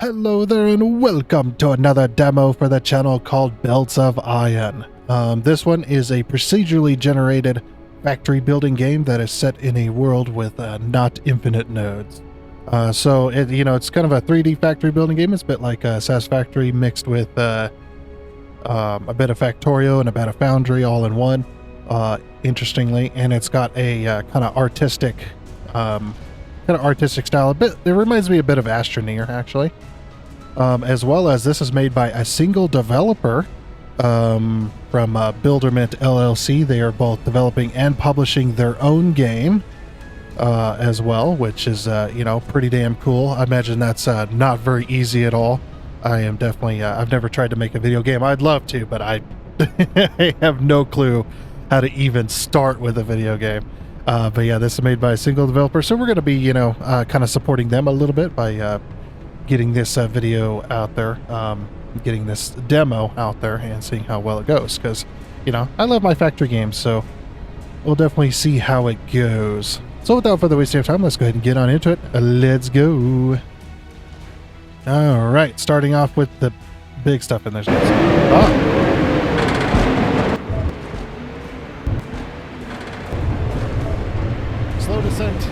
Hello there and welcome to another demo for the channel called Belts of Iron. This one is a procedurally generated factory building game that is set in a world with not infinite nodes. So it's kind of a 3D factory building game. It's a bit like Satisfactory mixed with a bit of Factorio and a bit of Foundry all in one. Interestingly, and it's got a kind of artistic style. It reminds me a bit of Astroneer, actually. As well as this is made by a single developer from Builderment LLC. They are both developing and publishing their own game as well, which is pretty damn cool. I imagine that's not very easy at all. I am definitely I've never tried to make a video game. I'd love to, but I have no clue how to even start with a video game. But yeah, this is made by a single developer, so we're going to be, kind of supporting them a little bit by getting this video out there, getting this demo out there, and seeing how well it goes. Because, I love my factory games, so we'll definitely see how it goes. So without further wasting of time, let's go ahead and get on into it. Let's go. All right, starting off with the big stuff, and there's slow descent.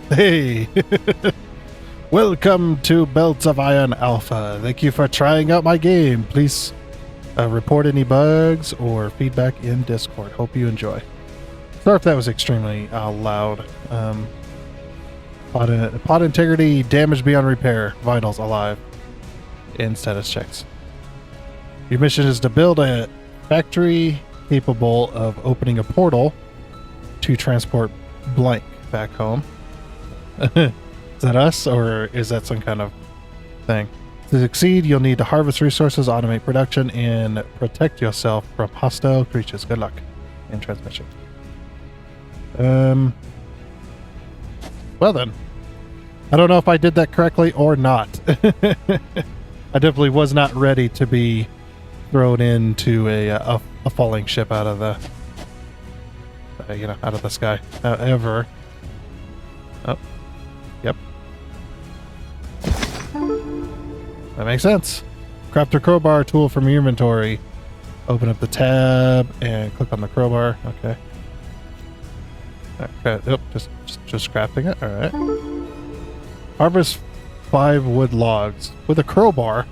Hey! Welcome to Belts of Iron Alpha. Thank you for trying out my game. Please report any bugs or feedback in Discord. Hope you enjoy. Sorry if that was extremely loud. Pod integrity damaged beyond repair. Vitals alive. In status checks. Your mission is to build a factory capable of opening a portal to transport blank back home. Is that us, or is that some kind of thing? To succeed, you'll need to harvest resources, automate production, and protect yourself from hostile creatures. Good luck in transmission. Well then. I don't know if I did that correctly or not. I definitely was not ready to be thrown into a falling ship out of the out of the sky. However, yep, that makes sense. Craft a crowbar tool from your inventory. Open up the tab and click on the crowbar. Okay. Just crafting it. All right. Harvest 5 wood logs with a crowbar.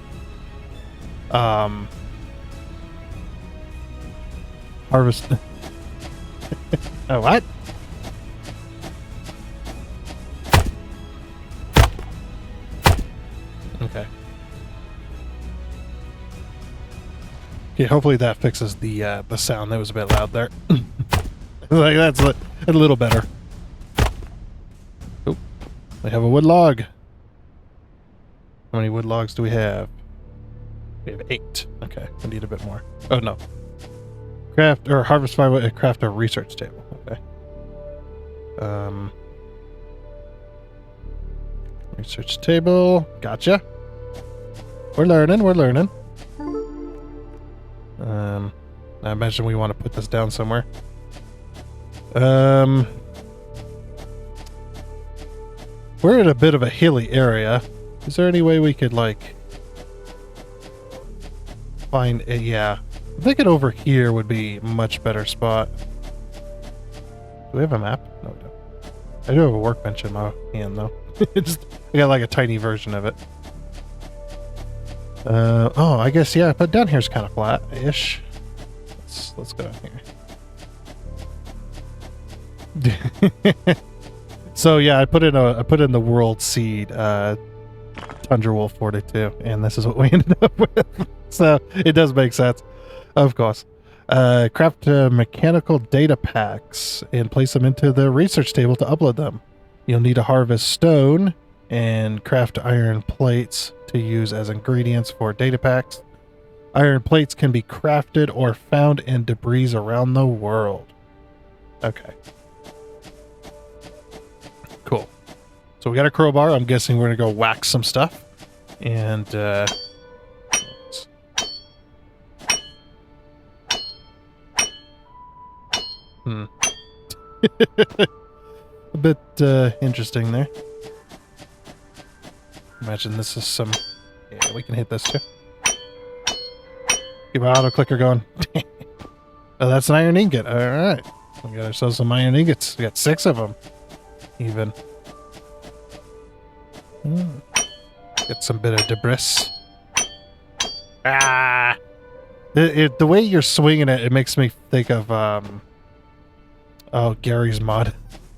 Harvest. Oh, what? Okay. Okay, hopefully that fixes the sound. That was a bit loud there. Like, that's a little better. Oh, we have a wood log. How many wood logs do we have? We have 8. Okay, I need a bit more. Oh, no. Craft or harvest 5 wood, craft a research table. Okay. Research table. Gotcha. We're learning. I imagine we want to put this down somewhere. We're in a bit of a hilly area. Is there any way we could, like, find a... Yeah. I'm thinking over here would be a much better spot. Do we have a map? No, we don't. I do have a workbench in my hand, though. I got, like, a tiny version of it. Oh, I guess, yeah, but down here's kind of flat-ish. Let's go down here. So yeah, I put in the world seed, Tundra Wolf 42, and this is what we ended up with. So it does make sense, of course. Craft mechanical data packs and place them into the research table to upload them. You'll need to harvest stone and craft iron plates to use as ingredients for data packs. Iron plates can be crafted or found in debris around the world. Okay. Cool. So we got a crowbar. I'm guessing we're going to go whack some stuff. And, A bit interesting there. Imagine this is some... Yeah, we can hit this too. Keep our auto clicker going. Oh, that's an iron ingot. Alright. We got ourselves some iron ingots. We got 6 of them. Even. Get some bit of debris. Ah! The way you're swinging it, it makes me think of, oh, Gary's mod.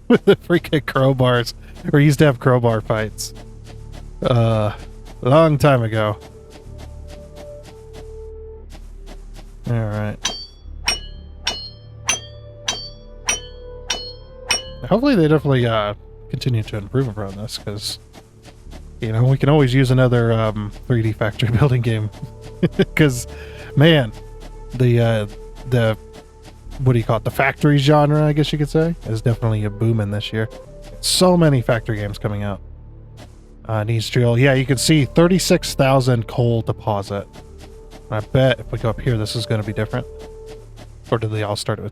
With the freaking crowbars. Or he used to have crowbar fights. Long time ago. Alright. Hopefully they definitely continue to improve upon this, because, you know, we can always use another 3D factory building game. Because, man, the what do you call it? The factory genre, I guess you could say, is definitely a booming this year. So many factory games coming out. Needs drill. Yeah, you can see 36,000 coal deposit. I bet if we go up here, this is going to be different. Or do they all start with...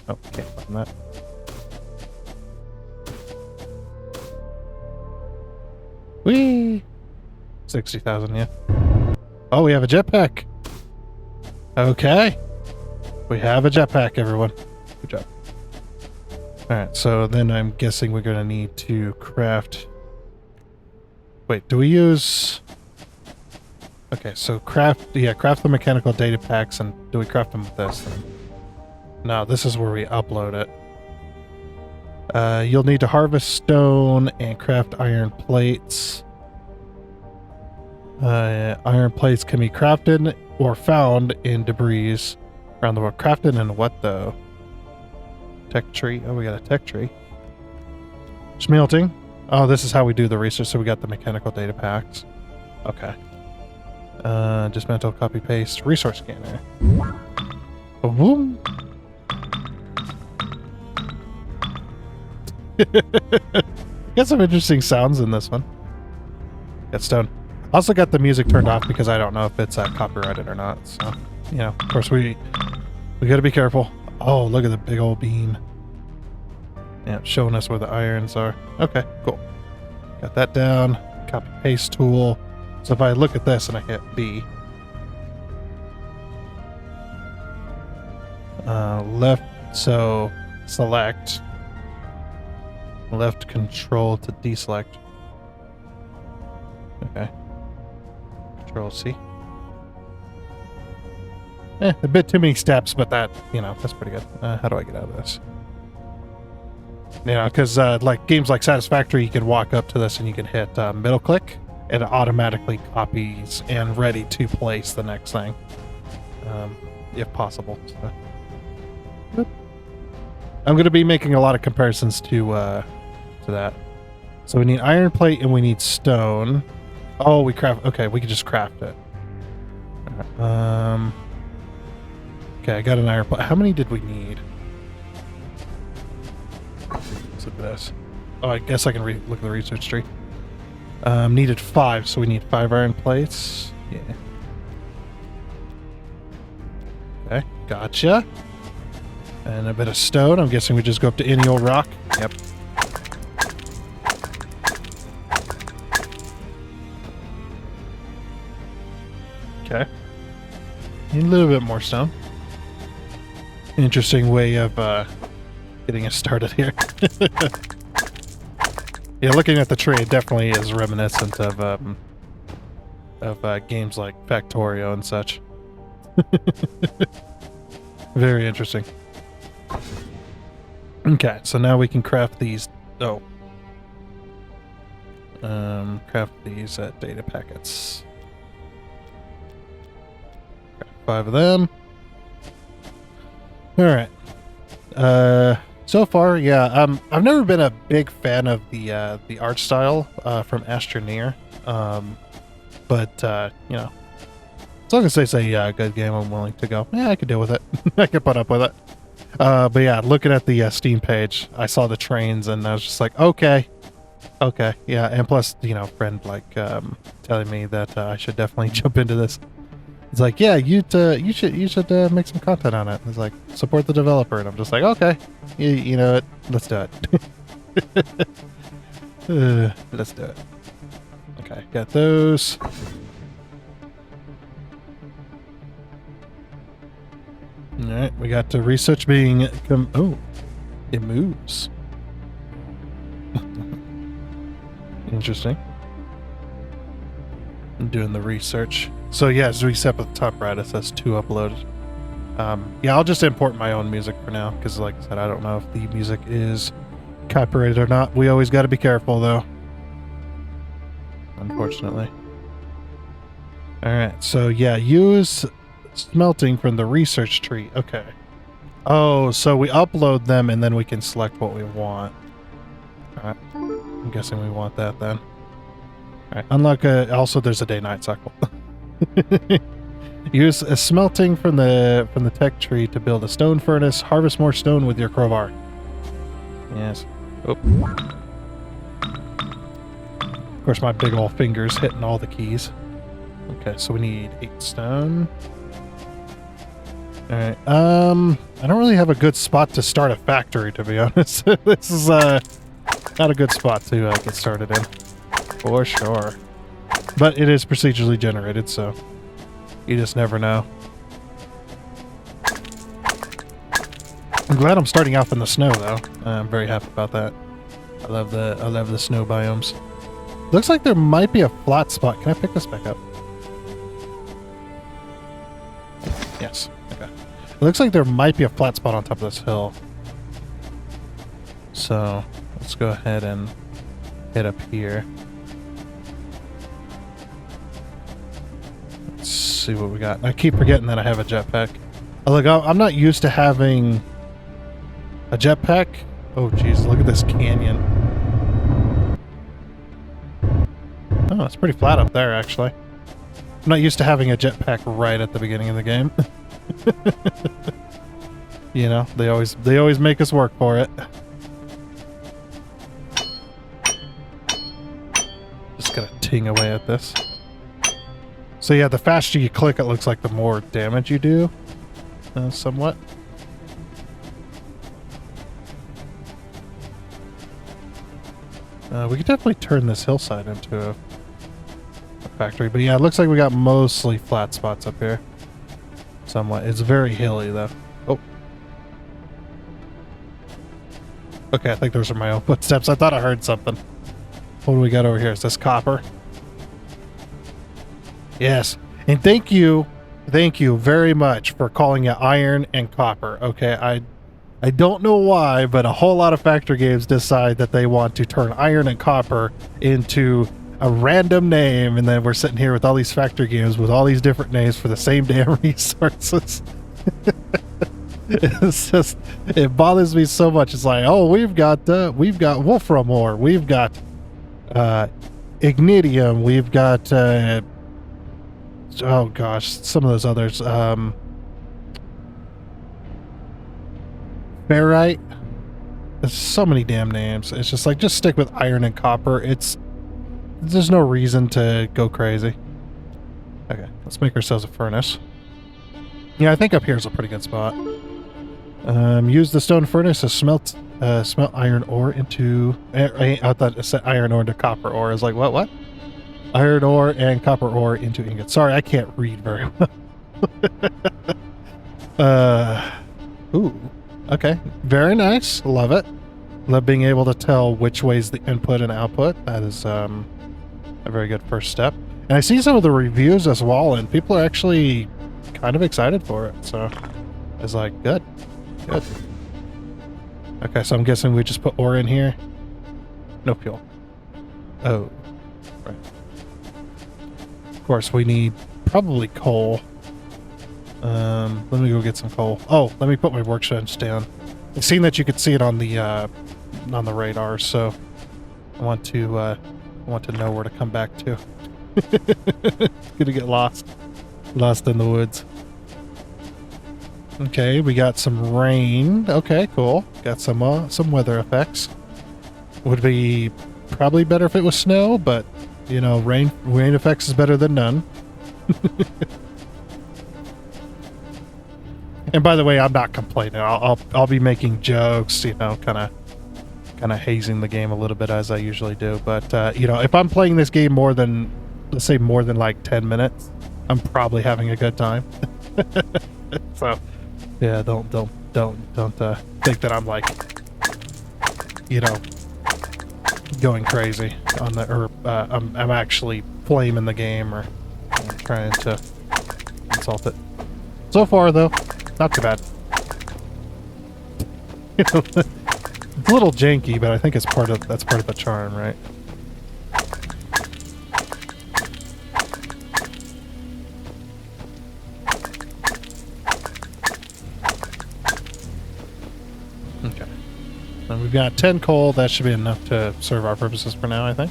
Oh, can't find that. Whee! 60,000, yeah. Oh, we have a jetpack. Okay. We have a jetpack, everyone. Good job. Alright, so then I'm guessing we're going to need to craft... Wait, do we use... Okay, so craft the mechanical data packs, and do we craft them with this? No, this is where we upload it. You'll need to harvest stone and craft iron plates. Iron plates can be crafted or found in debris around the world. Crafted in what, though? Tech tree. Oh, we got a tech tree. Smelting. Oh, this is how we do the research, so we got the mechanical data packs. Okay. Dismantle, copy, paste, resource scanner. Boom. Got some interesting sounds in this one. Got stone. Also got the music turned off because I don't know if it's copyrighted or not. So, you know, of course we gotta be careful. Oh, look at the big old beam. Yeah, showing us where the irons are. Okay, cool. Got that down. Copy paste tool. So if I look at this and I hit B, left, so select, left control to deselect. Okay. Control C. A bit too many steps, but that, you know, that's pretty good. How do I get out of this? You know, because like games like Satisfactory, you can walk up to this and you can hit middle click. It automatically copies and ready to place the next thing, if possible. So. I'm going to be making a lot of comparisons to that. So we need iron plate and we need stone. Oh, we craft. Okay, we can just craft it. Okay, I got an iron plate. How many did we need? Let's look at this. Oh, I guess I can look at the research tree. Needed 5, so we need 5 iron plates. Yeah. Okay, gotcha. And a bit of stone. I'm guessing we just go up to any old rock. Yep. Okay. Need a little bit more stone. Interesting way of getting us started here. Yeah, looking at the tree, it definitely is reminiscent of games like Factorio and such. Very interesting. Okay, so now we can craft these. Oh, craft these data packets. Okay, 5 of them. All right. So far, yeah, I've never been a big fan of the art style from Astroneer, but you know, as long as they say a good game, I'm willing to go. Yeah, I could deal with it. I could put up with it. But yeah, looking at the Steam page, I saw the trains, and I was just like, okay, yeah. And plus, you know, friend like telling me that I should definitely jump into this. It's like, yeah, you should make some content on it. It's like, support the developer, and I'm just like, okay, you know what? Let's do it. Let's do it. Okay, got those. All right, we got research being oh, it moves. Interesting. I'm doing the research. So yeah, as we set up at the top right, it says 2 uploaded. Yeah, I'll just import my own music for now, because like I said, I don't know if the music is copyrighted or not. We always got to be careful, though. Unfortunately. Alright, so yeah, use smelting from the research tree. Okay. Oh, so we upload them and then we can select what we want. Alright. I'm guessing we want that then. Alright, unlock also there's a day-night cycle. Use a smelting from the tech tree to build a stone furnace. Harvest more stone with your crowbar. Yes. Oh. Of course, my big old fingers hitting all the keys. Okay, so we need 8 stone. Alright, I don't really have a good spot to start a factory, to be honest. This is, not a good spot to get started in. For sure. But it is procedurally generated, so you just never know. I'm glad I'm starting off in the snow, though. I'm very happy about that. I love the snow biomes. Looks like there might be a flat spot. Can I pick this back up? Yes. Okay. It looks like there might be a flat spot on top of this hill. So let's go ahead and head up here. Let's see what we got. I keep forgetting that I have a jetpack. Oh, look, I'm not used to having a jetpack. Oh, jeez, look at this canyon. Oh, it's pretty flat up there, actually. I'm not used to having a jetpack right at the beginning of the game. You know, they always make us work for it. Just gotta ting away at this. So yeah, the faster you click, it looks like the more damage you do. Somewhat. We could definitely turn this hillside into a factory. But yeah, it looks like we got mostly flat spots up here. Somewhat. It's very hilly, though. Oh. Okay, I think those are my own footsteps. I thought I heard something. What do we got over here? Is this copper? Yes. And thank you very much for calling it iron and copper. Okay, I don't know why, but a whole lot of factory games decide that they want to turn iron and copper into a random name, and then we're sitting here with all these factory games with all these different names for the same damn resources. It's just, it bothers me so much. It's like, oh, we've got wolfram ore, we've got ignitium, we've got oh gosh, some of those others, ferrite. There's so many damn names. It's just like, just stick with iron and copper. There's no reason to go crazy. Okay, let's make ourselves a furnace. Yeah, I think up here is a pretty good spot. Use the stone furnace to smelt iron ore into... I thought it said iron ore into copper ore. I was like, what? Iron ore and copper ore into ingots. Sorry, I can't read very well. Ooh. Okay, very nice. Love it. Love being able to tell which way's the input and output. That is a very good first step. And I see some of the reviews as well, and people are actually kind of excited for it. So I was like, good. Okay, so I'm guessing we just put ore in here. No fuel. Oh, right. Of course, we need probably coal. Let me go get some coal. Oh, let me put my workbench down. I've seen that you could see it on the radar, so I want to know where to come back to. Gonna get lost in the woods. Okay, we got some rain. Okay, cool. Got some weather effects. Would be probably better if it was snow, but you know, rain effects is better than none. And by the way, I'm not complaining. I'll be making jokes, you know, kind of hazing the game a little bit as I usually do. But you know, if I'm playing this game more than, let's say, more than like 10 minutes, I'm probably having a good time. So yeah, don't think that I'm like, you know, going crazy on the, or I'm actually flaming the game or trying to insult it. So far though, not too bad. You know, it's a little janky, but I think it's that's part of the charm, right? Okay. And we've got 10 coal. That should be enough to serve our purposes for now, I think.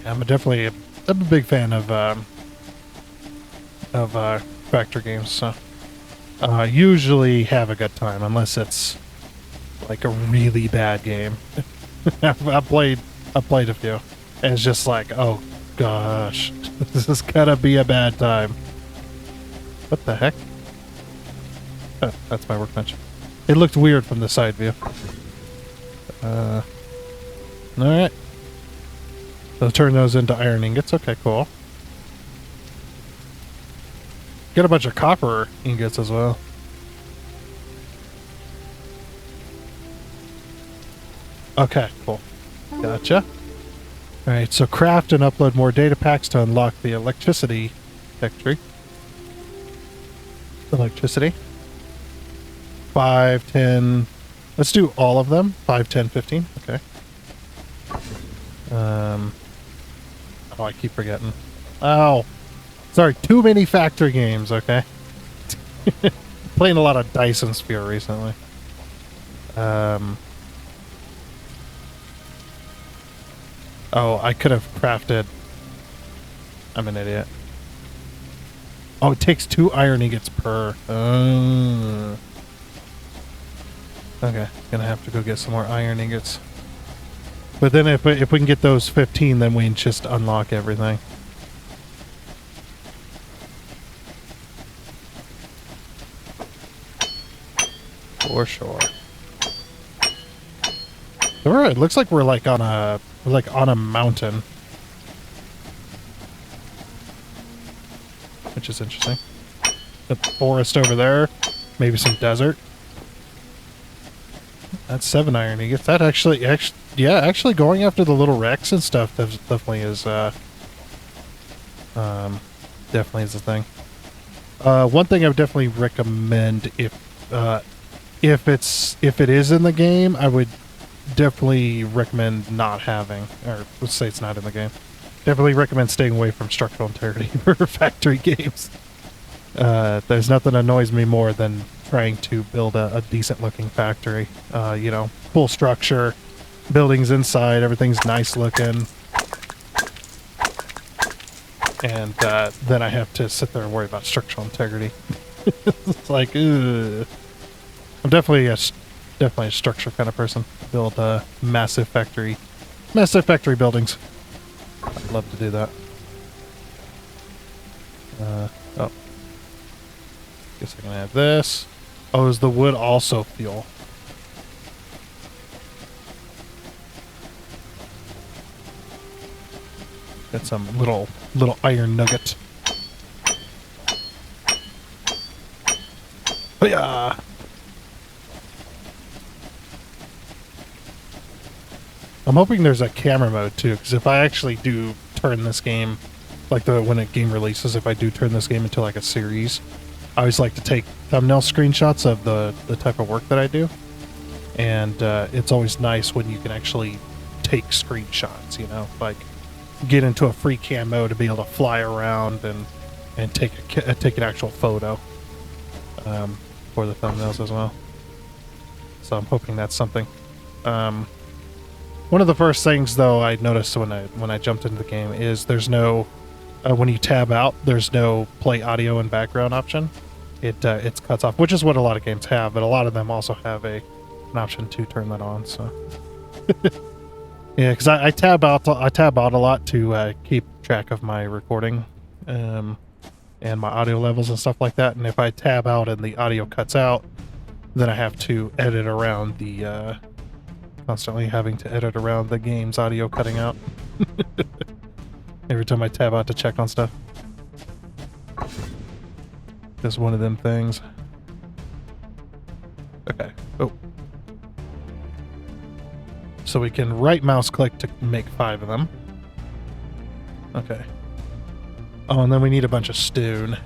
Yeah, I'm a big fan of factory games, so usually have a good time unless it's like a really bad game. I've played a few, and it's just like, oh gosh, this is gonna be a bad time. What the heck? Oh, that's my workbench. It looked weird from the side view. Alright. So turn those into iron ingots. Okay, cool. Get a bunch of copper ingots as well. Okay, cool. Gotcha. Alright, so craft and upload more data packs to unlock the electricity factory. Electricity. 5, 10... Let's do all of them. 5, 10, 15. Okay. Oh, I keep forgetting. Oh. Sorry, too many factory games, okay? Playing a lot of Dyson Sphere recently. Oh, I could have crafted... I'm an idiot. Oh, it takes 2 iron ingots per... Okay, gonna have to go get some more iron ingots. But then if we can get those 15, then we can just unlock everything. For sure. Alright, it looks like we're like on a mountain. Which is interesting. The forest over there. Maybe some desert. That's 7 iron ingots. That actually going after the little wrecks and stuff definitely is definitely is a thing. One thing I would definitely recommend if it is in the game, I would definitely recommend not having, or let's say it's not in the game. Definitely recommend staying away from structural integrity for factory games. There's nothing that annoys me more than trying to build a decent looking factory. You know, full structure, buildings inside, everything's nice looking. And then I have to sit there and worry about structural integrity. It's like, ugh. I'm definitely a structure kind of person. Build massive factory buildings. I'd love to do that. Oh. Guess I can have this. Oh, is the wood also fuel? Got some little iron nugget. Oh yeah. I'm hoping there's a camera mode too, because if I actually do turn this game, like when a game releases, if I do turn this game into like a series, I always like to take thumbnail screenshots of the type of work that I do. And it's always nice when you can actually take screenshots, you know, like get into a free cam mode to be able to fly around and take an actual photo for the thumbnails as well. So I'm hoping that's something. One of the first things though I noticed when I jumped into the game is there's no when you tab out, there's no play audio and background option. It's cuts off, which is what a lot of games have, but a lot of them also have an option to turn that on. So yeah, because I tab out a lot to keep track of my recording and my audio levels and stuff like that. And if I tab out and the audio cuts out, then I have to edit around the constantly having to edit around the game's audio cutting out every time I tab out to check on stuff. Just one of them things. Okay. Oh. So we can right mouse click to make 5 of them. Okay. Oh, and then we need a bunch of stone.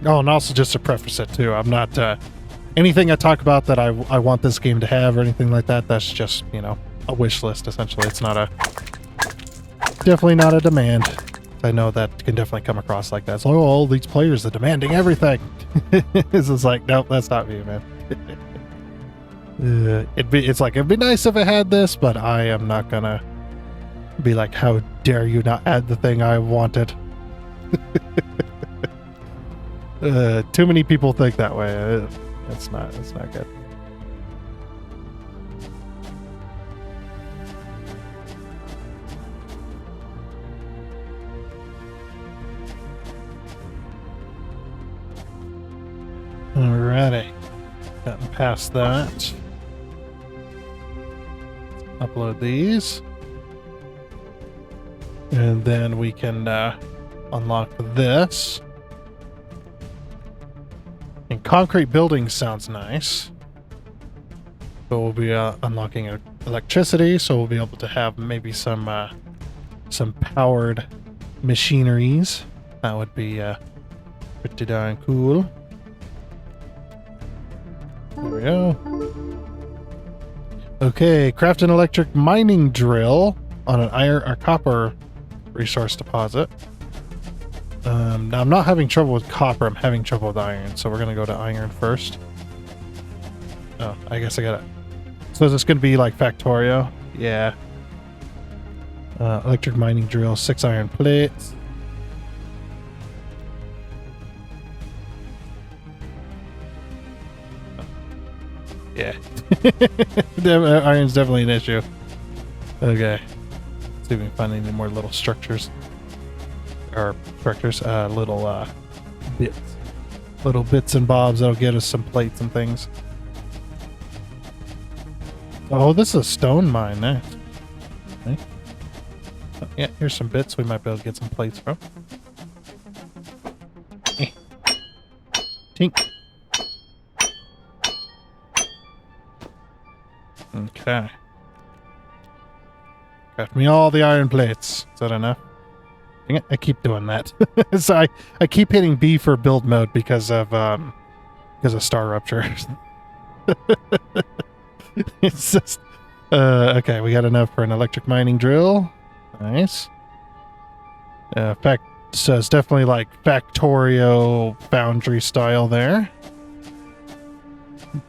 Oh, and also just to preface it too, I'm not anything I talk about that I want this game to have or anything like that. That's just, you know, a wish list essentially. It's not definitely not a demand. I know that can definitely come across like that. It's like, oh, all these players are demanding everything. It's just like, nope, that's not me, man. It's like, it'd be nice if I had this, but I am not gonna be like, how dare you not add the thing I wanted. Too many people think that way. It's not good. Alrighty. Gotten past that. Upload these. And then we can unlock this. And concrete buildings sounds nice. So we'll be unlocking electricity, so we'll be able to have maybe some powered machineries. That would be pretty darn cool. There we go. Okay, craft an electric mining drill on an iron or copper resource deposit. Now I'm not having trouble with copper, I'm having trouble with iron, so we're gonna go to iron first. Oh, I guess I gotta... So is this gonna be like Factorio? Yeah. Electric mining drill, 6 iron plates. Yeah. Iron's definitely an issue. Okay. Let's see if we can find any more little structures. Or structures, little bits. Little bits and bobs that'll get us some plates and things. Oh, this is a stone mine, nice. Okay. Oh, yeah, here's some bits we might be able to get some plates from. Tink. Okay. Craft me all the iron plates. Is that enough? Dang it, I keep doing that. So I keep hitting B for build mode because of star rupture. It's just okay, we got enough for an electric mining drill. Nice. So it's definitely like Factorio Foundry style there.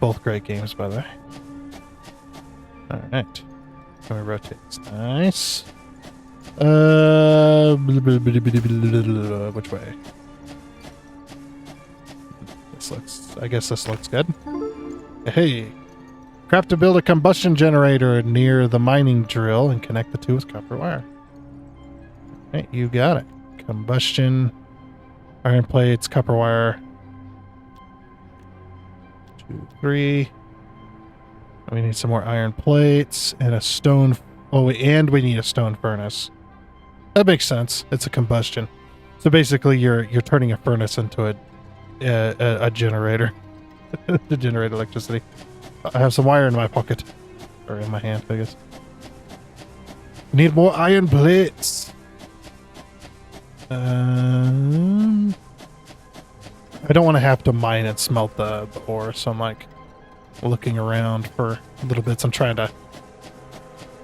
Both great games, by the way. Alright. Can we rotate this? Nice. Which way? I guess this looks good. Hey. Craft to build a combustion generator near the mining drill and connect the two with copper wire. Alright, you got it. Combustion, iron plates, copper wire. 2, 3. We need some more iron plates and a stone. Oh, and we need a stone furnace. That makes sense. It's a combustion. So basically, you're turning a furnace into a generator to generate electricity. I have some wire in my pocket, or in my hand, I guess. Need more iron plates. I don't want to have to mine and smelt the ore, so I'm like looking around for little bits. I'm trying to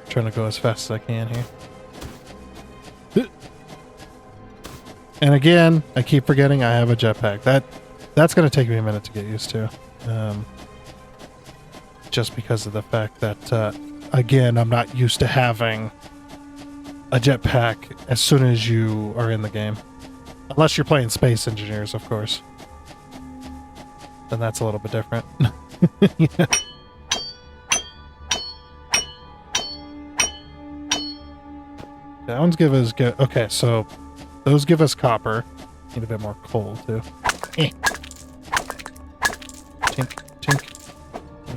go as fast as I can here. And again, I keep forgetting I have a jetpack. That's going to take me a minute to get used to. Just because of the fact that, again, I'm not used to having a jetpack as soon as you are in the game. Unless you're playing Space Engineers, of course. Then that's a little bit different. Yeah. That one's give us good. Okay, so those give us copper. Need a bit more coal too. Eh. Tink, tink.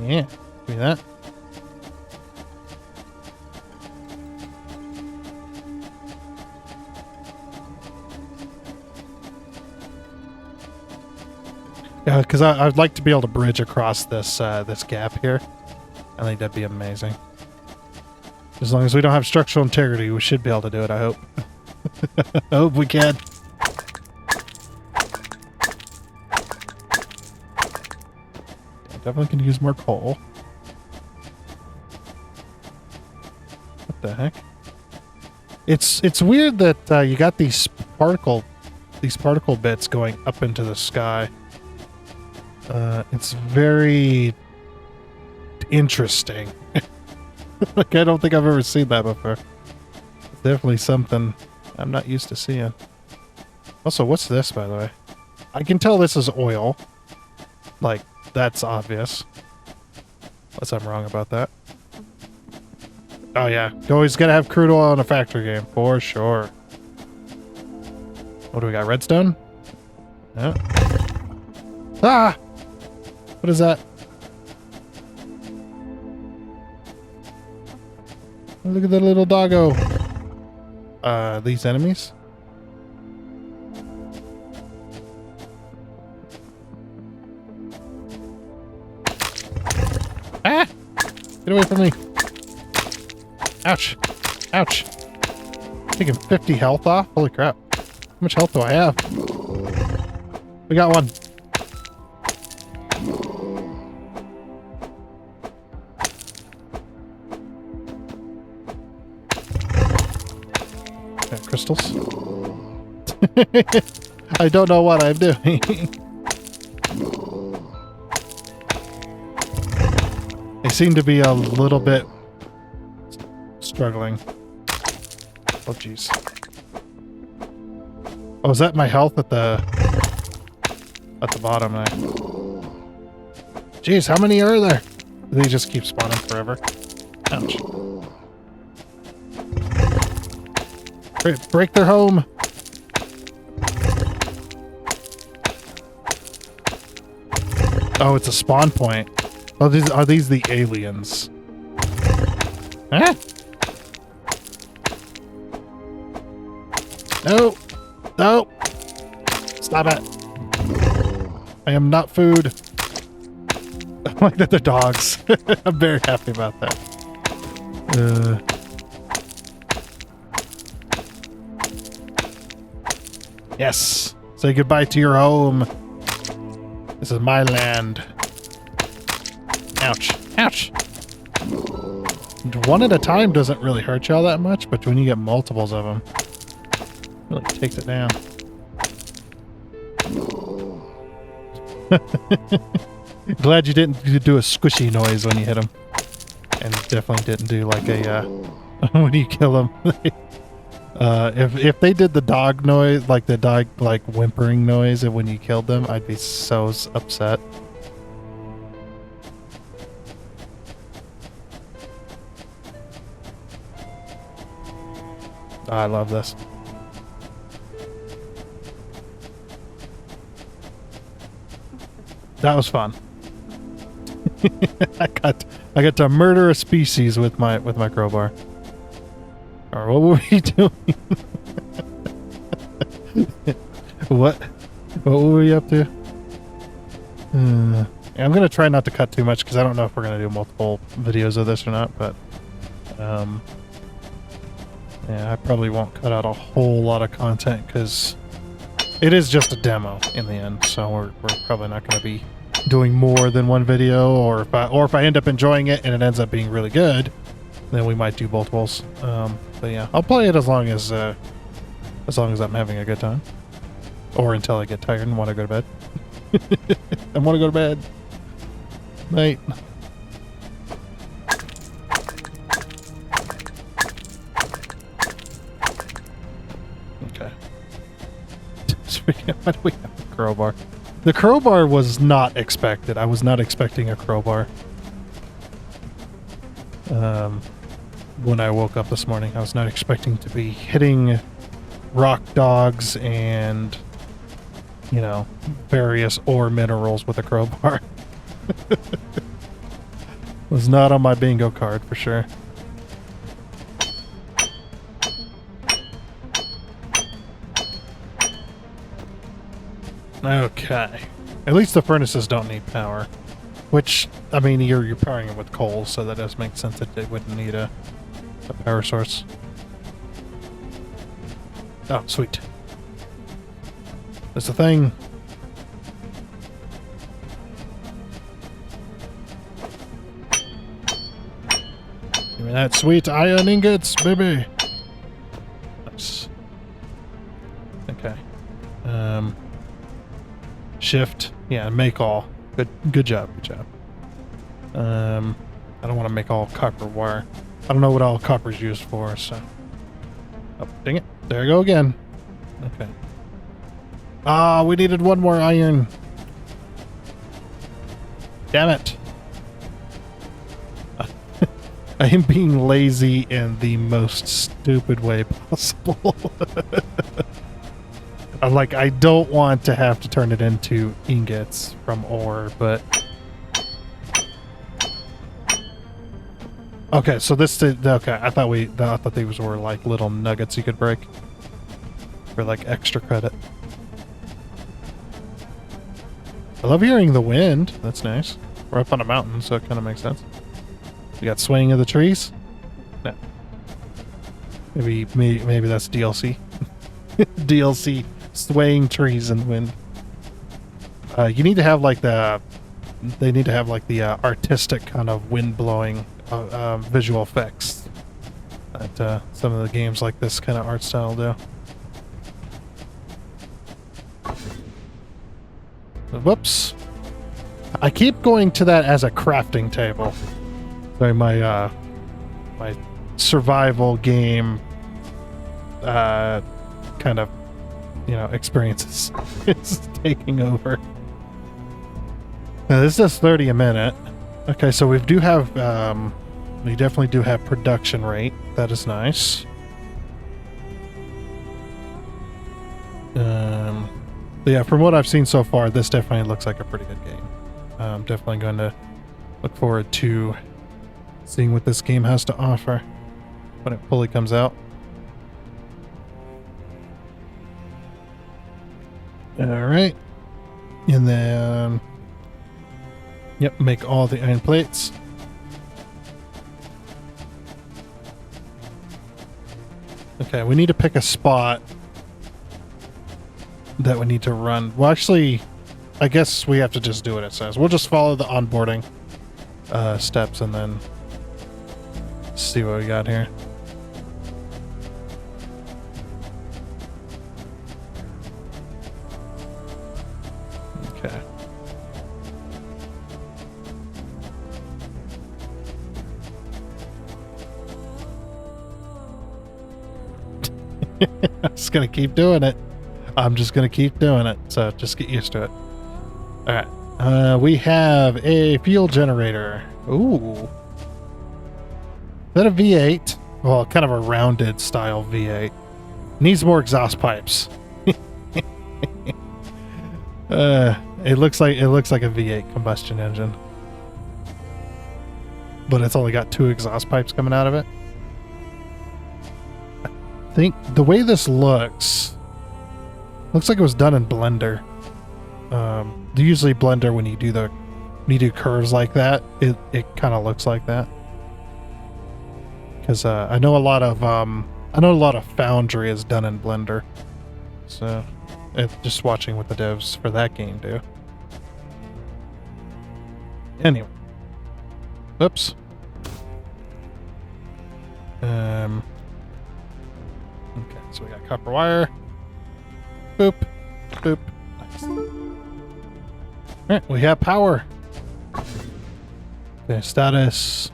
Yeah, give me that. Yeah, because I'd like to be able to bridge across this this gap here. I think that'd be amazing. As long as we don't have structural integrity, we should be able to do it, I hope. I hope we can. Definitely can use more coal. What the heck? It's weird that you got these particle bits going up into the sky. It's very interesting. Like, I don't think I've ever seen that before. It's definitely something I'm not used to seeing. Also, what's this, by the way? I can tell this is oil. Like, that's obvious. Unless I'm wrong about that. Oh, yeah. You always gotta have crude oil in a factory game, for sure. What do we got? Redstone? Yeah. Ah! What is that? Look at that little doggo. These enemies? Ah! Get away from me. Ouch. Ouch. Taking 50 health off? Holy crap. How much health do I have? We got one. Okay, crystals. I don't know what I'm doing. They seem to be a little bit struggling. Oh, jeez. Oh, is that my health at the bottom? Jeez, how many are there? They just keep spawning forever. Ouch. Break their home. Oh, it's a spawn point. Oh, are these the aliens? Huh? No! No! Stop it! I am not food. I like that they're dogs. I'm very happy about that. Yes! Say goodbye to your home. This is my land. Ouch. Ouch! One at a time doesn't really hurt you all that much, but when you get multiples of them, it really takes it down. Glad you didn't do a squishy noise when you hit them. And definitely didn't do like a, when you kill them. If they did the dog noise, like the dog, like whimpering noise when you killed them, I'd be so upset. I love this. That was fun. I got to murder a species with my crowbar. Or what were we doing? What were we up to? I'm gonna try not to cut too much because I don't know if we're gonna do multiple videos of this or not. But yeah, I probably won't cut out a whole lot of content because it is just a demo in the end. So we're probably not gonna be doing more than one video, or if I end up enjoying it and it ends up being really good, then we might do multiples. But yeah, I'll play it as long as I'm having a good time, or until I get tired and want to go to bed. I want to go to bed. Night. Okay. Why do we have a crowbar? The crowbar was not expected. I was not expecting a crowbar. When I woke up this morning, I was not expecting to be hitting rock dogs and, you know, various ore minerals with a crowbar. Was not on my bingo card for sure. Okay. At least the furnaces don't need power. Which, I mean, you're powering it with coal, so that does make sense that they wouldn't need a power source. Oh, sweet. That's the thing. Give me that sweet iron ingots, baby. Nice. Okay. Shift. Yeah, make all. Good job. Good job. I don't want to make all copper wire. I don't know what all copper's used for, so. Oh, dang it. There you go again. Okay. Ah, we needed one more iron. Damn it. I am being lazy in the most stupid way possible. Like, I don't want to have to turn it into ingots from ore, but... Okay, so this did... Okay, I thought these were like little nuggets you could break. For like extra credit. I love hearing the wind. That's nice. We're up on a mountain, so it kind of makes sense. You got swaying of the trees? No. Maybe that's DLC. DLC. Swaying trees in the wind. You need to have like the... They need to have like the artistic kind of wind blowing visual effects that some of the games like this kind of art style do. Whoops. I keep going to that as a crafting table. Sorry, my my survival game kind of, you know, experiences is taking over. Now, this is 30 a minute. Okay, so we do have we definitely do have production rate. That is nice. But yeah, from what I've seen so far, this definitely looks like a pretty good game. I'm definitely going to look forward to seeing what this game has to offer when it fully comes out. Alright. And then... Yep, make all the iron plates. Okay, we need to pick a spot that we need to run. Well, actually, I guess we have to just do what it says. We'll just follow the onboarding steps and then see what we got here. Okay. I'm just gonna keep doing it. I'm just gonna keep doing it, so just get used to it. Alright. We have a fuel generator. Ooh. Is that a V8? Well, kind of a rounded style V8. Needs more exhaust pipes. It looks like a V8 combustion engine. But it's only got 2 exhaust pipes coming out of it. I think the way this looks like it was done in Blender. Usually Blender, when you do curves like that, it kind of looks like that. Because I know a lot of Foundry is done in Blender. So just watching what the devs for that game do. Anyway. Oops. Okay, so we got copper wire. Boop. Boop. Nice. Alright, we have power. Okay, status.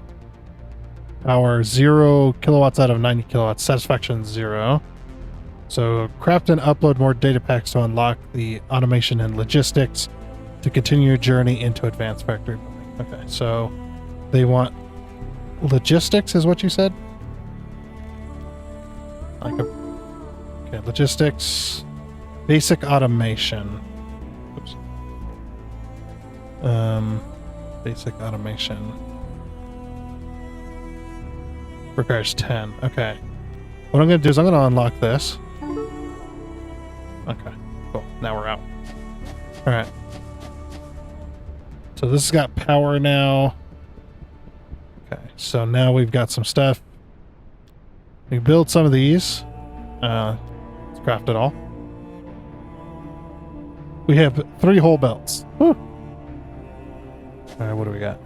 Power 0 kilowatts out of 90 kilowatts. Satisfaction 0. So craft and upload more data packs to unlock the automation and logistics to continue your journey into advanced factory building. Okay, so they want logistics is what you said? Like a, okay, logistics, basic automation. Oops. Basic automation. Requires 10. Okay. What I'm going to do is I'm going to unlock this. Okay, cool. Now we're out. Alright. So this has got power now. Okay, so now we've got some stuff. We can build some of these. Let's craft it all. We have 3 whole belts. Whew. Alright, what do we got?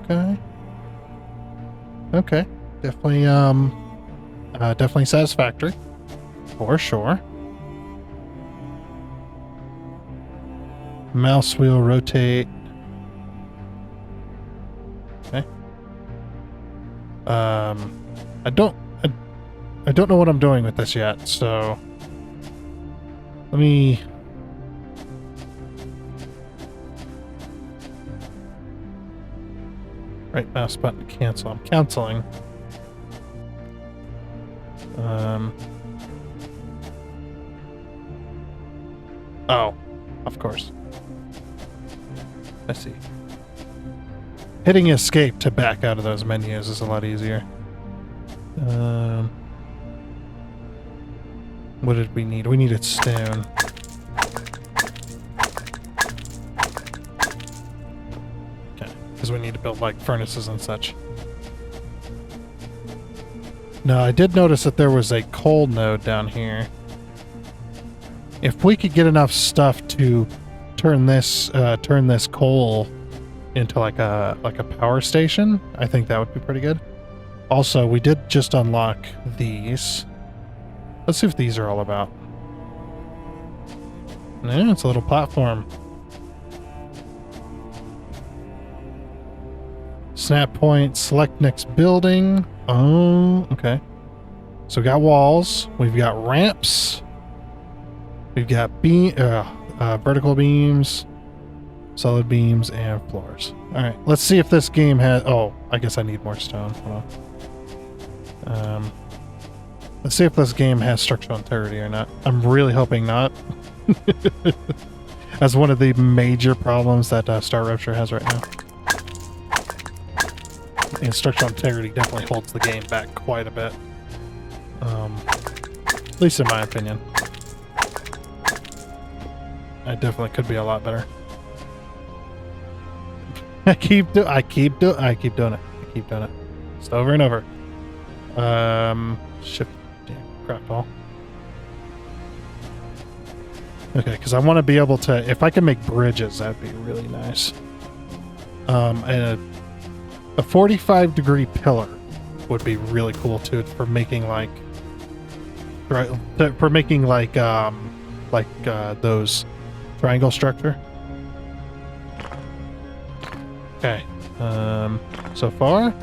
Okay. Okay. Definitely satisfactory. For sure. Mouse wheel rotate. Okay. I don't know what I'm doing with this yet, so let me right mouse button to cancel. I'm canceling. Oh, of course. I see. Hitting escape to back out of those menus is a lot easier. What did we need? We needed stone. Okay, because we need to build like furnaces and such. Now, I did notice that there was a coal node down here. If we could get enough stuff to turn this coal into like a power station, I think that would be pretty good. Also, we did just unlock these. Let's see what these are all about. Yeah, it's a little platform. Snap point, select next building. Oh, okay. So we got walls. We've got ramps. We've got vertical beams, solid beams, and floors. All right, let's see if this game has... Oh, I guess I need more stone. Hold on. Let's see if this game has structural integrity or not. I'm really hoping not. That's one of the major problems that Star Rupture has right now. And structural integrity definitely holds the game back quite a bit. At least in my opinion. It definitely could be a lot better. I keep doing it. Just over and over. Shift, damn, craft all. Okay, because I want to be able to, if I can make bridges, that'd be really nice. And a 45-degree pillar would be really cool too for making like, those triangle structure. Okay. So far,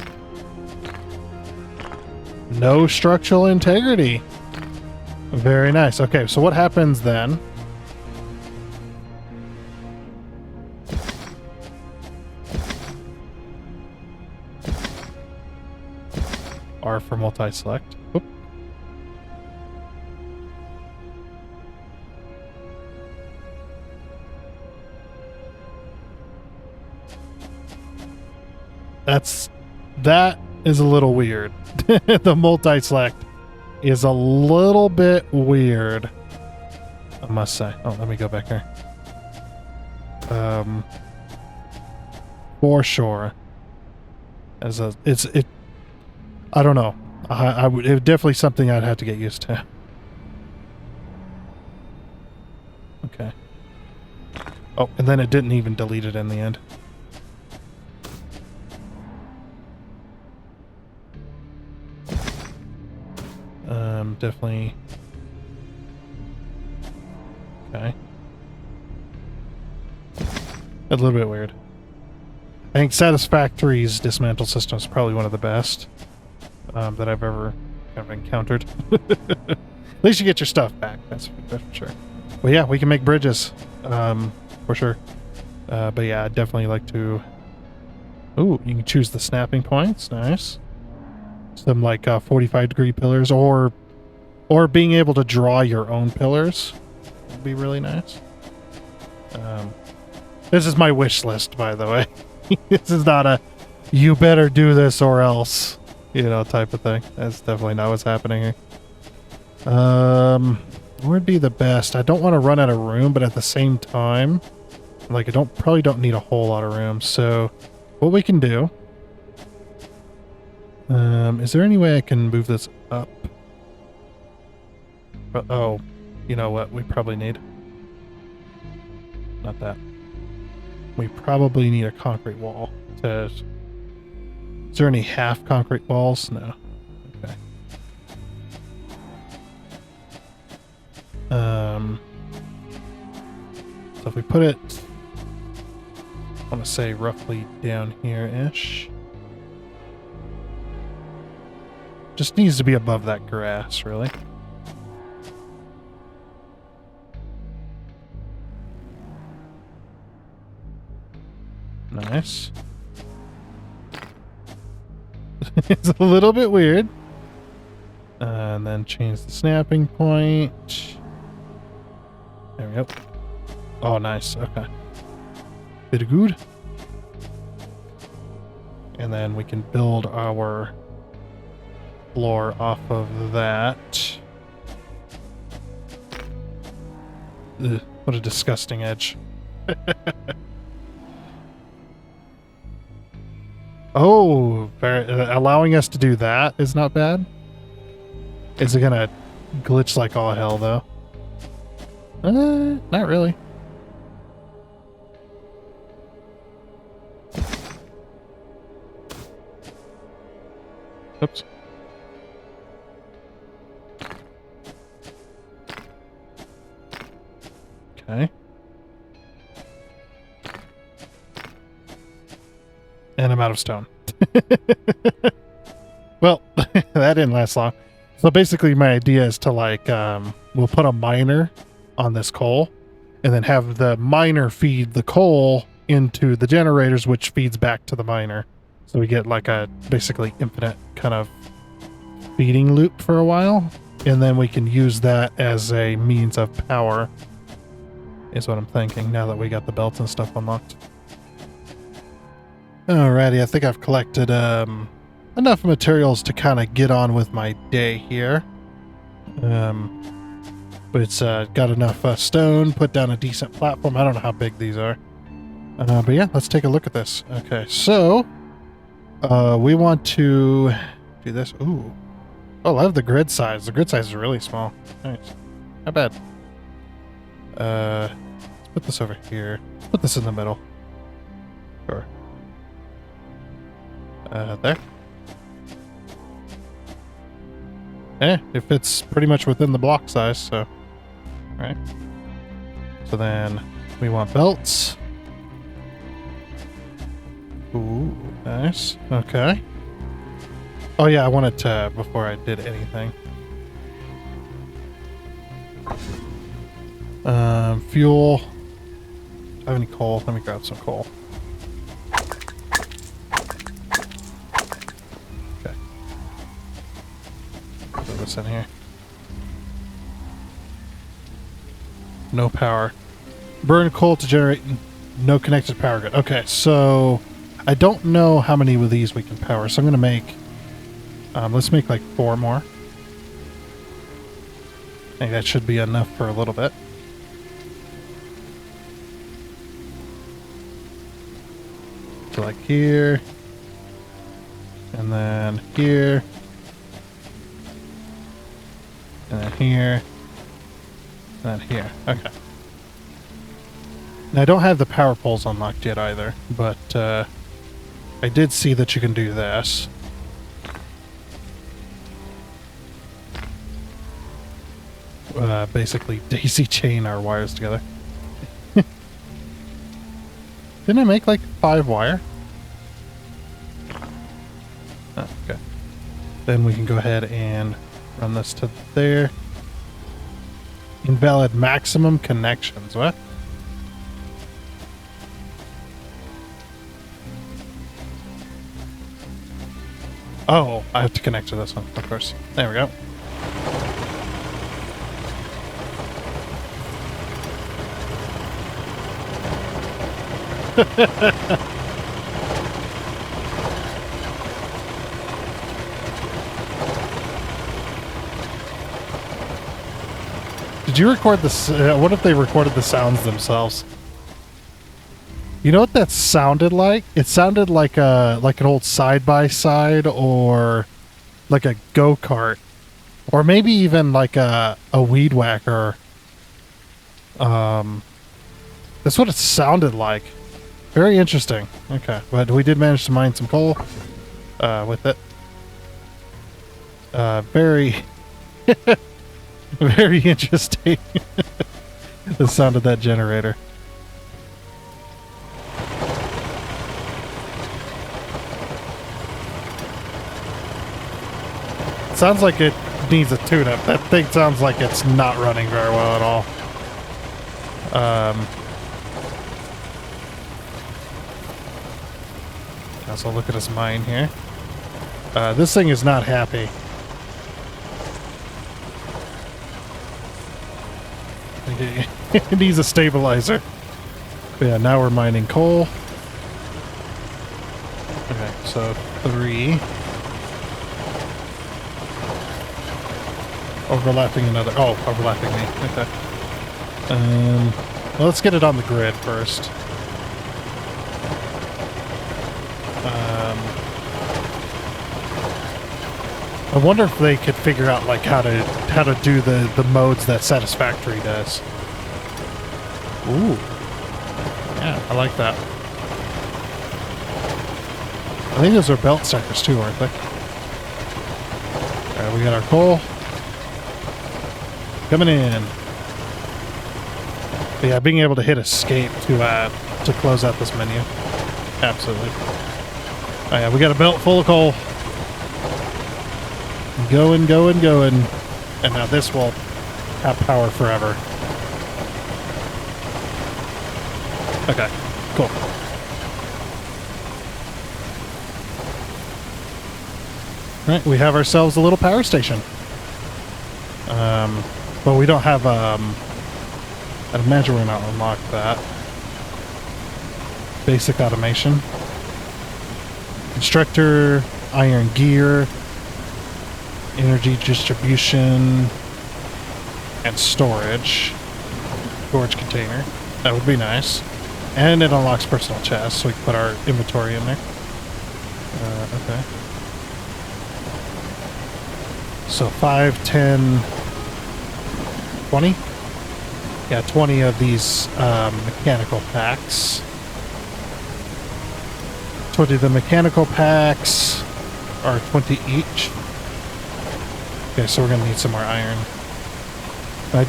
no structural integrity. Very nice. Okay, so what happens then? R for multi-select. Oop. That is a little weird. The multi-select is a little bit weird, I must say. Oh, let me go back here. For sure. I don't know. It would definitely something I'd have to get used to. Okay. Oh, and then it didn't even delete it in the end. Definitely. Okay. A little bit weird. I think Satisfactory's dismantle system is probably one of the best that I've ever kind of encountered. At least you get your stuff back, that's for sure. Well, yeah, we can make bridges, for sure. But yeah, I'd definitely like to... Ooh, you can choose the snapping points. Nice. Some like 45-degree pillars, or being able to draw your own pillars would be really nice. This is my wish list, by the way. This is not a you better do this or else, you know, type of thing. That's definitely not what's happening here. Where'd be the best? I don't want to run out of room, but at the same time, like, I probably don't need a whole lot of room. So what we can do, is there any way I can move this up? Oh, you know what? We probably need, not that. We probably need a concrete wall. Is there any half concrete walls? No. Okay. So if we put it, I want to say roughly down here-ish. Just needs to be above that grass, really. Nice. It's a little bit weird. And then change the snapping point. There we go. Oh, nice. Okay. Bit good. And then we can build our floor off of that. Ugh, what a disgusting edge. Oh, allowing us to do that is not bad. Is it gonna glitch like all hell, though? Not really. Oops. Okay. And I'm out of stone. Well, that didn't last long. So basically my idea is to like, we'll put a miner on this coal and then have the miner feed the coal into the generators, which feeds back to the miner. So we get like a basically infinite kind of feeding loop for a while. And then we can use that as a means of power, is what I'm thinking, now that we got the belts and stuff unlocked. Alrighty, I think I've collected enough materials to kind of get on with my day here. But it's got enough stone, put down a decent platform. I don't know how big these are. But yeah, let's take a look at this. Okay, so we want to do this. Ooh. Oh, I love the grid size. The grid size is really small. Nice. Not bad. Let's put this over here. Let's put this in the middle. Sure. There. It fits pretty much within the block size, so... Alright. So then, we want belts. Ooh, nice. Okay. Oh yeah, I wanted to, before I did anything. Fuel. Do I have any coal? Let me grab some coal. Okay. Put this in here. No power. Burn coal to generate no connected power grid. Okay, so I don't know how many of these we can power, so I'm going to make... let's make like 4 more. I think that should be enough for a little bit. So like here, and then here, and then here, and then here. Okay. Now I don't have the power poles unlocked yet either, but I did see that you can do this. Basically daisy chain our wires together. Didn't I make like 5 wire? Then we can go ahead and run this to there. Invalid maximum connections. What? Oh, I have to connect to this one, of course. There we go. Did you record this? What if they recorded the sounds themselves? You know what that sounded like? It sounded like an old side-by-side or like a go-kart. Or maybe even like a weed whacker. That's what it sounded like. Very interesting. Okay, but we did manage to mine some coal with it. Very, very interesting. The sound of that generator. Sounds like it needs a tune-up. That thing sounds like it's not running very well at all. So look at this mine here. This thing is not happy. It needs a stabilizer. But yeah, now we're mining coal. Okay, so 3. Overlapping another. Oh, overlapping me. Okay. Well, let's get it on the grid first. I wonder if they could figure out like how to do the modes that Satisfactory does. Ooh. Yeah, I like that. I think those are belt suckers too, aren't they? Alright, we got our coal. Coming in. But yeah, being able to hit escape to close out this menu. Absolutely. Oh yeah, we got a belt full of coal. Going, going, going. And now this will have power forever. Okay, cool. Alright, we have ourselves a little power station. But we don't have, I'd imagine we're not unlock that. Basic automation. Constructor, iron gear, energy distribution, and storage. Storage container. That would be nice. And it unlocks personal chests, so we can put our inventory in there. Okay. So 5, 10, 20? Yeah, 20 of these mechanical packs. 20 of the mechanical packs are 20 each. Okay, so we're gonna need some more iron. I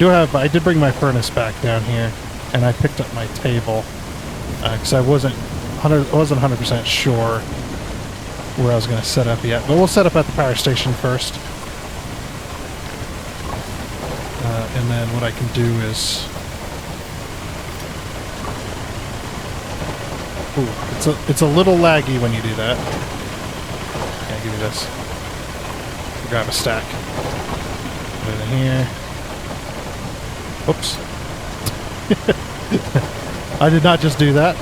did bring my furnace back down here, and I picked up my table because I wasn't 100% sure where I was gonna set up yet. But we'll set up at the power station first, and then what I can do is, ooh, it's a little laggy when you do that. Yeah, give me this. Grab a stack. Put it in here. Oops. I did not just do that.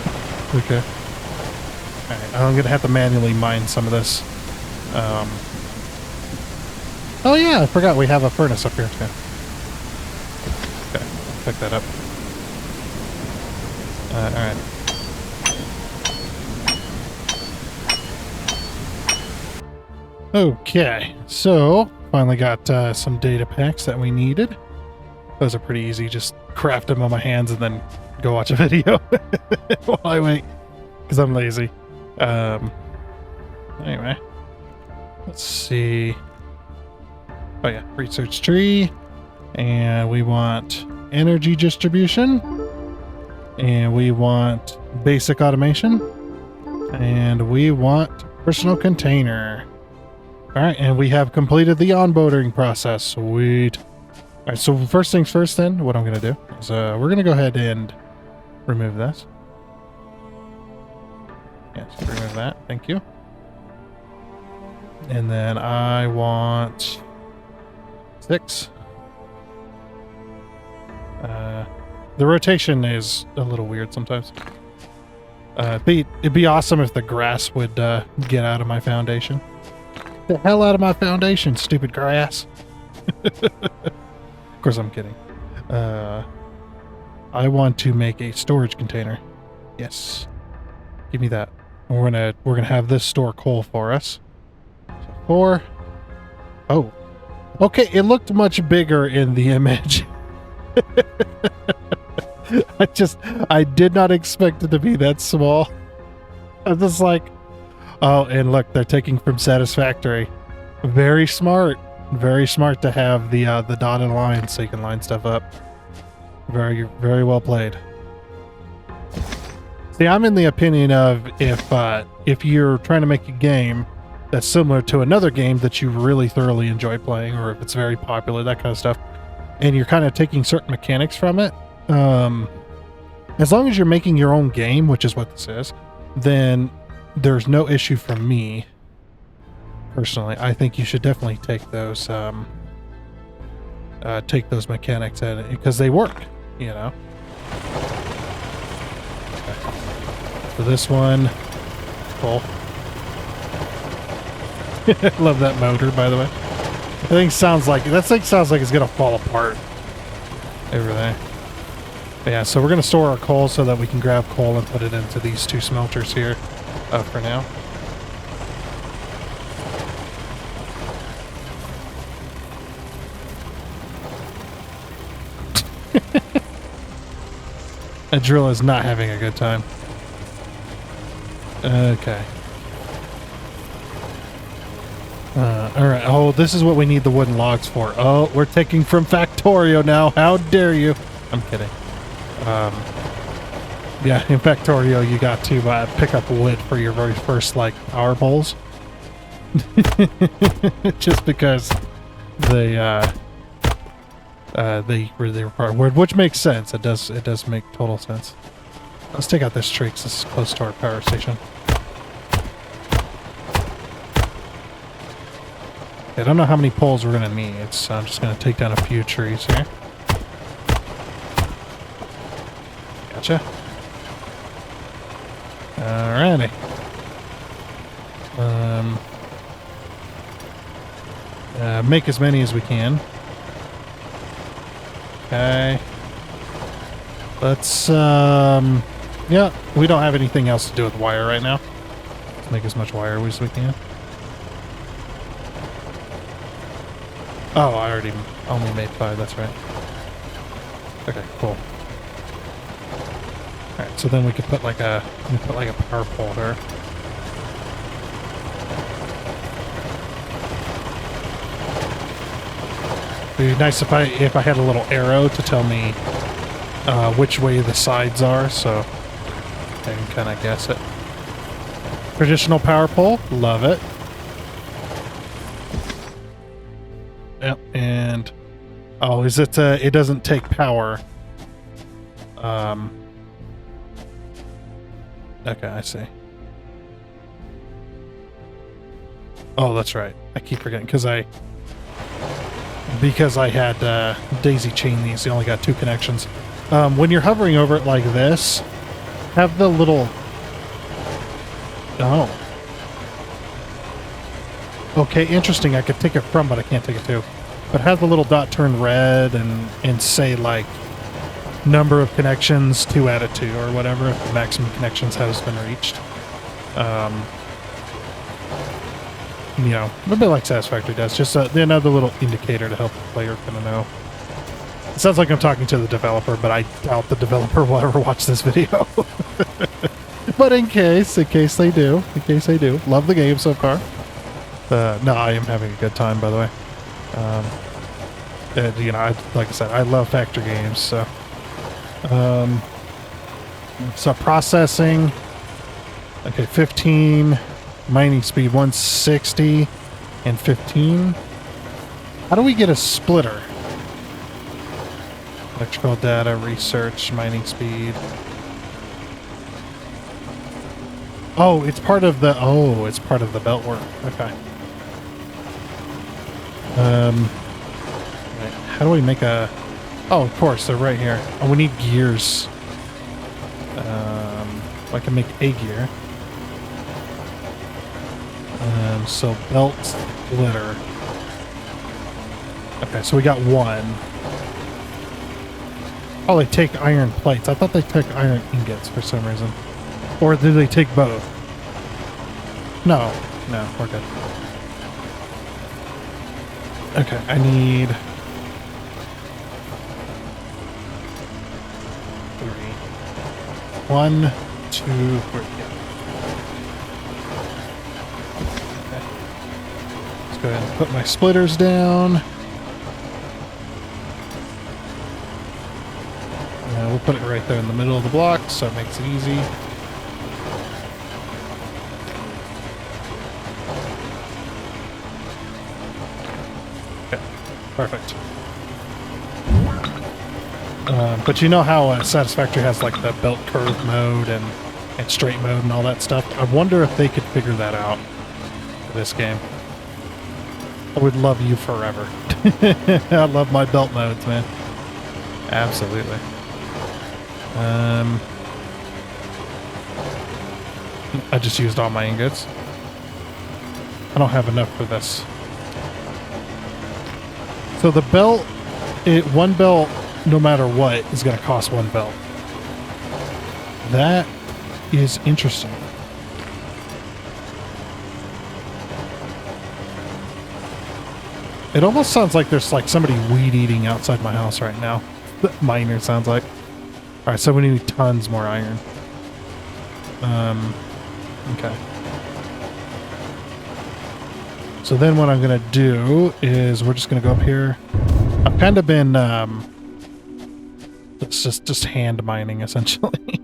Okay. Alright, I'm gonna have to manually mine some of this. Oh yeah, I forgot we have a furnace up here too. Okay, pick that up. Alright. Okay, so finally got some data packs that we needed. Those are pretty easy, just craft them on my hands and then go watch a video while I wait, because I'm lazy. Anyway, let's see. Oh yeah, research tree, and we want energy distribution, and we want basic automation, and we want personal container. All right, and we have completed the onboarding process. Sweet. All right, so first things first then, what I'm going to do is we're going to go ahead and remove this. Yes, remove that. Thank you. And then I want 6. The rotation is a little weird sometimes. It'd be awesome if the grass would get out of my foundation. The hell out of my foundation, stupid grass. Of course, I'm kidding. I want to make a storage container. Yes, give me that. And we're gonna have this store coal for us. So 4. Oh, okay. It looked much bigger in the image. I did not expect it to be that small. I'm just like, oh, and look, they're taking from satisfactory. Very smart to have the dotted line so you can line stuff up. Very, very well played. See, I'm in the opinion of if you're trying to make a game that's similar to another game that you really thoroughly enjoy playing, or if it's very popular, that kind of stuff, and you're kind of taking certain mechanics from it, as long as you're making your own game, which is what this is, then there's no issue from me. Personally, I think you should definitely take those mechanics in, because they work, you know. Okay. For this one, cool. Love that motor, by the way. That thing sounds like it's gonna fall apart over there. But yeah, so we're gonna store our coal so that we can grab coal and put it into these 2 smelters here for now. That drill is not having a good time. Okay. Alright. Oh, this is what we need the wooden logs for. Oh, we're taking from Factorio now. How dare you? I'm kidding. Yeah, in Factorio, you got to pick up wood for your very first, like, power poles. Just because they require wood, which makes sense. It does make total sense. Let's take out this tree because this is close to our power station. I don't know how many poles we're gonna need, so I'm just gonna take down a few trees here. Gotcha. Alrighty. Make as many as we can. Okay. Let's, yeah, we don't have anything else to do with wire right now. Let's make as much wire as we can. Oh, I already only made 5, that's right. Okay, cool. Alright, so then we could put like a power pole here. It'd be nice if I had a little arrow to tell me which way the sides are, so I can kind of guess it. Traditional power pole, love it. Yep, and oh, is it? It doesn't take power. Okay, I see. Oh, that's right. I keep forgetting because I had daisy chain these. They only got 2 connections. When you're hovering over it like this, have the little. Oh. Okay, interesting. I could take it from, but I can't take it to. But have the little dot turn red and say like number of connections 2 out of 2 or whatever if the maximum connections has been reached. You know, a bit like Satisfactory does. Just another little indicator to help the player kind of know. It sounds like I'm talking to the developer, but I doubt the developer will ever watch this video. But in case they do, love the game so far. No, I am having a good time, by the way. You know, like I said, I love factory games, so. So processing, okay, 15, mining speed 160. and 15. How do we get a splitter? Electrical data, research, mining speed. Oh, it's part of the... Oh, it's part of the belt work. Okay. Right. How do we make a... Oh, of course, they're right here. Oh, we need gears. I can make a gear. So belt splitter. Okay, so we got one. Oh, they take iron plates. I thought they took iron ingots for some reason. Or did they take both? No. No, we're good. Okay, I need... 3. 1, 2, 3. Okay. Let's go ahead and put my splitters down. We'll put it right there in the middle of the block, so it makes it easy. Okay, perfect. But you know how Satisfactory has like the belt curve mode and straight mode and all that stuff? I wonder if they could figure that out for this game. I would love you forever. I love my belt modes, man. Absolutely. I just used all my ingots. I don't have enough for this. So the belt, one belt, no matter what, is going to cost 1 belt. That is interesting. It almost sounds like there's like somebody weed eating outside my house right now. The miner sounds like. Alright, so we need tons more iron. Okay. So then what I'm going to do is we're just going to go up here. I've kind of been, it's just hand mining, essentially.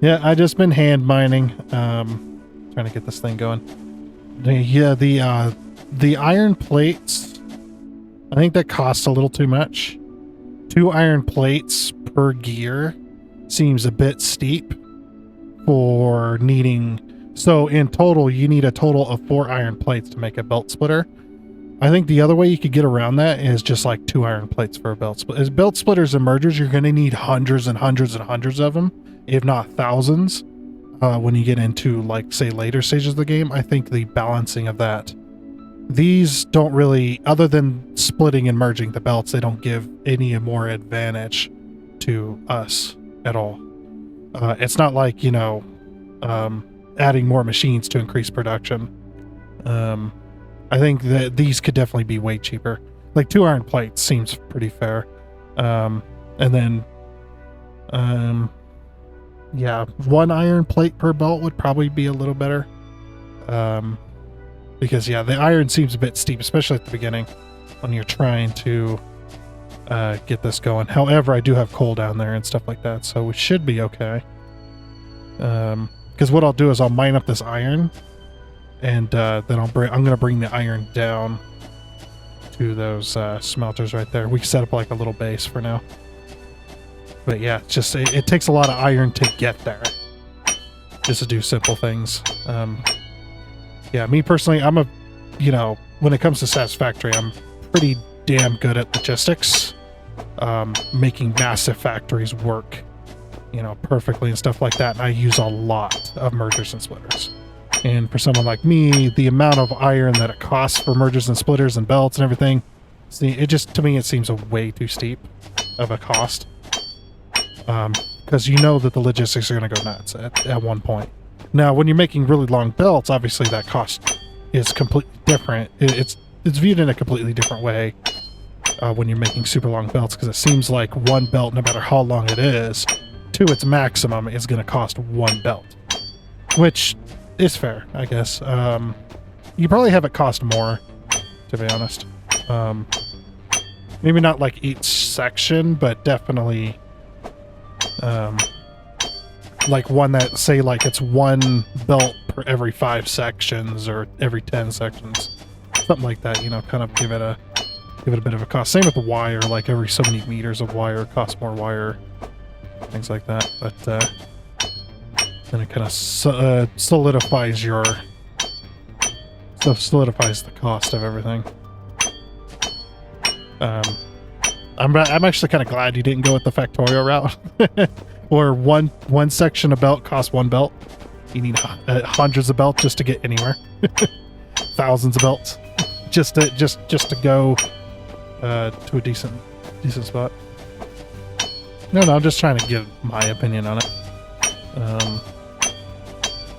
Yeah, I just been hand mining, trying to get this thing going. Yeah, the iron plates, I think that costs a little too much. 2 iron plates per gear seems a bit steep for needing... So in total, you need a total of 4 iron plates to make a belt splitter. I think the other way you could get around that is just like 2 iron plates for a belt splitter. As belt splitters and mergers, you're going to need hundreds and hundreds and hundreds of them, if not thousands, when you get into, like, say, later stages of the game. I think the balancing of that... These don't really, other than splitting and merging the belts, they don't give any more advantage to us at all. It's not like, you know, adding more machines to increase production. I think that these could definitely be way cheaper. Like 2 iron plates seems pretty fair. And then, yeah, 1 iron plate per belt would probably be a little better. Because, yeah, the iron seems a bit steep, especially at the beginning when you're trying to get this going. However, I do have coal down there and stuff like that, so we should be okay. Because what I'll do is I'll mine up this iron, and then I'm going to bring the iron down to those smelters right there. We can set up like a little base for now. But yeah, it's just it takes a lot of iron to get there, just to do simple things. Yeah, me personally, I'm you know, when it comes to Satisfactory, I'm pretty damn good at logistics, making massive factories work, you know, perfectly and stuff like that. And I use a lot of mergers and splitters. And for someone like me, the amount of iron that it costs for mergers and splitters and belts and everything, see, it just, to me, it seems a way too steep of a cost. Because you know that the logistics are going to go nuts at one point. Now, when you're making really long belts, obviously that cost is completely different. It's viewed in a completely different way when you're making super long belts, because it seems like 1 belt, no matter how long it is, to its maximum, is going to cost 1 belt. Which is fair, I guess. You probably have it cost more, to be honest. Maybe not like each section, but definitely... like one that, say, like it's 1 belt per every 5 sections or every 10 sections. something like that, you know, kind of give it a bit of a cost. Same with the wire, like every so many meters of wire costs more wire, things like that. But then it kind of solidifies the cost of everything. I'm actually kind of glad you didn't go with the factorial route, or one section of belt costs one belt. You need hundreds of belts just to get anywhere, thousands of belts just to go to a decent spot. No, I'm just trying to give my opinion on it.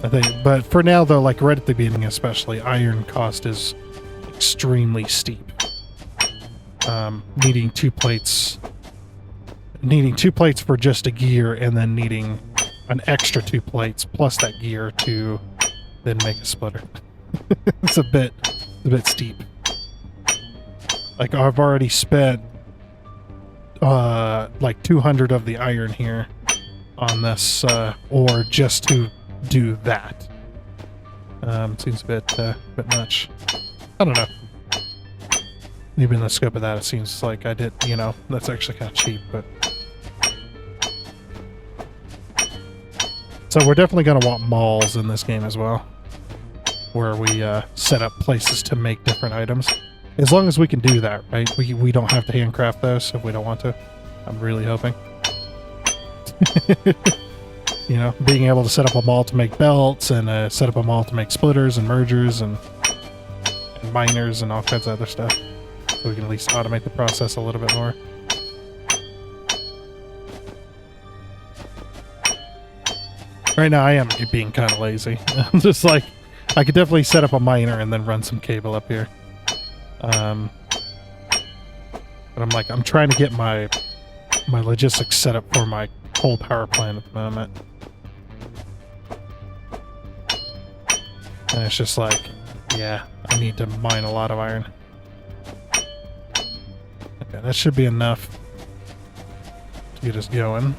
I think, but for now though, like right at the beginning especially, iron cost is extremely steep. Needing two plates for just a gear, and then needing an extra 2 plates plus that gear to then make a splitter. It's a bit steep. Like I've already spent like 200 of the iron here on this ore just to do that. Seems a bit much. I don't know. Even in the scope of that, it seems like I did, you know, that's actually kind of cheap, but... So we're definitely going to want malls in this game as well, where we set up places to make different items. As long as we can do that, right? We don't have to handcraft those if we don't want to. I'm really hoping. You know, being able to set up a mall to make belts, and set up a mall to make splitters and mergers and miners and all kinds of other stuff. So we can at least automate the process a little bit more. Right now I am being kind of lazy. I'm just like, I could definitely set up a miner and then run some cable up here. But I'm like, I'm trying to get my logistics set up for my coal power plant at the moment. And it's just like, yeah, I need to mine a lot of iron. Okay, that should be enough to get us going.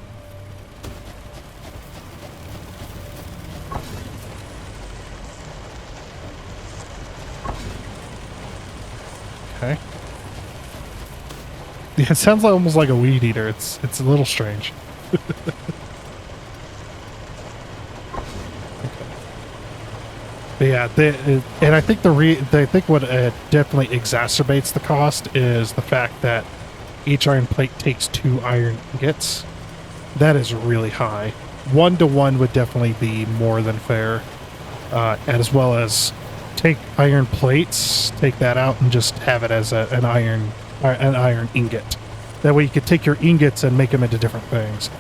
Okay. Yeah, it sounds like, almost like a weed eater. It's a little strange. But yeah, and I think what definitely exacerbates the cost is the fact that each iron plate takes 2 iron ingots. That is really high. 1-to-1 would definitely be more than fair, as well as take iron plates, take that out, and just have it as an iron ingot. That way you could take your ingots and make them into different things,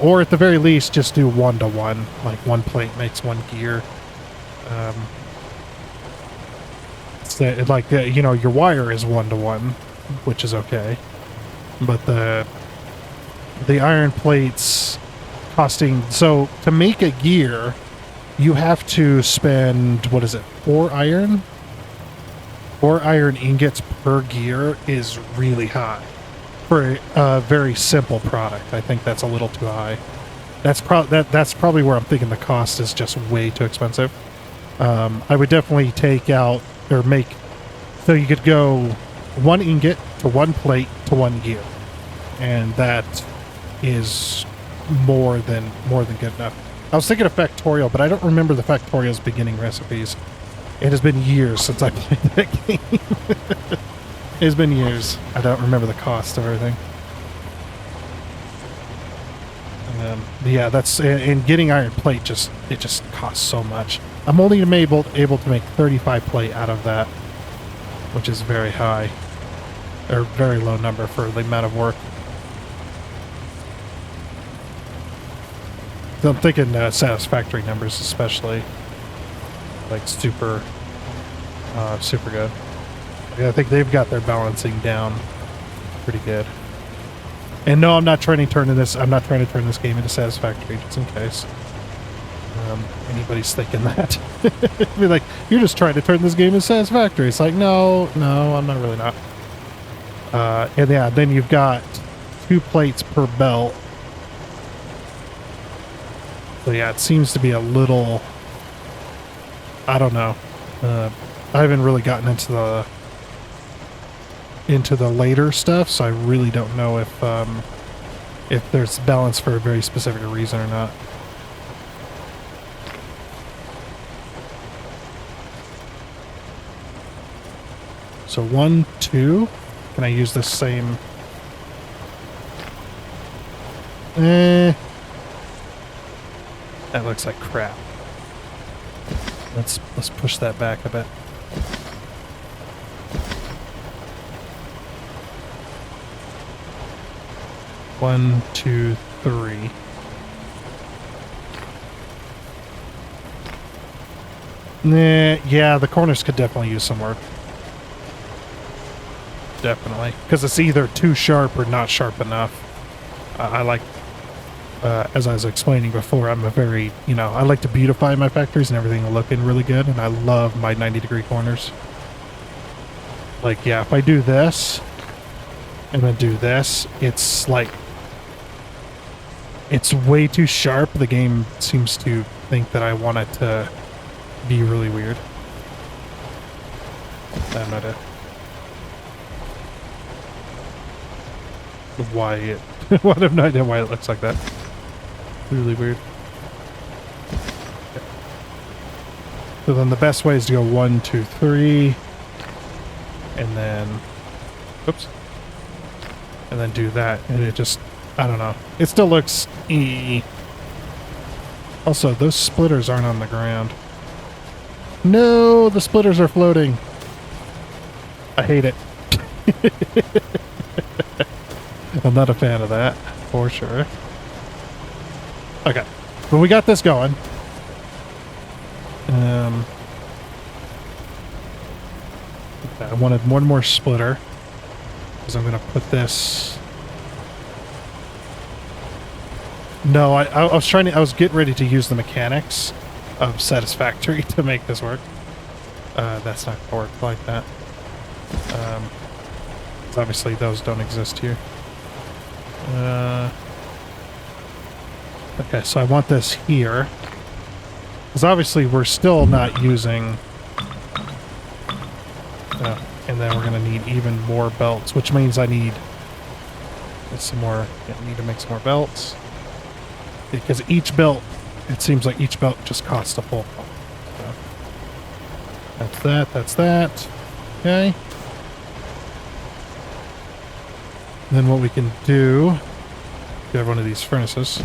or at the very least, just do 1-to-1. Like 1 plate makes 1 gear. You know, your wire is 1-to-1, which is okay, but the iron plates costing, so to make a gear you have to spend, what is it, 4 iron ingots per gear is really high for a very simple product. I think that's a little too high. That's probably where I'm thinking the cost is just way too expensive. I would definitely take out or make so you could go 1 ingot to 1 plate to 1 gear, and that is more than good enough. I was thinking of Factorial, but I don't remember the Factorial's beginning recipes. It has been years since I played that game. It's been years. I don't remember the cost of everything. Yeah, that's, and getting iron plate it just costs so much. I'm only able to make 35 plate out of that, which is very high, or very low number for the amount of work. So I'm thinking satisfactory numbers, especially like super good. Yeah, I think they've got their balancing down pretty good. And no, I'm not trying to turn this game into satisfactory, just in case anybody's thinking that. Be like, you're just trying to turn this game into satisfactory. It's like, no, I'm not really not. And yeah, then you've got 2 plates per belt. So yeah, it seems to be a little, I don't know. I haven't really gotten into the later stuff, so I really don't know if there's balance for a very specific reason or not. So 1, 2. Can I use this same? That looks like crap. Let's push that back a bit. One, two, three. Nah, yeah, the corners could definitely use some work. Definitely. Because it's either too sharp or not sharp enough. I like, as I was explaining before, I'm a very, I like to beautify my factories and everything looking really good, and I love my 90-degree corners. Like, yeah, if I do this, and then do this, it's like, it's way too sharp. The game seems to think that I want it to be really weird. I'm not a... Why it... I have no idea why it looks like that. Really weird. Okay. So then the best way is to go 1, 2, 3, and then... Oops. And then do that, and it just... I don't know. It still looks... Also, those splitters aren't on the ground. No, the splitters are floating. I hate it. I'm not a fan of that, for sure. Okay, but we got this going. Okay, I wanted one more splitter, because I'm going to put this... No, I was getting ready to use the mechanics of Satisfactory to make this work. That's not going to work like that. Obviously those don't exist here. Okay, so I want this here. Because obviously we're still not using... and then we're going to need even more belts, which means I need some more... I need to make some more belts. Because each belt, it seems like each belt just costs a full pump. So that's that. Okay. Then what we can do, grab one of these furnaces,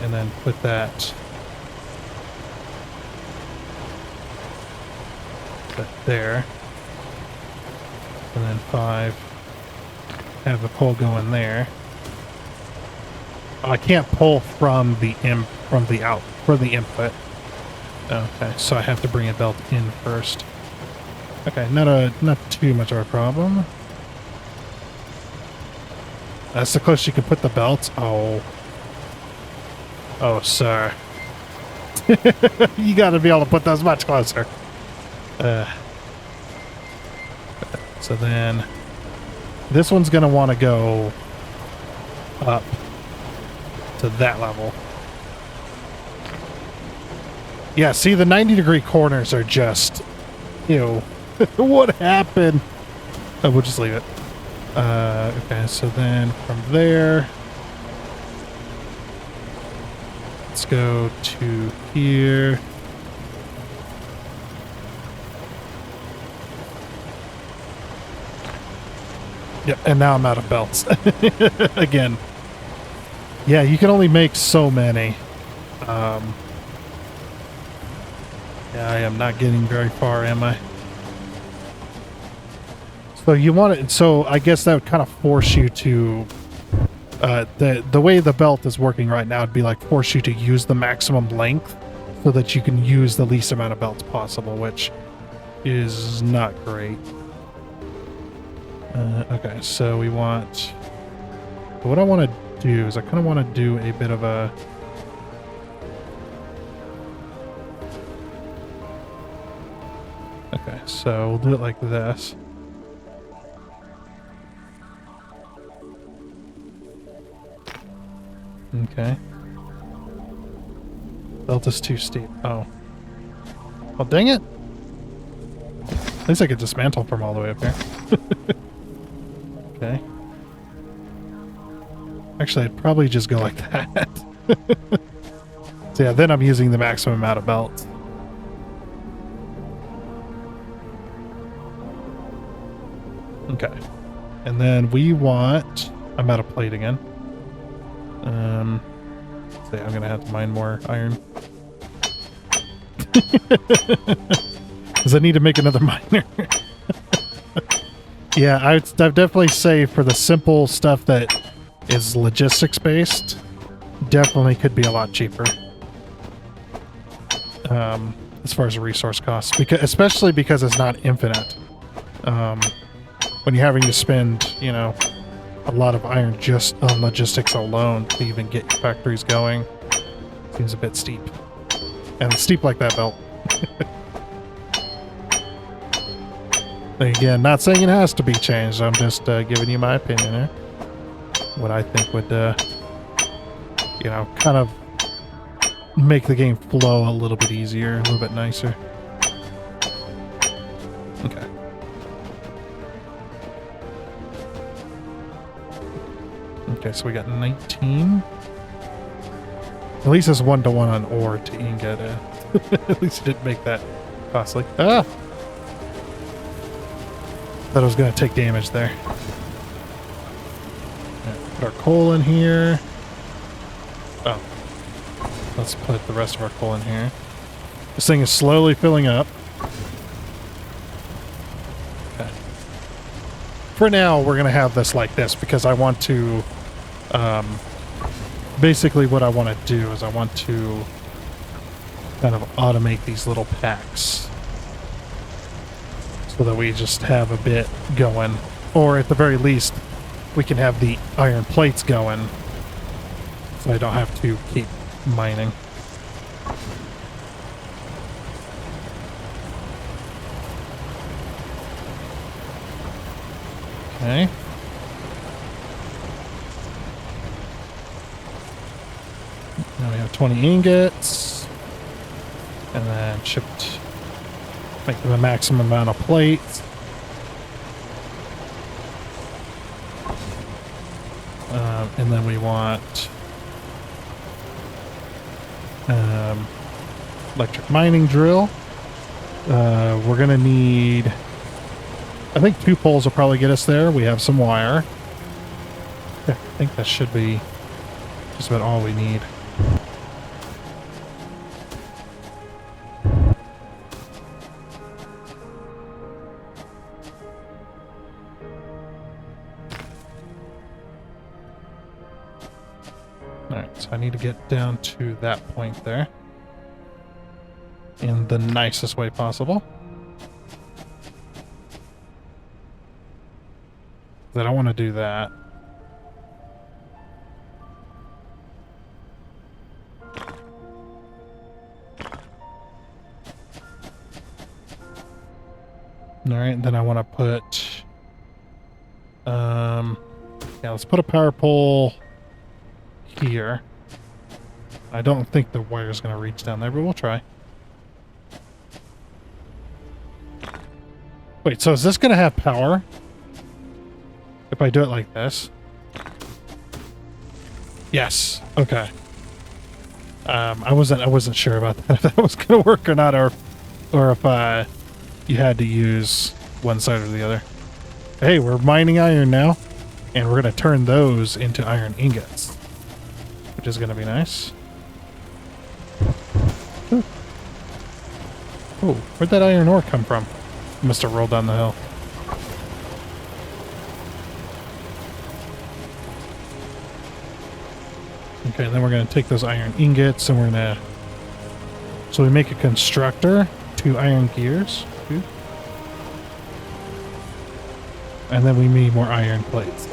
and then put that there, and then 5, have the pole go in there. I can't pull from the input. Okay, so I have to bring a belt in first. Okay, not too much of a problem. That's the closest you can put the belts. Oh, sir, you got to be able to put those much closer. So then, this one's gonna want to go up to that level. Yeah, see, the 90-degree corners are just, what happened? Oh, we'll just leave it. Okay, so then from there, let's go to here. Yep, and now I'm out of belts. Again. Yeah, you can only make so many. Yeah, I am not getting very far, am I? So you want it, so I guess that would kind of force you to, the way the belt is working right now would be like force you to use the maximum length so that you can use the least amount of belts possible, which is not great. Okay, so we want, what I want to do is I kind of want to do a bit of a, okay, so we'll do it like this. Okay. Belt is too steep. Oh. Well, dang it. At least I could dismantle from all the way up here. Okay. Actually, I'd probably just go like that. So yeah, then I'm using the maximum amount of belts. Okay. And then we want... I'm out of plate again. So yeah, I'm gonna have to mine more iron. Because I need to make another miner. Yeah, I've definitely say for the simple stuff that is logistics based, definitely could be a lot cheaper. As far as resource costs, especially because it's not infinite. When you're having to spend, you know, a lot of iron just on logistics alone to even get your factories going, seems a bit steep. And steep like that belt. Again, not saying it has to be changed. I'm just giving you my opinion here. What I think would, you know, kind of make the game flow a little bit easier, a little bit nicer. Okay. Okay, so we got 19. At least it's 1-to-1 on ore to ingot. At least it didn't make that costly. Ah! Thought I was going to take damage there. Right, put our coal in here. Oh. Let's put the rest of our coal in here. This thing is slowly filling up. Okay. For now, we're going to have this like this because I want to... basically what I want to do is I want to kind of automate these little packs. So that we just have a bit going. Or at the very least, we can have the iron plates going. So I don't have to keep mining. Okay. Now we have 20 ingots. And then shipped... Make them a maximum amount of plates. And then we want electric mining drill. We're going to need... I think 2 poles will probably get us there. We have some wire. Yeah, I think that should be just about all we need. Alright, so I need to get down to that point there in the nicest way possible. I don't want to do that. Alright, then I want to put... yeah, let's put a power pole here. I don't think the wire's going to reach down there, but we'll try. Wait, so is this going to have power? If I do it like this? Yes. Okay. I wasn't sure about that, if that was going to work or not, or if you had to use one side or the other. Hey, we're mining iron now, and we're going to turn those into iron ingots, which is going to be nice. Ooh. Oh, where'd that iron ore come from? Must have rolled down the hill. Okay, then we're going to take those iron ingots and we're going to... So we make a constructor, 2 iron gears. And then we need more iron plates.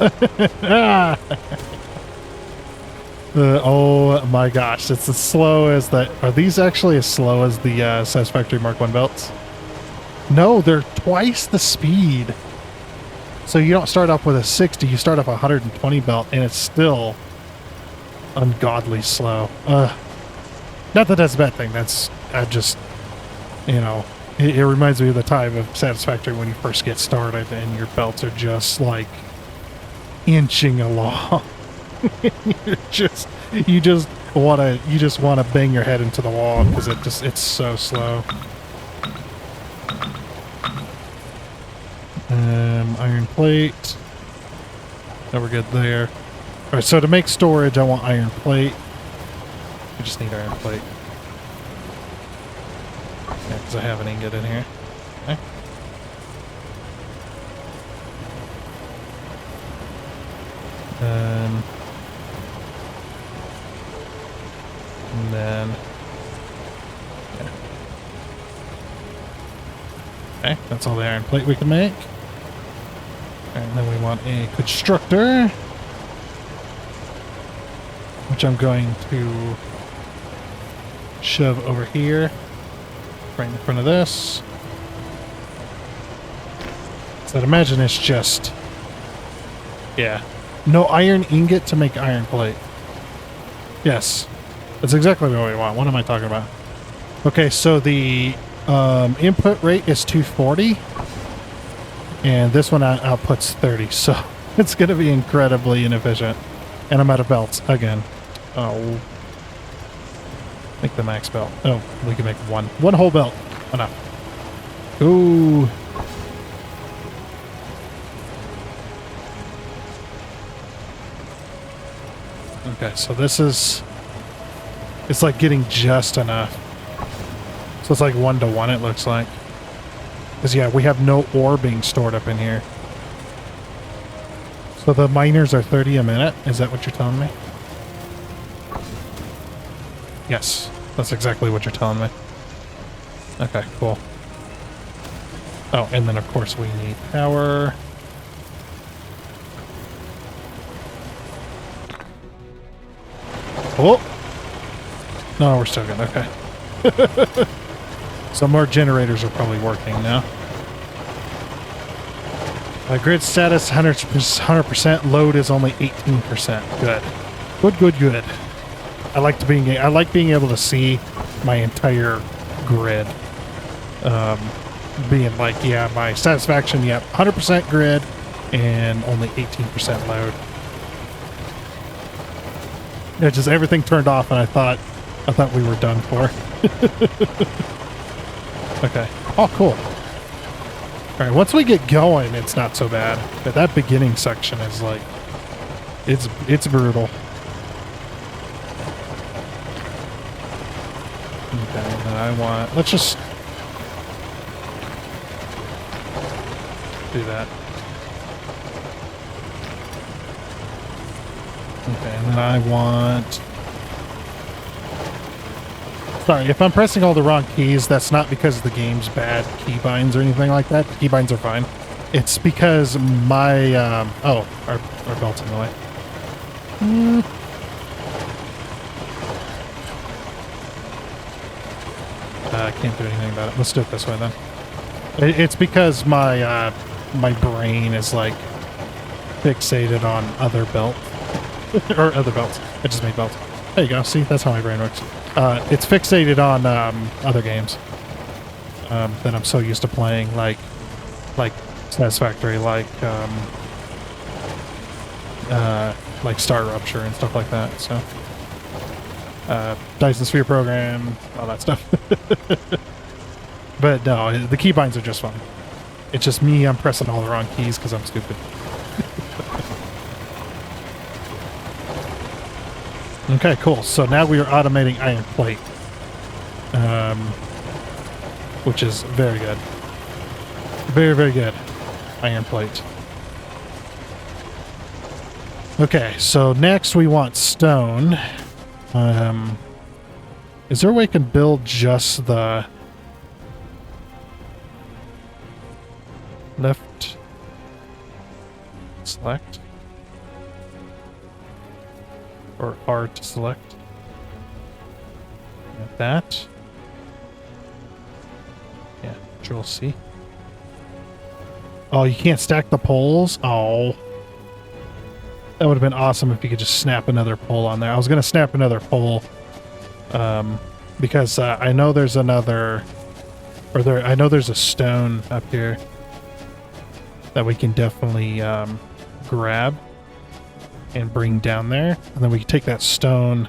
Oh my gosh, it's as slow as that. Are these actually as slow as the Satisfactory Mark 1 belts? No, they're twice the speed. So you don't start off with a 60, you start off a 120 belt, and it's still ungodly slow. Not that that's a bad thing. That's You know, it reminds me of the time of Satisfactory when you first get started and your belts are just like inching along. you just wanna bang your head into the wall because it's so slow. Iron plate. Oh, we're good there. All right, so to make storage, I want iron plate. We just need iron plate. Yeah, because I have an ingot in here. Okay. And then... Okay, that's all the iron plate we can make. And then we want a constructor, which I'm going to shove over here, right in front of this. So I'd imagine it's just, yeah, no iron ingot to make iron plate. Yes, that's exactly what we want. What am I talking about? Okay, so the input rate is 240. And this one outputs 30, so it's going to be incredibly inefficient. And I'm out of belts again. Oh. Make the max belt. Oh, we can make one. One whole belt. Enough. Ooh. Okay, so this is... It's like getting just enough. So it's like 1-to-1 it looks like. Because, yeah, we have no ore being stored up in here. So the miners are 30 a minute? Is that what you're telling me? Yes, that's exactly what you're telling me. Okay, cool. Oh, and then, of course, we need power. Oh! No, we're still good. Okay. So more generators are probably working now. Grid status 100%. Load is only 18%. Good. Good. I like being able to see my entire grid. Being like, yeah, my satisfaction, yep, 100% grid and only 18% load. Yeah, just everything turned off, and I thought we were done for. Okay. Oh, cool. Alright, once we get going, it's not so bad. But that beginning section is like... It's brutal. Okay, and then I want... Let's just... do that. Okay, and then I want... Sorry, if I'm pressing all the wrong keys, that's not because the game's bad keybinds or anything like that. The keybinds are fine. It's because my, oh, our belt's in the way. I can't do anything about it. Let's do it this way then. It's because my, my brain is, like, fixated on other belt. Or other belts. I just made belts. There you go. See, that's how my brain works. It's fixated on other games that I'm so used to playing, like Satisfactory, like Star Rupture and stuff like that. So Dyson Sphere program, all that stuff. But no, the keybinds are just fine. It's just me. I'm pressing all the wrong keys because I'm stupid. Okay, cool. So now we are automating iron plate, which is very good. Very, very good. Iron plate. Okay, so next we want stone. Is there a way I can build just the left select? Or R to select. Like that. Yeah, Control C. Oh, you can't stack the poles? Oh. That would have been awesome if you could just snap another pole on there. I was going to snap another pole. Because I know there's another Or there, I know there's a stone up here that we can definitely grab and bring down there. And then we can take that stone.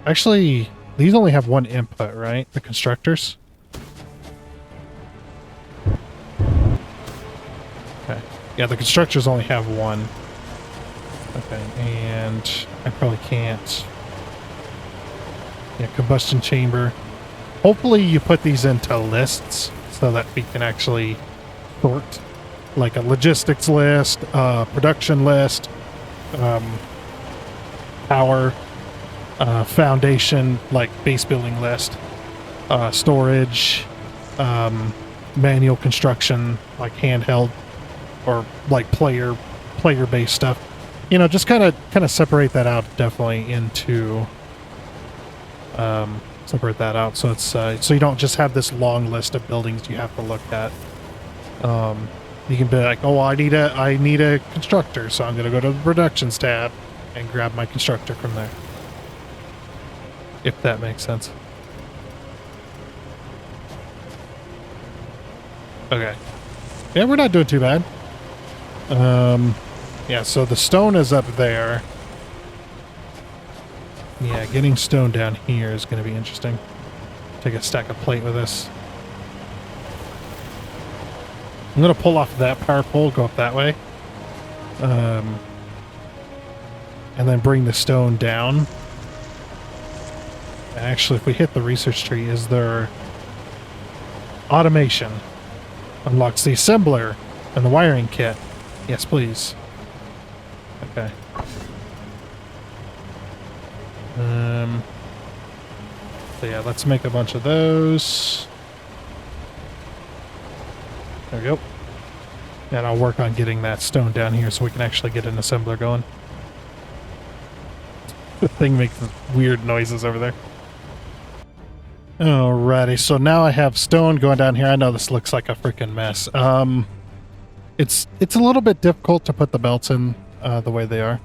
Actually, these only have one input, right? The constructors? Okay. Yeah, the constructors only have one. Okay, and I probably can't. Yeah, combustion chamber. Hopefully you put these into lists so that we can actually sort, like a logistics list, production list, power, foundation, like base building list, storage, manual construction, like handheld or like player-based stuff. You know, just kind of separate that out definitely into separate that out so it's so you don't just have this long list of buildings you have to look at. You can be like, oh, I need a constructor, so I'm gonna go to the productions tab and grab my constructor from there, if that makes sense. Okay, yeah, we're not doing too bad. Yeah, so the stone is up there. Yeah, getting stone down here is going to be interesting. Take a stack of plate with us. I'm going to pull off that power pole, go up that way. And then bring the stone down. Actually, if we hit the research tree, is there... Automation. Unlocks the assembler and the wiring kit. Yes, please. Okay. So yeah, let's make a bunch of those. There we go. And I'll work on getting that stone down here so we can actually get an assembler going. The thing makes weird noises over there. Alrighty, so now I have stone going down here. I know this looks like a freaking mess. It's a little bit difficult to put the belts in the way they are.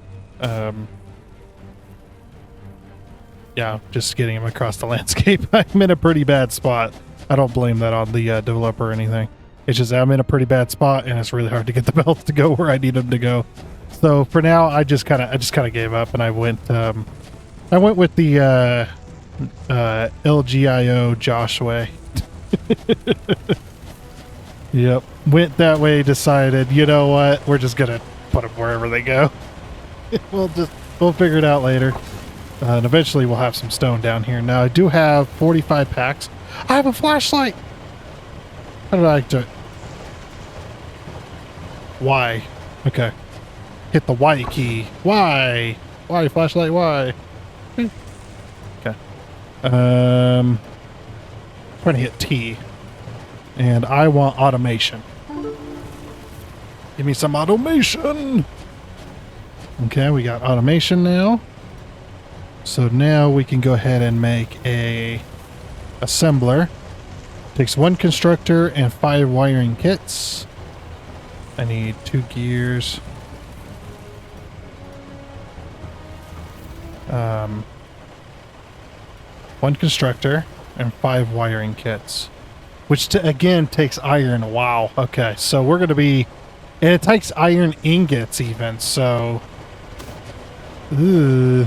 Yeah, just getting them across the landscape. I'm in a pretty bad spot. I don't blame that on the developer or anything. It's just I'm in a pretty bad spot, and it's really hard to get the belts to go where I need them to go. So for now, I just kind of gave up, and I went with the LGIO Josh way. Yep, went that way. Decided, you know what? We're just gonna put them wherever they go. We'll figure it out later. And eventually we'll have some stone down here. Now I do have 45 packs. I have a flashlight. How did I do it? Y. Okay. Hit the Y key. Y. Y flashlight. Y. Okay. Trying to hit T. And I want automation. Give me some automation. Okay, we got automation now. So now we can go ahead and make a assembler. Takes 1 constructor and 5 wiring kits. I need 2 gears. 1 constructor and 5 wiring kits. Which again takes iron. Wow. Okay, so we're going to be... And it takes iron ingots even, so... Ooh.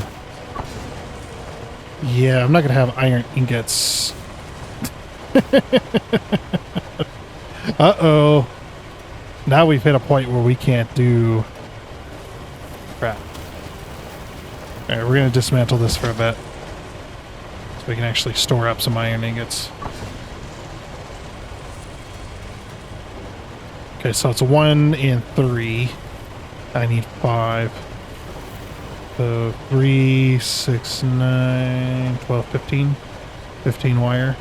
Yeah, I'm not going to have iron ingots. Uh-oh. Now we've hit a point where we can't do... Crap. Alright, we're going to dismantle this for a bit. So we can actually store up some iron ingots. Okay, so it's 1 and 3. I need 5. So 3, 6, 9, 12, 15. 15 wire.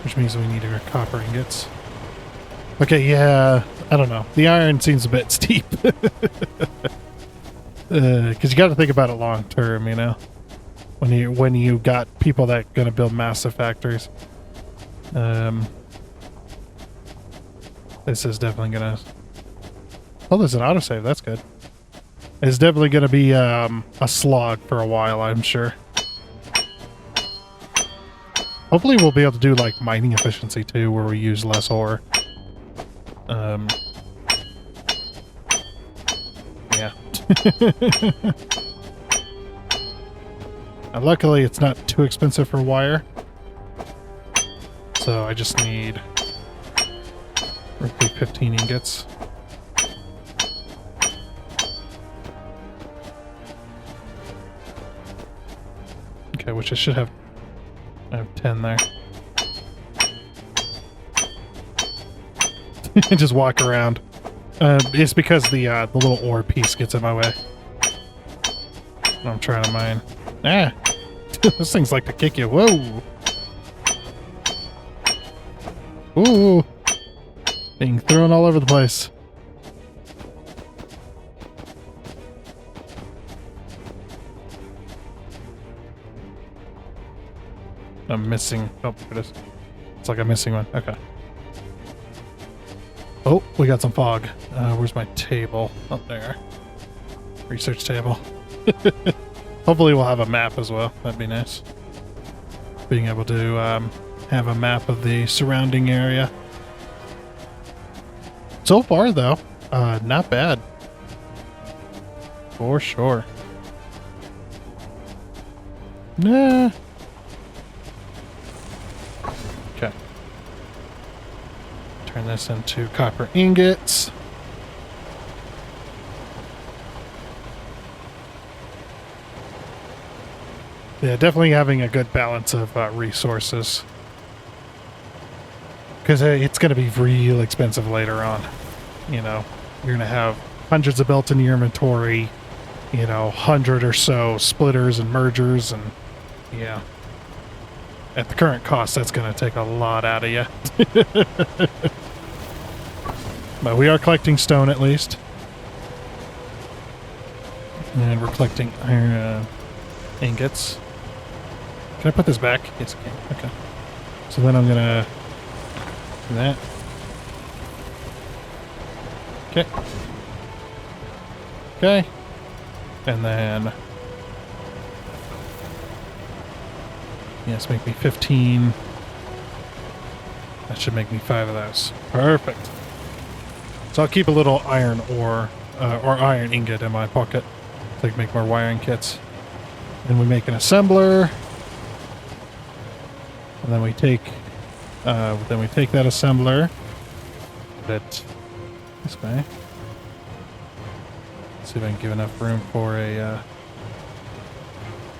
Which means we need our copper ingots. Okay, yeah, I don't know. The iron seems a bit steep. Because you got to think about it long term, you know? When you got people that gonna build massive factories. This is definitely gonna... Oh, there's an autosave. That's good. It's definitely gonna be a slog for a while, I'm sure. Hopefully we'll be able to do like mining efficiency too, where we use less ore. Yeah. And luckily it's not too expensive for wire. So I just need roughly 15 ingots. Okay, which I should have. I have 10 there. Just walk around. It's because the little ore piece gets in my way. I'm trying to mine. Ah! Those things like to kick you. Whoa! Ooh! Being thrown all over the place. I'm missing. Oh, there it is. It's like I'm missing one. Okay. Oh, we got some fog. Where's my table? Oh, there. Research table. Hopefully we'll have a map as well. That'd be nice. Being able to have a map of the surrounding area. So far, though, not bad. For sure. Nah. Okay. Turn this into copper ingots. Yeah, definitely having a good balance of resources. Because it's going to be real expensive later on. You know, you're going to have hundreds of built in your inventory, you know, 100 or so splitters and mergers, and yeah. At the current cost, that's going to take a lot out of you. But we are collecting stone at least. And we're collecting iron ingots. Can I put this back? Yes, I can. Okay. So then I'm going to do that. Okay. Okay. And then... yes, make me 15. That should make me 5 of those. Perfect. So I'll keep a little iron ore, or iron ingot in my pocket so I can make more wiring kits. Then we make an assembler. And then we take that assembler, put it this way. Let's see if I can give enough room for a.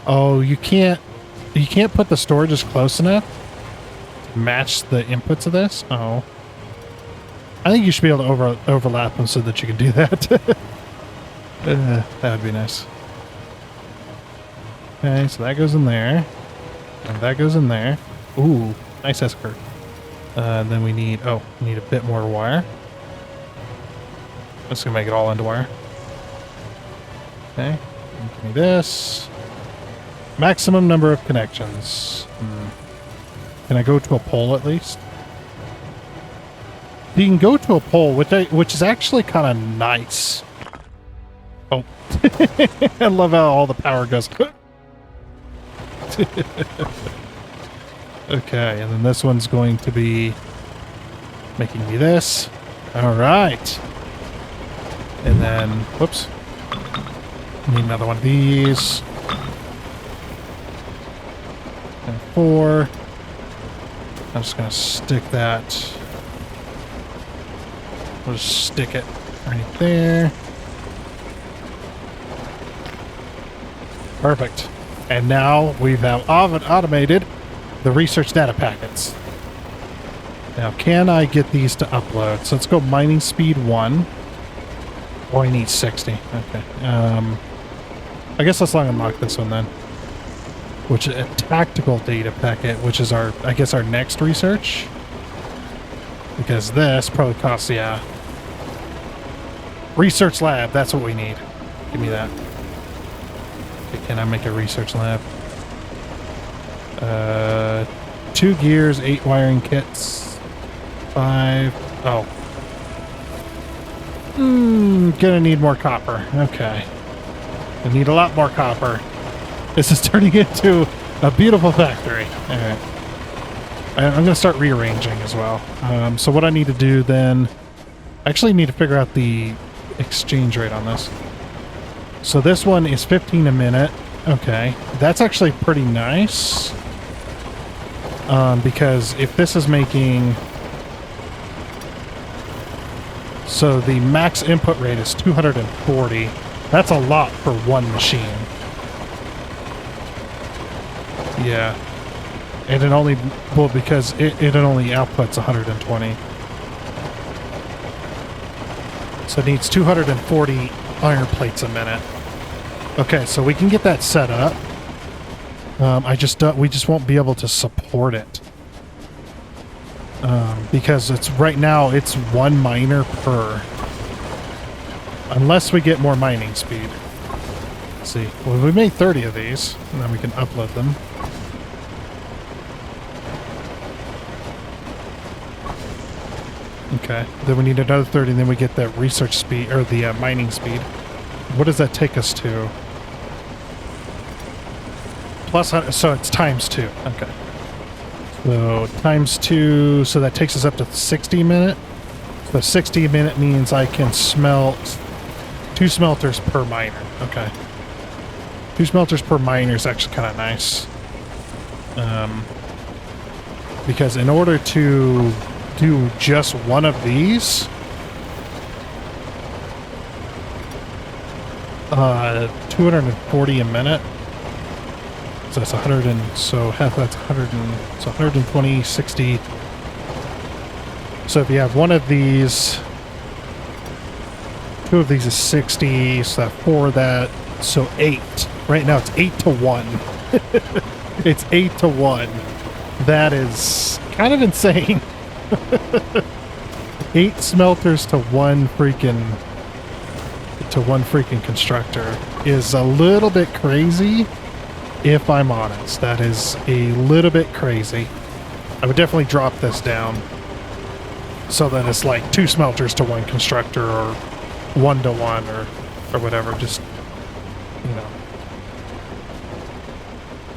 Oh, you can't put the storages close enough to match the inputs of this. Oh, I think you should be able to overlap them so that you can do that. That would be nice. Okay, so that goes in there, and that goes in there. Ooh, nice S-curve. Then we need a bit more wire. That's gonna make it all into wire. Okay, give me this. Maximum number of connections. Can I go to a pole at least? You can go to a pole, which is actually kind of nice. Oh, I love how all the power goes. Okay, and then this one's going to be making me this. All right. And then, whoops. Need another one of these. And 4. I'm just going to stick that. We'll just stick it right there. Perfect. And now we have automated the research data packets. Now, can I get these to upload? So let's go mining speed 1. Oh, I need 60. Okay. I guess let's unlock this one then. Which is a tactical data packet, which is our next research. Because this probably costs, yeah. Research lab, that's what we need. Give me that. Okay, can I make a research lab? 2 gears, 8 wiring kits, 5. Oh. Gonna need more copper. Okay. I need a lot more copper. This is turning into a beautiful factory. Alright. I'm going to start rearranging as well. So what I need to do then, I actually need to figure out the exchange rate on this. So this one is 15 a minute. Okay, that's actually pretty nice. Because if this is making... So the max input rate is 240. That's a lot for one machine. Yeah. And it only... Well, because it only outputs 120. So it needs 240 iron plates a minute. Okay, so we can get that set up. We just won't be able to support it. Because it's right now it's one miner per. Unless we get more mining speed. Let's see. Well, we made 30 of these, and then we can upload them. Okay. Then we need another 30, and then we get the research speed or the mining speed. What does that take us to? Plus, so it's times 2. Okay. So times 2, so that takes us up to 60 a minute. So 60 a minute means I can smelt 2 smelters per miner. Okay. 2 smelters per miner is actually kind of nice. Because in order to do just one of these, 240 a minute. So that's 100 and so half that's 100 and so 120, 60. So if you have one of these, 2 of these is 60, so that 4 of that, so 8. Right now it's 8 to 1. It's 8 to 1. That is kind of insane. 8 smelters to one freaking constructor is a little bit crazy. If I'm honest, that is a little bit crazy. I would definitely drop this down so that it's like 2 smelters to one constructor or 1 to 1 or whatever. Just, you know,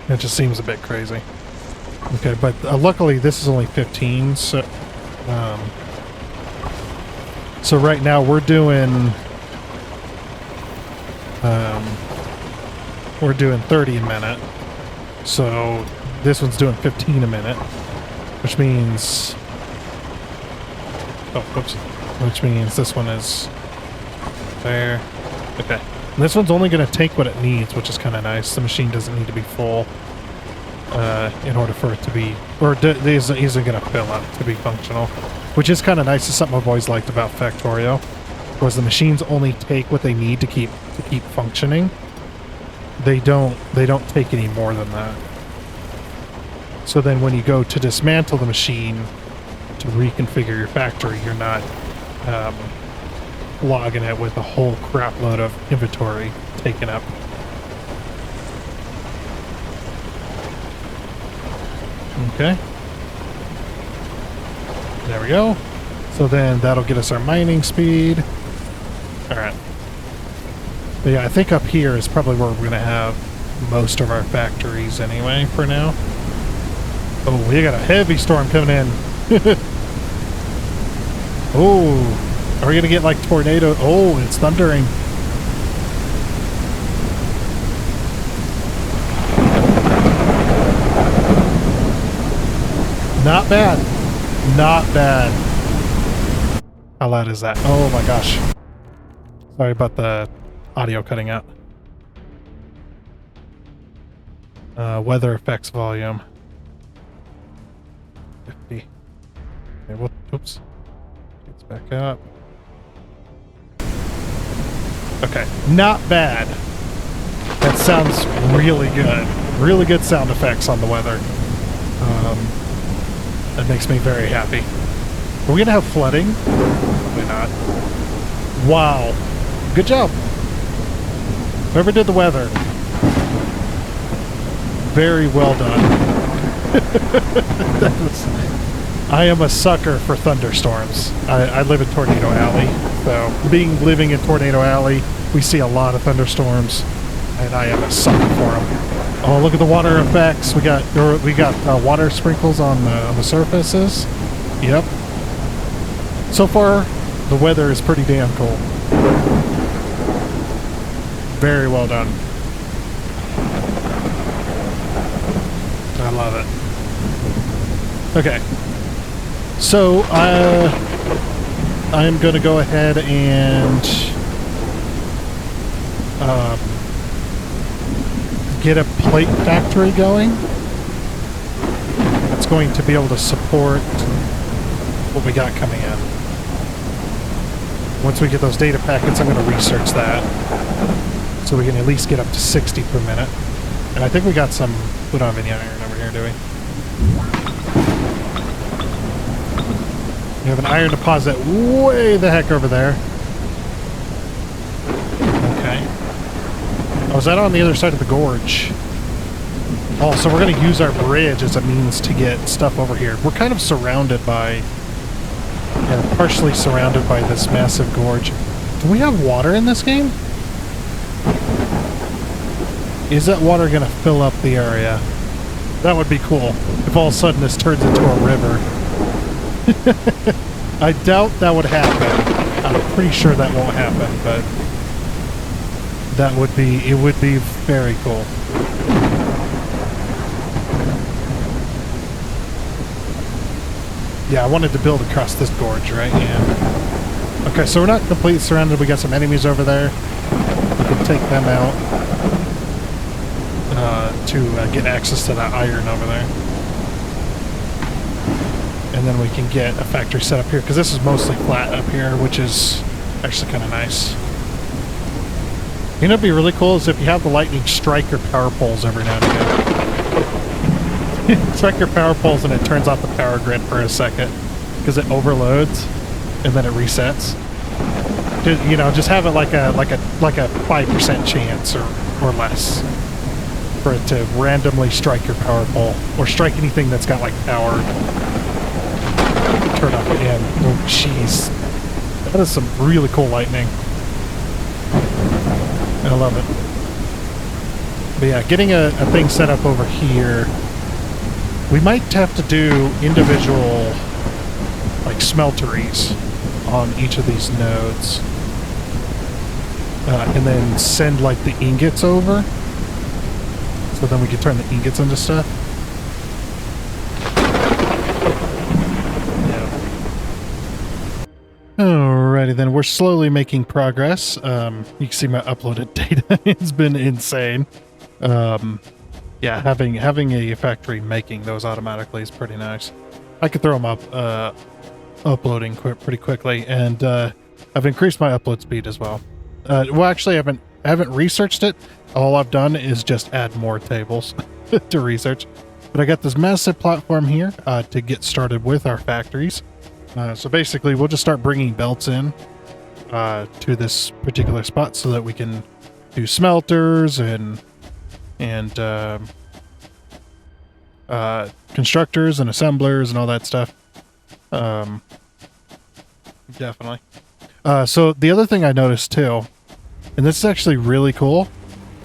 it just seems a bit crazy. Okay, but luckily this is only 15. So, so right now we're doing. We're doing 30 a minute, so this one's doing 15 a minute, which means... Oh, whoops. Which means this one is there. Okay. And this one's only going to take what it needs, which is kind of nice. The machine doesn't need to be full in order for it to be... Or isn't going to fill up to be functional, which is kind of nice. It's something I've always liked about Factorio, was the machines only take what they need to keep functioning. They don't take any more than that. So then when you go to dismantle the machine to reconfigure your factory, you're not logging it with a whole crap load of inventory taken up. Okay. There we go. So then that'll get us our mining speed. Alright. But yeah, I think up here is probably where we're going to have most of our factories anyway for now. Oh, we got a heavy storm coming in. Oh, are we going to get like tornado? Oh, it's thundering. Not bad. Not bad. How loud is that? Oh my gosh. Sorry about the audio cutting out. Weather effects volume. 50. Okay, well, oops. It's back up. Okay, not bad. That sounds really good. Really good sound effects on the weather. That makes me very happy. Are we gonna have flooding? Probably not. Wow. Good job. Whoever did the weather. Very well done. I am a sucker for thunderstorms. I live in Tornado Alley, so living in Tornado Alley, we see a lot of thunderstorms, and I am a sucker for them. Oh, look at the water effects. We got water sprinkles on the surfaces. Yep. So far, the weather is pretty damn cool. Very well done. I love it. Okay. So, I'm going to go ahead and get a plate factory going. That's going to be able to support what we got coming in. Once we get those data packets, I'm going to research that so we can at least get up to 60 per minute. And I think we got some... We don't have any iron over here, do we? We have an iron deposit way the heck over there. Okay. Oh, is that on the other side of the gorge? Oh, so we're going to use our bridge as a means to get stuff over here. We're kind of surrounded by... Yeah, partially surrounded by this massive gorge. Do we have water in this game? Is that water going to fill up the area? That would be cool if all of a sudden this turns into a river. I doubt that would happen. I'm pretty sure that won't happen, but that would be, it would be very cool. Yeah, I wanted to build across this gorge, right? Yeah. Okay, so we're not completely surrounded. We got some enemies over there. We can take them out to get access to that iron over there. And then we can get a factory set up here, because this is mostly flat up here, which is actually kind of nice. You know, it'd be really cool is if you have the lightning strike your power poles every now and again. Strike your power poles and it turns off the power grid for a second, because it overloads and then it resets. You know, just have it like a 5% chance or less for it to randomly strike your power pole or strike anything that's got like power. Turn off again. Oh, jeez. That is some really cool lightning. I love it. But yeah, getting a thing set up over here. We might have to do individual, like, smelteries on each of these nodes. And then send, like, the ingots over. So then we can turn the ingots into stuff. Alrighty then, we're slowly making progress. You can see my uploaded data. It's been insane. Yeah, having a factory making those automatically is pretty nice. I could throw them up uploading pretty quickly, and I've increased my upload speed as well. Well, actually, I haven't researched it. All I've done is just add more tables to research. But I got this massive platform here to get started with our factories. So basically, we'll just start bringing belts in to this particular spot so that we can do smelters and constructors and assemblers and all that stuff. Definitely. So the other thing I noticed too, and this is actually really cool,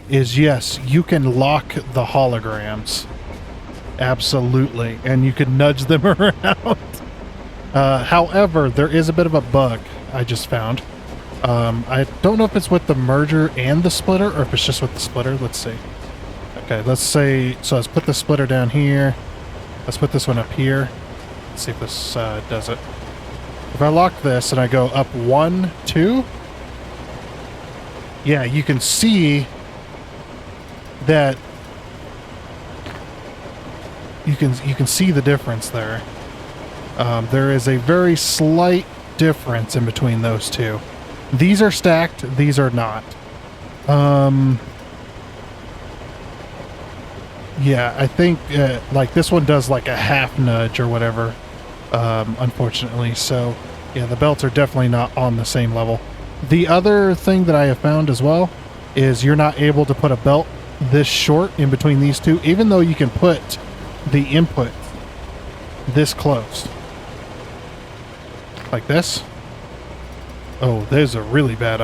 is yes, you can lock the holograms. Absolutely. And you can nudge them around. However, there is a bit of a bug I just found. I don't know if it's with the merger and the splitter, or if it's just with the splitter. Let's see. Okay, let's say, so let's put the splitter down here. Let's put this one up here. Let's see if this does it. If I lock this and I go up 1, 2, yeah, you can see that you can see the difference there. There is a very slight difference in between those two. These are stacked, these are not. Yeah, I think like this one does like a half nudge or whatever, unfortunately. So yeah, the belts are definitely not on the same level. The other thing that I have found as well is you're not able to put a belt this short in between these two, even though you can put the input this close. Like this. Oh, those are really bad.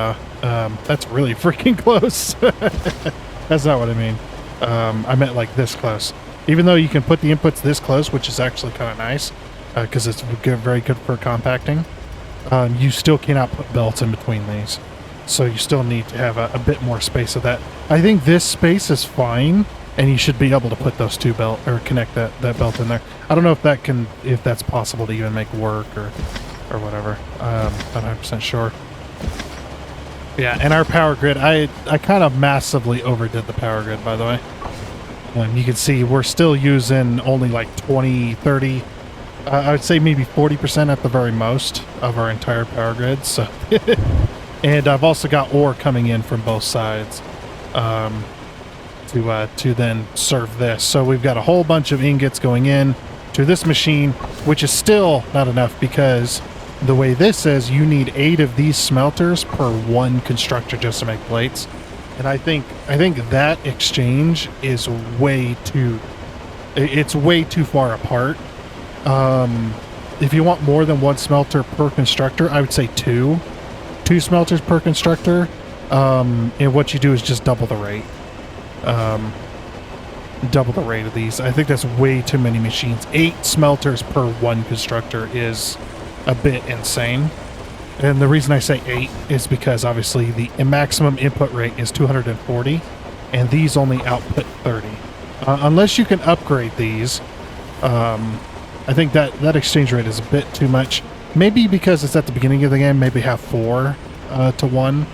That's really freaking close. That's not what I mean. I meant like this close. Even though you can put the inputs this close, which is actually kind of nice, because it's good, very good for compacting, you still cannot put belts in between these. So you still need to have a bit more space of that. I think this space is fine, and you should be able to put those two belt or connect that belt in there. I don't know if that's possible to even make work or whatever. Not 100% sure. Yeah, and our power grid, I kind of massively overdid the power grid, by the way. You can see we're still using only like 20, 30, I would say maybe 40% at the very most of our entire power grid. So, and I've also got ore coming in from both sides to then serve this. So we've got a whole bunch of ingots going in to this machine, which is still not enough because the way this is, you need 8 of these smelters per 1 constructor just to make plates. And I think that exchange is way too far apart. If you want more than 1 smelter per constructor, I would say 2 smelters per constructor. And what you do is just double the rate. Double the rate of these. I think that's way too many machines. 8 smelters per 1 constructor is a bit insane. And the reason I say 8 is because obviously the maximum input rate is 240 and these only output 30. Unless you can upgrade these, I think that exchange rate is a bit too much. Maybe because it's at the beginning of the game, maybe have 4 to 1.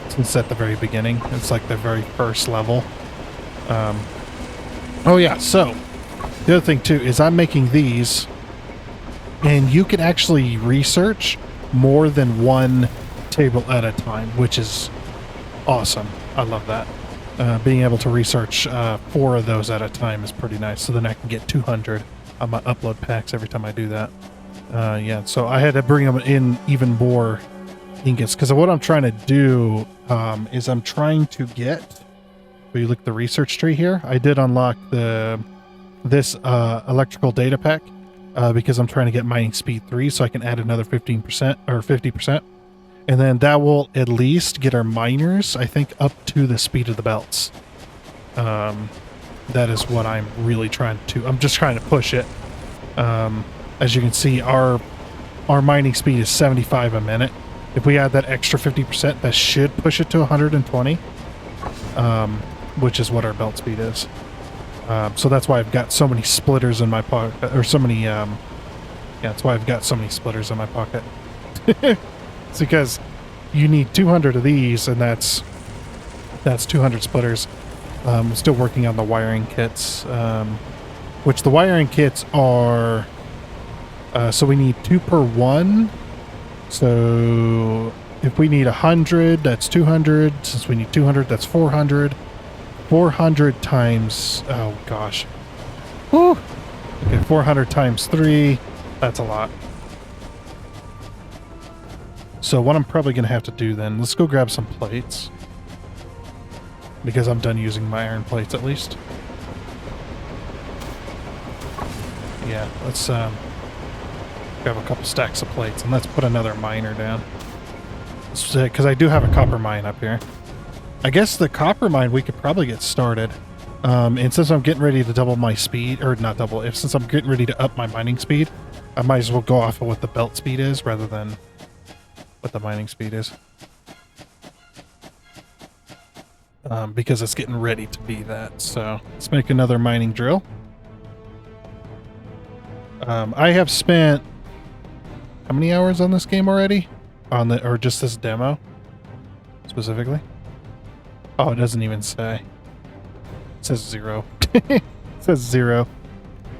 Since at the very beginning, it's like the very first level. Oh yeah, so the other thing too is I'm making these, and you can actually research more than 1 table at a time, which is awesome. I love that. Being able to research 4 of those at a time is pretty nice. So then I can get 200 on my upload packs every time I do that. Yeah, so I had to bring them in even more ingots because what I'm trying to do is I'm trying to get. If you look at the research tree here, I did unlock this electrical data pack because I'm trying to get mining speed 3, so I can add another 15% or 50%, and then that will at least get our miners, I think, up to the speed of the belts. That is what I'm really trying to. I'm just trying to push it. As you can see, our mining speed is 75 a minute. If we add that extra 50%, that should push it to 120, which is what our belt speed is. So that's why I've got so many splitters in my pocket, or so many, yeah, that's why I've got so many splitters in my pocket. It's because you need 200 of these, and that's 200 splitters. I'm still working on the wiring kits, which the wiring kits are, so we need 2 per 1. So if we need 100, that's 200. Since we need 200, that's 400. 400 times, oh gosh. Woo! Okay, 400 times 3, that's a lot. So what I'm probably going to have to do then, let's go grab some plates. Because I'm done using my iron plates at least. Yeah, let's grab a couple stacks of plates and let's put another miner down. Because I do have a copper mine up here. I guess the copper mine we could probably get started. And since I'm getting ready to double my speed, or not double, since I'm getting ready to up my mining speed, I might as well go off of what the belt speed is rather than what the mining speed is. Because it's getting ready to be that. So let's make another mining drill. I have spent how many hours on this game already? Or just this demo specifically? Oh, it doesn't even say. It says 0. It says 0.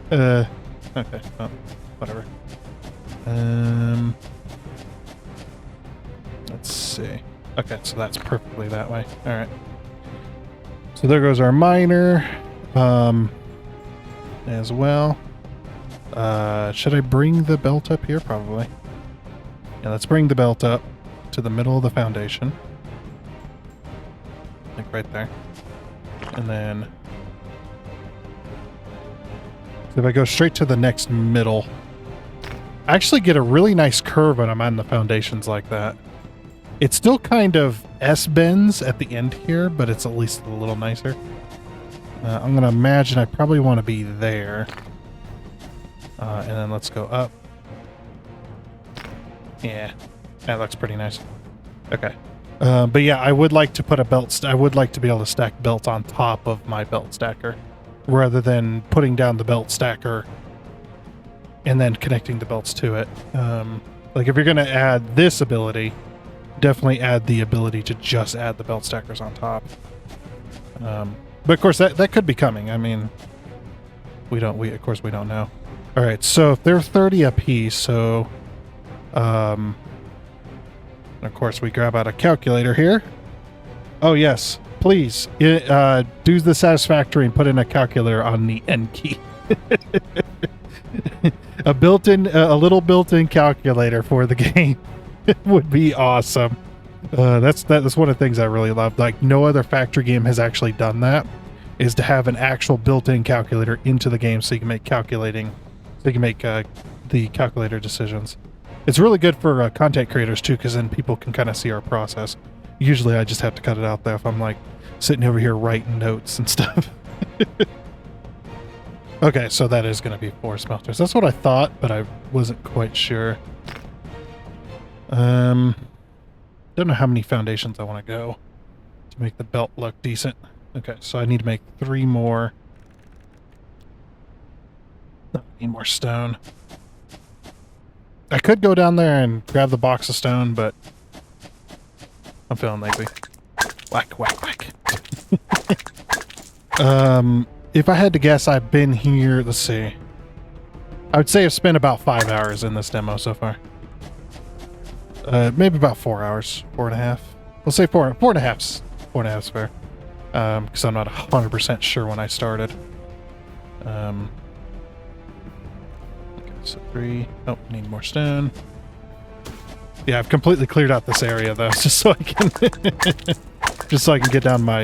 Okay, well, whatever. Let's see. Okay, so that's perfectly that way. All right. So there goes our miner, as well. Should I bring the belt up here? Probably. Yeah, let's bring the belt up to the middle of the foundation. Like right there. And then so if I go straight to the next middle, I actually get a really nice curve when I'm on the foundations like that. It's still kind of S-bends at the end here, but it's at least a little nicer. I'm going to imagine I probably want to be there. And then let's go up. Yeah, that looks pretty nice. Okay. But yeah, I would like to put a belt. I would like to be able to stack belts on top of my belt stacker, rather than putting down the belt stacker and then connecting the belts to it. Like if you're going to add this ability, definitely add the ability to just add the belt stackers on top. But of course that could be coming. I mean, of course we don't know. All right, so if they're 30 apiece, so of course we grab out a calculator here. Oh yes, please do the satisfactory and put in a calculator on the N key. a little built-in calculator for the game would be awesome. That's one of the things I really love. Like no other factory game has actually done that, is to have an actual built-in calculator into the game so you can make the calculator decisions. It's really good for content creators too, because then people can kind of see our process. Usually I just have to cut it out there if I'm like sitting over here writing notes and stuff. Okay, so that is going to be 4 smelters. That's what I thought, but I wasn't quite sure. Don't know how many foundations I want to go to make the belt look decent. Okay, so I need to make 3 more. I need more stone. I could go down there and grab the box of stone, but I'm feeling lazy. Whack, whack, whack. If I had to guess, I've been here, let's see. I would say I've spent about 5 hours in this demo so far. Maybe about 4 hours, 4.5. We'll say 4.5. 4.5's fair. Because I'm not 100% sure when I started. Okay, so 3. Oh, need more stone. Yeah, I've completely cleared out this area though, just so I can get down my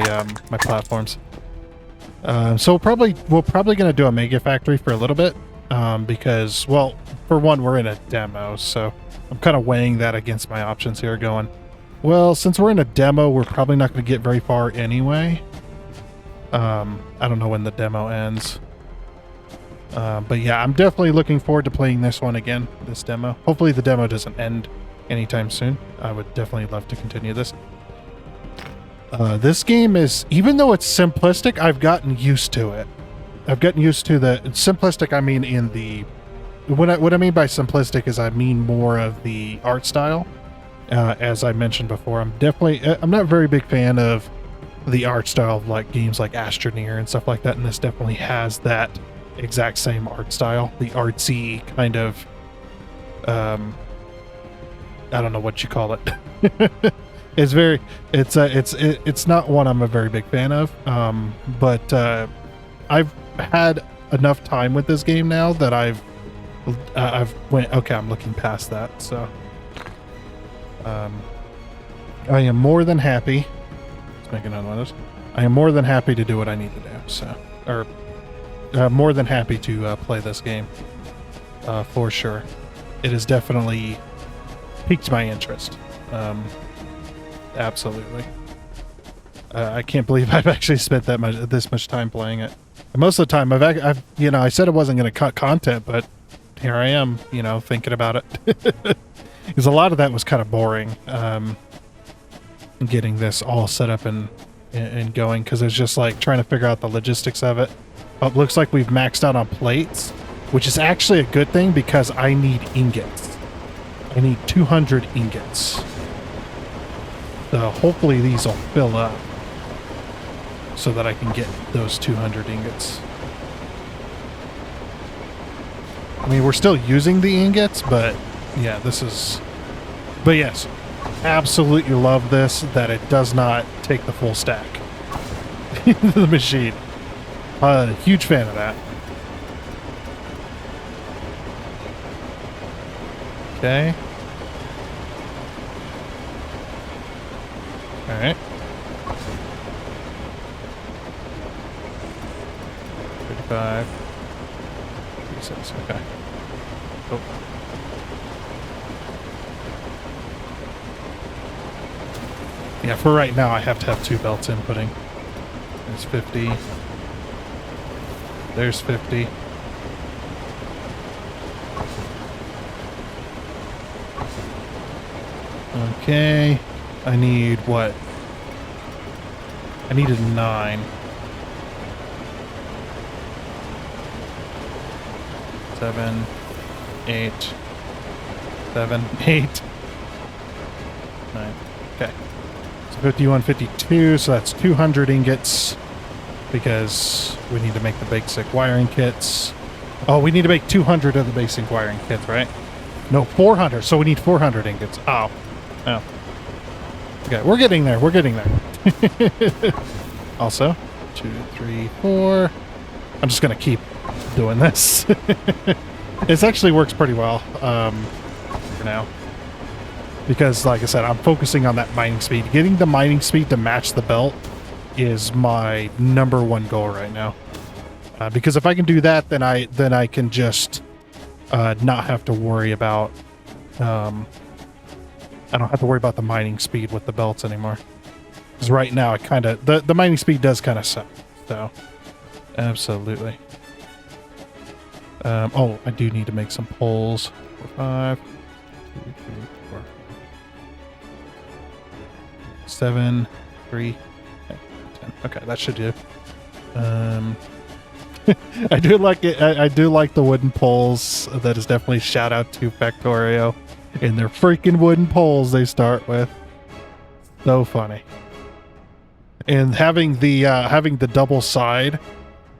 my platforms. So we're probably gonna do a mega factory for a little bit, because, well, for one, we're in a demo, so I'm kind of weighing that against my options here, going, well, since we're in a demo, we're probably not going to get very far anyway. I don't know when the demo ends. But yeah, I'm definitely looking forward to playing this one again, this demo. Hopefully the demo doesn't end anytime soon. I would definitely love to continue this. This game is, even though it's simplistic, I've gotten used to it. I've gotten used to the simplistic. I mean, in the what I mean by simplistic is I mean more of the art style. As I mentioned before, I'm not a very big fan of the art style of like games like Astroneer and stuff like that, and this definitely has that exact same art style, the artsy kind of I don't know what you call it. It's not one I'm a very big fan of, but I've had enough time with this game now that I've went, okay, I'm looking past that, so I am more than happy. Let's make another one of those. I am more than happy to do what I need to do, so, or more than happy to play this game, for sure. It has definitely piqued my interest. Absolutely. I can't believe I've actually spent this much time playing it. And most of the time, I've I said I wasn't going to cut content, but here I am, thinking about it. Because a lot of that was kind of boring, getting this all set up and going, because it's just like trying to figure out the logistics of it. Oh, it looks like we've maxed out on plates, which is actually a good thing because I need ingots. I need 200 ingots. So hopefully these will fill up so that I can get those 200 ingots. I mean, we're still using the ingots, but yeah, but yes, absolutely love this, that it does not take the full stack into the machine. Huge fan of that. Okay. All right. 35. 36, okay. Oh. Yeah, for right now, I have to have 2 belts inputting. There's 50. There's 50. Okay. I need what? I needed 9. 7, 8, 7, 8, 9. Okay. So 51, 52, so that's 200 ingots because we need to make the basic wiring kits. Oh, we need to make 200 of the basic wiring kits, right? No, 400. So we need 400 ingots. Oh. Oh. Okay, we're getting there. We're getting there. Also, 2, 3, 4. I'm just going to keep doing this. It actually works pretty well for now. Because, like I said, I'm focusing on that mining speed. Getting the mining speed to match the belt is my #1 goal right now. Because if I can do that, then I can just not have to worry about... I don't have to worry about the mining speed with the belts anymore. Because right now, it kind of... The mining speed does kind of suck. So, absolutely. Oh, I do need to make some poles. 4, 5, 2, 3, 4, 7, 3, 10. Okay, that should do. I do like it. I do like the wooden poles. That is definitely shout out to Factorio and their freaking wooden poles they start with. So funny. And having the double side,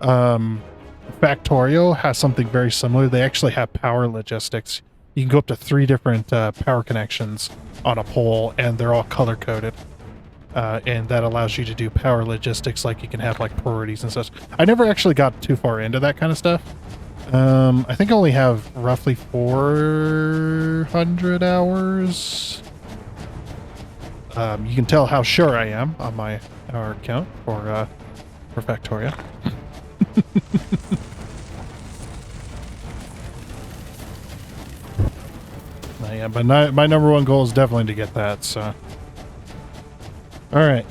Factorio has something very similar. They actually have power logistics. You can go up to 3 different power connections on a pole, and they're all color coded. And that allows you to do power logistics, like you can have like priorities and such. I never actually got too far into that kind of stuff. I think I only have roughly 400 hours. You can tell how sure I am on my hour count for Factorio. Yeah, but my #1 goal is definitely to get that, so. Alright,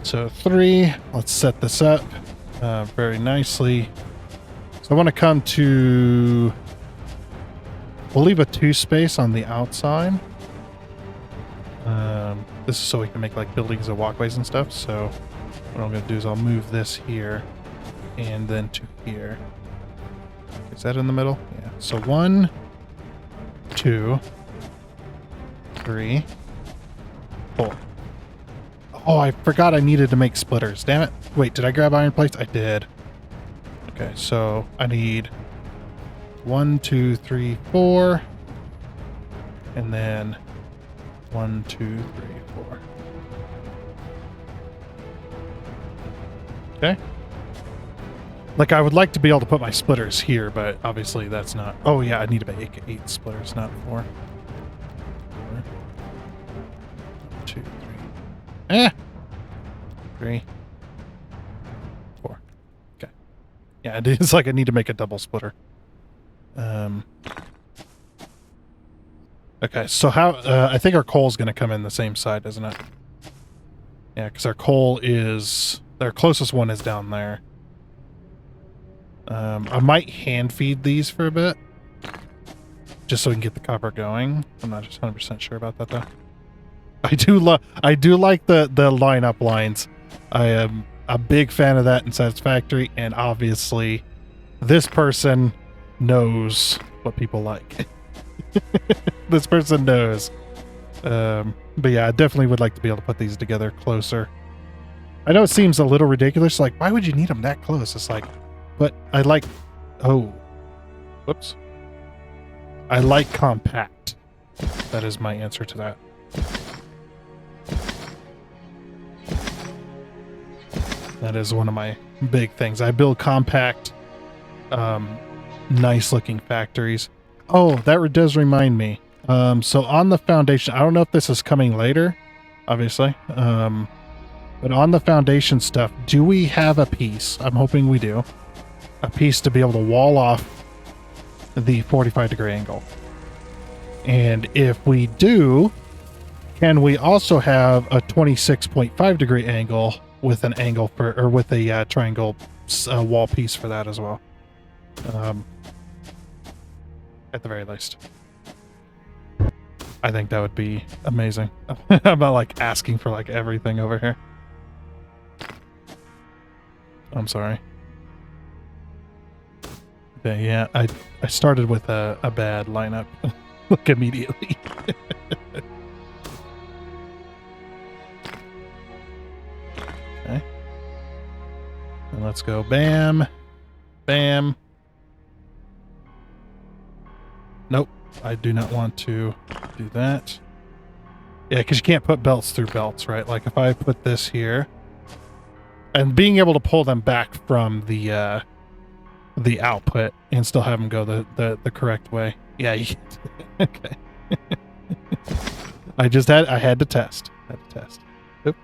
so 3, let's set this up very nicely. So I want to come to, we'll leave a 2 space on the outside. This is so we can make like buildings and walkways and stuff, so what I'm going to do is I'll move this here and then to here. Is that in the middle? Yeah, so 1, 2, 3, 4. Oh, I forgot I needed to make splitters. Damn it. Wait, did I grab iron plates? I did. Okay, so I need 1, 2, 3, 4. And then 1, 2, 3, 4. Okay. Like, I would like to be able to put my splitters here, but obviously that's not... Oh, yeah, I need to make 8 splitters, not 4. 2, 3. 3, 4. Okay. Yeah, it's like I need to make a double splitter. Okay, so how... I think our coal is going to come in the same side, isn't it? Yeah, because our coal is... Their closest one is down there. I might hand feed these for a bit. Just so we can get the copper going. I'm not just 100% sure about that, though. I do like the lineup lines. I am a big fan of that in Satisfactory, and obviously this person knows what people like. This person knows. But yeah, I definitely would like to be able to put these together closer. I know it seems a little ridiculous, like, why would you need them that close? It's like, but I like... Oh. Whoops. I like compact. That is my answer to that. That is one of my big things. I build compact, nice-looking factories. Oh, that does remind me. So on the foundation, I don't know if this is coming later, obviously, but on the foundation stuff, do we have a piece? I'm hoping we do. A piece to be able to wall off the 45-degree angle. And if we do, can we also have a 26.5-degree angle with an angle for, or with a triangle wall piece for that as well? Um, at the very least. I think that would be amazing. I'm not like asking for like everything over here. I'm sorry. Okay, yeah, I started with a bad lineup. Like immediately. Okay. And let's go bam. Bam. Nope. I do not want to do that. Yeah, because you can't put belts through belts, right? Like if I put this here, and being able to pull them back from the output and still have them go the correct way. Yeah. Okay. I had to test. Oop.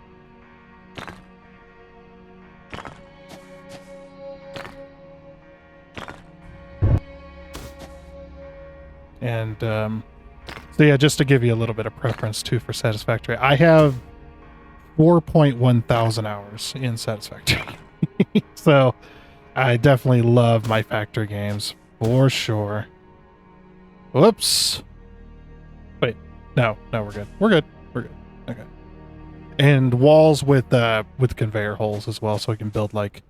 And so yeah, just to give you a little bit of preference too for Satisfactory, I have 4.1 thousand hours in Satisfactory. So I definitely love my factory games for sure. Whoops. Wait, no, we're good. We're good. Okay. And walls with conveyor holes as well, so we can build like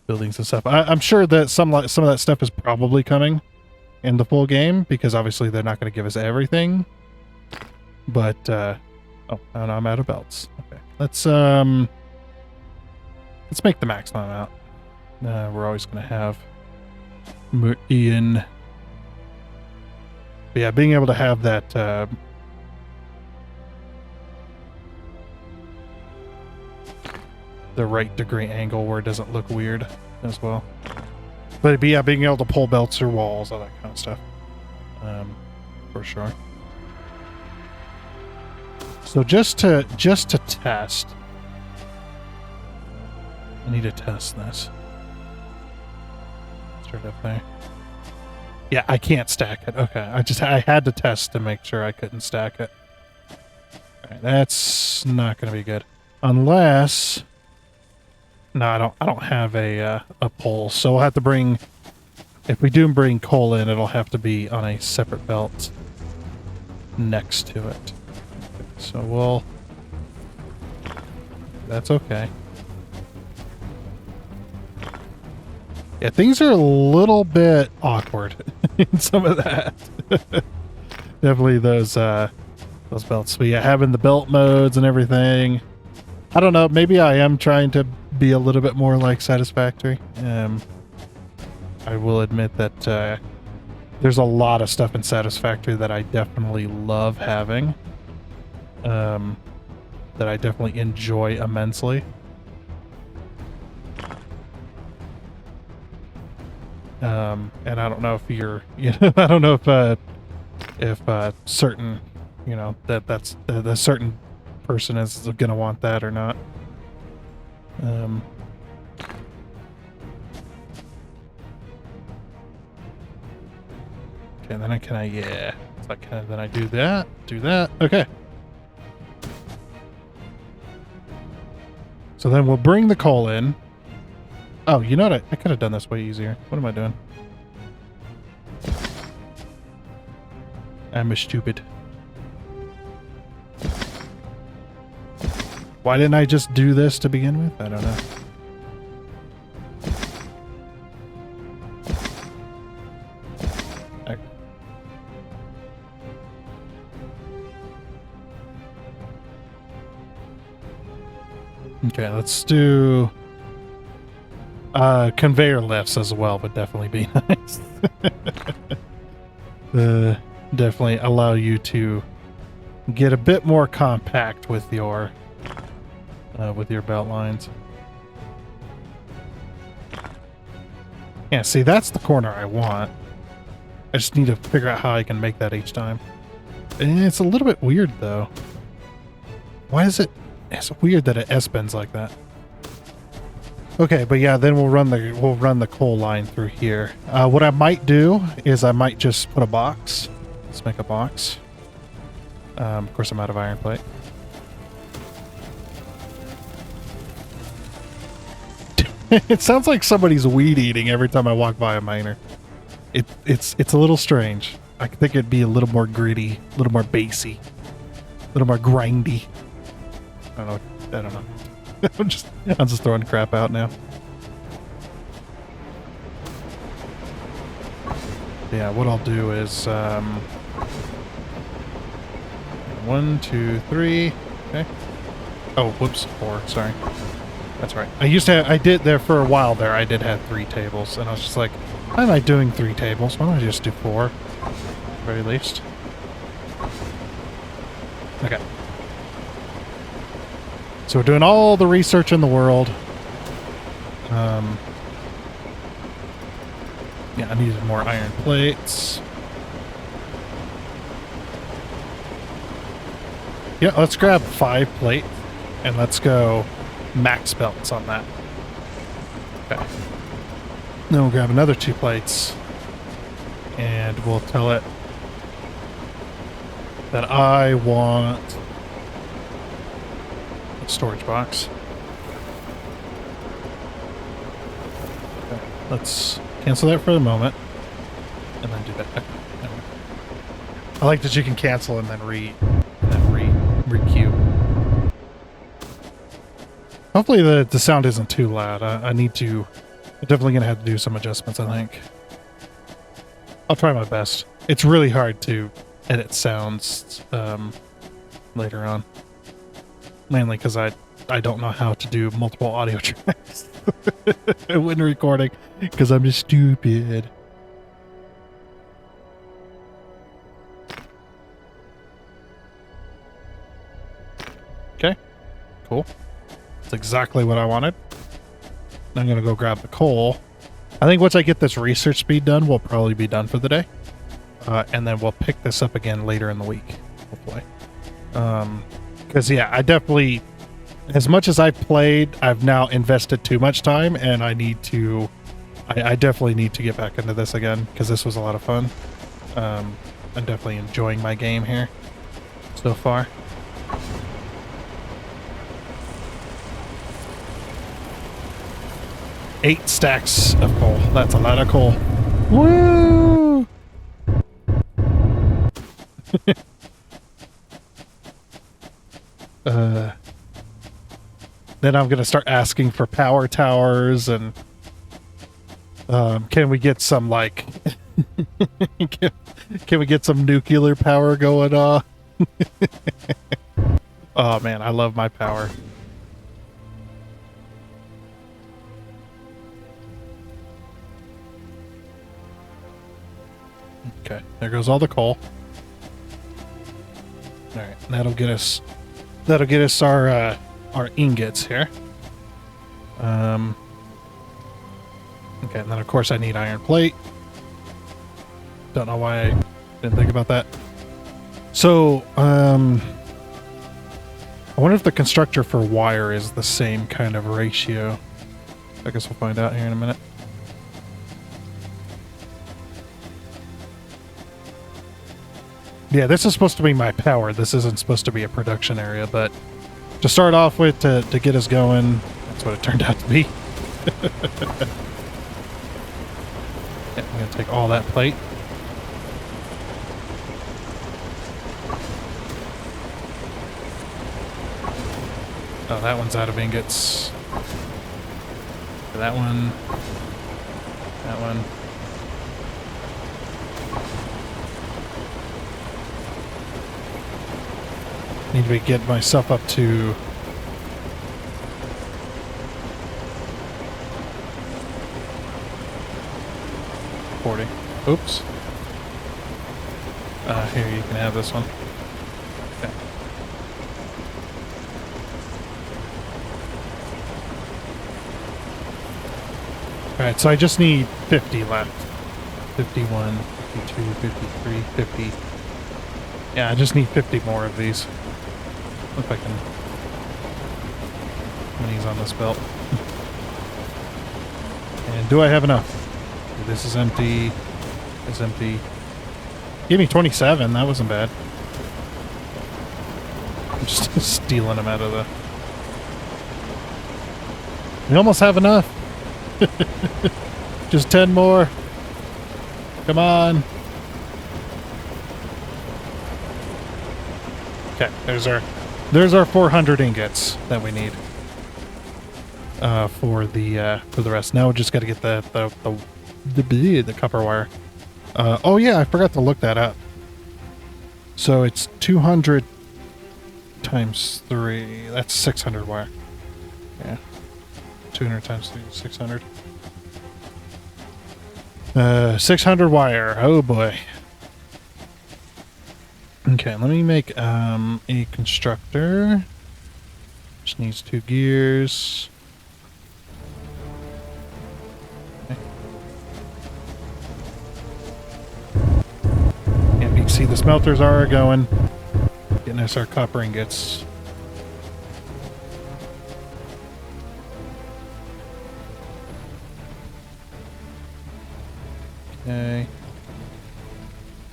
buildings and stuff. I'm sure that some of that stuff is probably coming in the full game, because obviously they're not going to give us everything. But oh, and I'm out of belts. Okay, let's make the maximum out. We're always going to have Ian. But yeah, being able to have that the right degree angle where it doesn't look weird as well. But yeah, being able to pull belts through walls, all that kind of stuff. For sure. So just to test, I need to test this. Start up there. Yeah, I can't stack it. Okay, I had to test to make sure I couldn't stack it. All right, that's not going to be good. Unless, no, I don't have a pole, so we'll have to bring. If we do bring coal in, it'll have to be on a separate belt next to it. So we'll. That's okay. Yeah, things are a little bit awkward in some of that. Definitely those belts. But yeah, having the belt modes and everything. I don't know. Maybe I am trying to be a little bit more like Satisfactory. I will admit that there's a lot of stuff in Satisfactory that I definitely love having. That I definitely enjoy immensely. And I don't know if you're, I don't know if certain, that's the certain person is going to want that or not. Okay, then yeah. So then I do that. Okay. So then we'll bring the coal in. Oh, you know what? I could have done this way easier. What am I doing? I'm stupid. Why didn't I just do this to begin with? I don't know. Okay, let's do conveyor lifts as well, would definitely be nice. Definitely allow you to get a bit more compact with your belt lines. Yeah, see, that's the corner I want. I just need to figure out how I can make that each time. And it's a little bit weird though. Why is it? It's weird that it S-bends like that. Okay, but yeah, then we'll run the coal line through here. What I might do is I might just put a box. Let's make a box. Of course, I'm out of iron plate. It sounds like somebody's weed eating every time I walk by a miner. It's a little strange. I think it'd be a little more gritty, a little more bassy, a little more grindy. I don't know. I'm just throwing crap out now. Yeah, what I'll do is 1, 2, 3. Okay. Oh, whoops, 4. Sorry. That's right. I did there for a while there. I did have 3 tables, and I was just like, why am I doing 3 tables? Why don't I just do 4? At the very least. Okay. So we're doing all the research in the world. Yeah, I needed more iron plates. Yeah, let's grab 5 plate, and let's go max belts on that. Okay. Then we'll grab another 2 plates, and we'll tell it that I want a storage box. Okay. Let's cancel that for the moment, and then do that. I like that you can cancel and then re-queue. Hopefully the sound isn't too loud. I'm definitely gonna have to do some adjustments, I think. I'll try my best. It's really hard to edit sounds later on. Mainly because I don't know how to do multiple audio tracks when recording, because I'm just stupid. Okay, cool. That's exactly what I wanted. I'm going to go grab the coal. I think once I get this research speed done, we'll probably be done for the day. And then we'll pick this up again later in the week, hopefully. Because, yeah, I definitely, as much as I've played, I've now invested too much time, and I definitely need to get back into this again, because this was a lot of fun. I'm definitely enjoying my game here so far. Eight stacks of coal. That's a lot of coal. Woo! Then I'm gonna start asking for power towers, and can we get some like can we get some nuclear power going on? Oh man, I love my power. Okay, there goes all the coal. All right, that'll get us our ingots here. Okay, and then of course I need iron plate. Don't know why I didn't think about that. So, I wonder if the constructor for wire is the same kind of ratio. I guess we'll find out here in a minute. Yeah, this is supposed to be my power. This isn't supposed to be a production area, but to start off with, to get us going, that's what it turned out to be. Yeah, I'm going to take all that plate. Oh, that one's out of ingots. That one. That one. Need to get myself up to 40. Oops. Here, you can have this one. Okay. Alright, so I just need 50 left. 51, 52, 53, 50. Yeah, I just need 50 more of these. If I can minis on this belt. And do I have enough? This is empty. It's empty. Give me 27. That wasn't bad. I'm just stealing them out of the... We almost have enough. Just 10 more. Come on. Okay, there's our 400 ingots that we need for the rest. Now we just got to get the copper wire. Oh yeah, I forgot to look that up. So it's 200 times 3. That's 600 wire. Yeah. 200 times 3 is 600. 600 wire. Oh boy. Okay, let me make a constructor. Just needs 2 gears. Okay. Yeah, you can see the smelters are going. Getting us our copper ingots. Okay.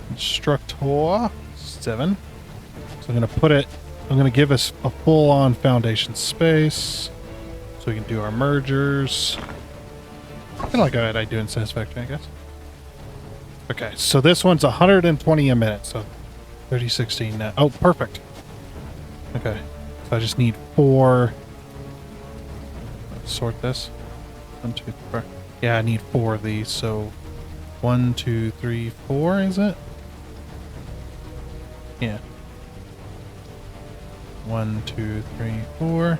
Constructor 7. So I'm going to give us a full-on foundation space so we can do our mergers. Kind of like I do in Satisfactory, I guess. Okay, so this one's 120 a minute, so 3016 now. Oh, perfect. Okay, so I just need 4. Let's sort this. 1, 2, 3. Yeah, I need 4 of these, so 1, 2, 3, 4, is it? Yeah. 1, 2, 3, 4.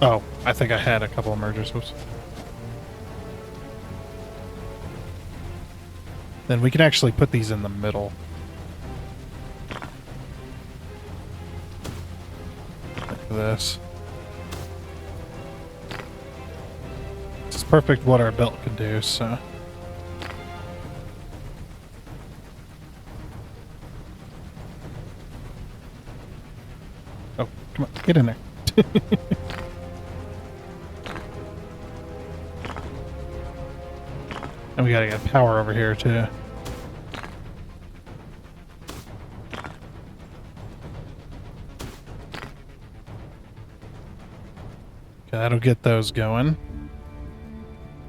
Oh, I think I had a couple of mergers. Oops. Then we can actually put these in the middle. Like this. This is perfect what our belt can do, so. Oh, come on, get in there. And we gotta get power over here too. Okay, that'll get those going.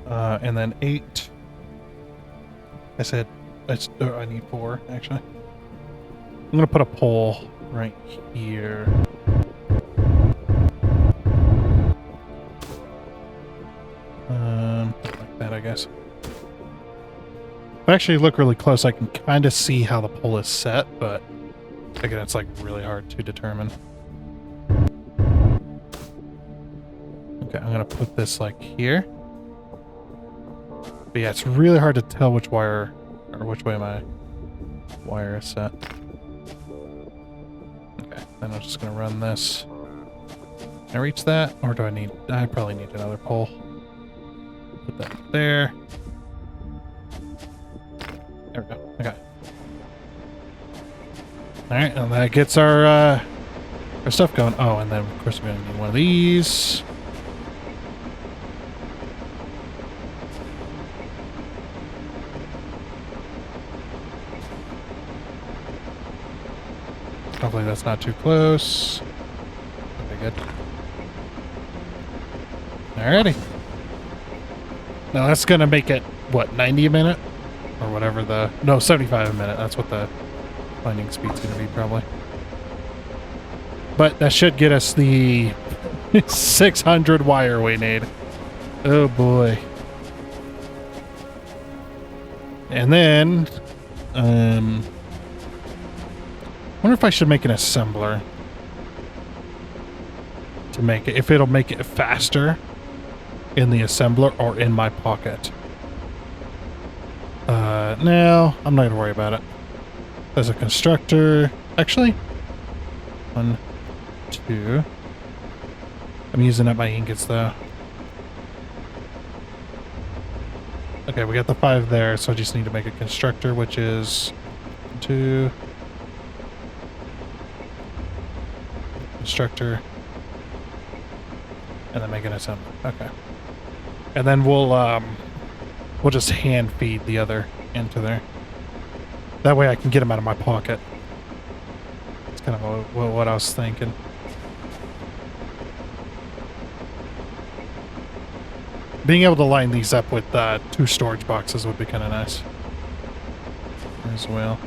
And then 8. I said I need 4 actually. I'm gonna put a pole right here. Like that, I guess. If I actually look really close, I can kind of see how the pole is set, but again, it's like really hard to determine. Okay, I'm gonna put this like here. But yeah, it's really hard to tell which wire or which way my wire is set. Okay, then I'm just gonna run this. Can I reach that? Or do I probably need another pole. Put that there. There we go. Okay. Alright, and that gets our stuff going. Oh, and then of course we're gonna need one of these. Hopefully that's not too close. Okay, good. Alrighty. Now that's gonna make it, what, 90 a minute? Or whatever no, 75 a minute. That's what the lightning speed's gonna be, probably. But that should get us the 600 wire we need. Oh boy. And then, I wonder if I should make an assembler to make it, if it'll make it faster in the assembler or in my pocket. No, I'm not gonna worry about it. There's a constructor. Actually, 1, 2. I'm using up my ingots though. Okay, we got the 5 there, so I just need to make a constructor, which is 2. Constructor. And then make an assembler. Okay. And then we'll just hand feed the other into there. That way I can get them out of my pocket. That's kind of what I was thinking. Being able to line these up with 2 storage boxes would be kind of nice as well.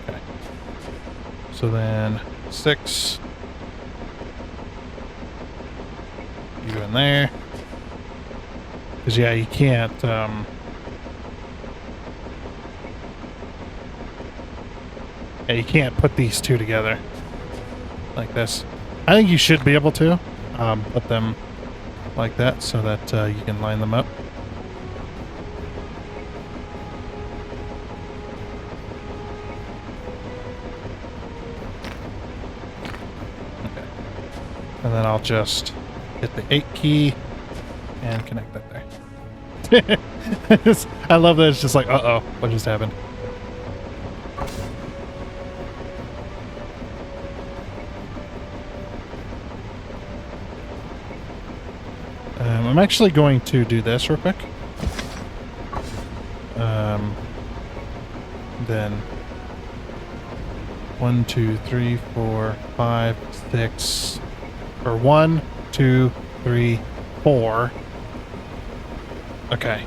Okay. So then 6. You in there. Because, yeah, you can't... yeah, you can't put these 2 together like this. I think you should be able to put them like that so that you can line them up. Okay. And then I'll just hit the 8 key and connect that there. I love that it's just like, uh-oh, what just happened? I'm actually going to do this real quick. Then 1, 2, 3, 4, 5, 6, or 1, 2, 3, 4. Okay.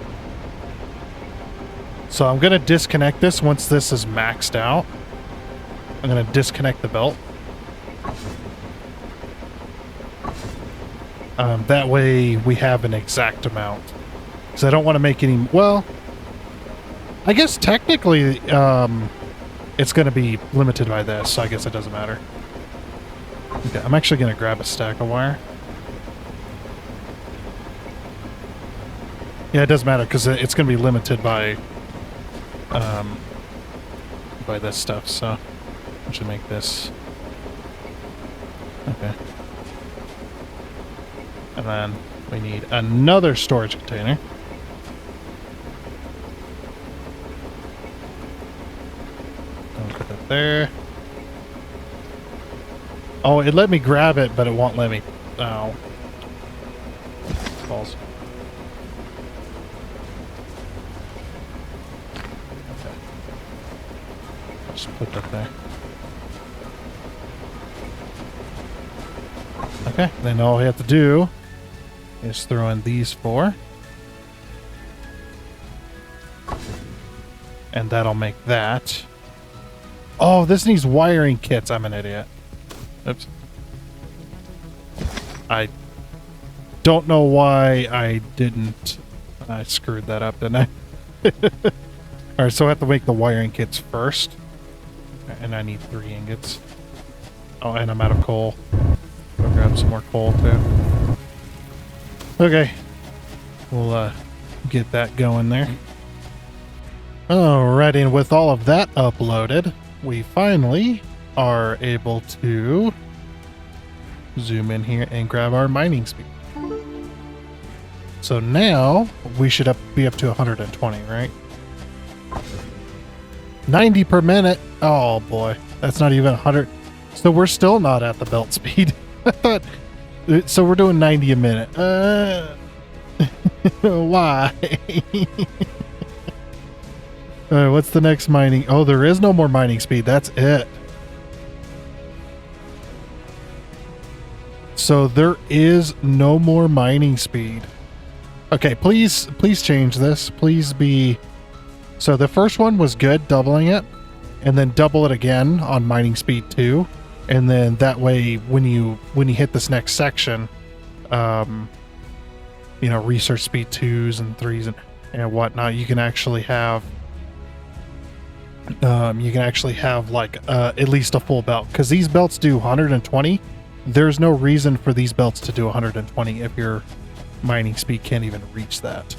So I'm going to disconnect this once this is maxed out. I'm going to disconnect the belt. That way we have an exact amount. Because I don't want to make any... Well, I guess technically it's going to be limited by this, so I guess it doesn't matter. Okay, I'm actually going to grab a stack of wire. Yeah, it doesn't matter because it's going to be limited by this stuff, so I should make this. Okay. And then we need another storage container. I'll put that there. Oh, it let me grab it, but it won't let me. Oh. Balls. Okay. Just put that there. Okay, then all we have to do is throw in these 4. And that'll make that. Oh, this needs wiring kits. I'm an idiot. Oops. I don't know why I didn't. I screwed that up, didn't I? Alright, so I have to make the wiring kits first. And I need 3 ingots. Oh, and I'm out of coal. Go grab some more coal, too. Okay. We'll get that going there. Alright, and with all of that uploaded, we finally are able to zoom in here and grab our mining speed. So now we should be up to 120, right? 90 per minute. Oh boy, that's not even 100. So we're still not at the belt speed. I thought. So we're doing 90 a minute. Why? What's the next mining? Oh, there is no more mining speed. That's it. So there is no more mining speed. Okay, please change this. Please be... So the first one was good, doubling it, and then double it again on mining speed 2. And then that way, when you hit this next section, you know, research speed 2s and 3s and whatnot, you can actually have like at least a full belt, because these belts do 120. There's no reason for these belts to do 120 if your mining speed can't even reach that.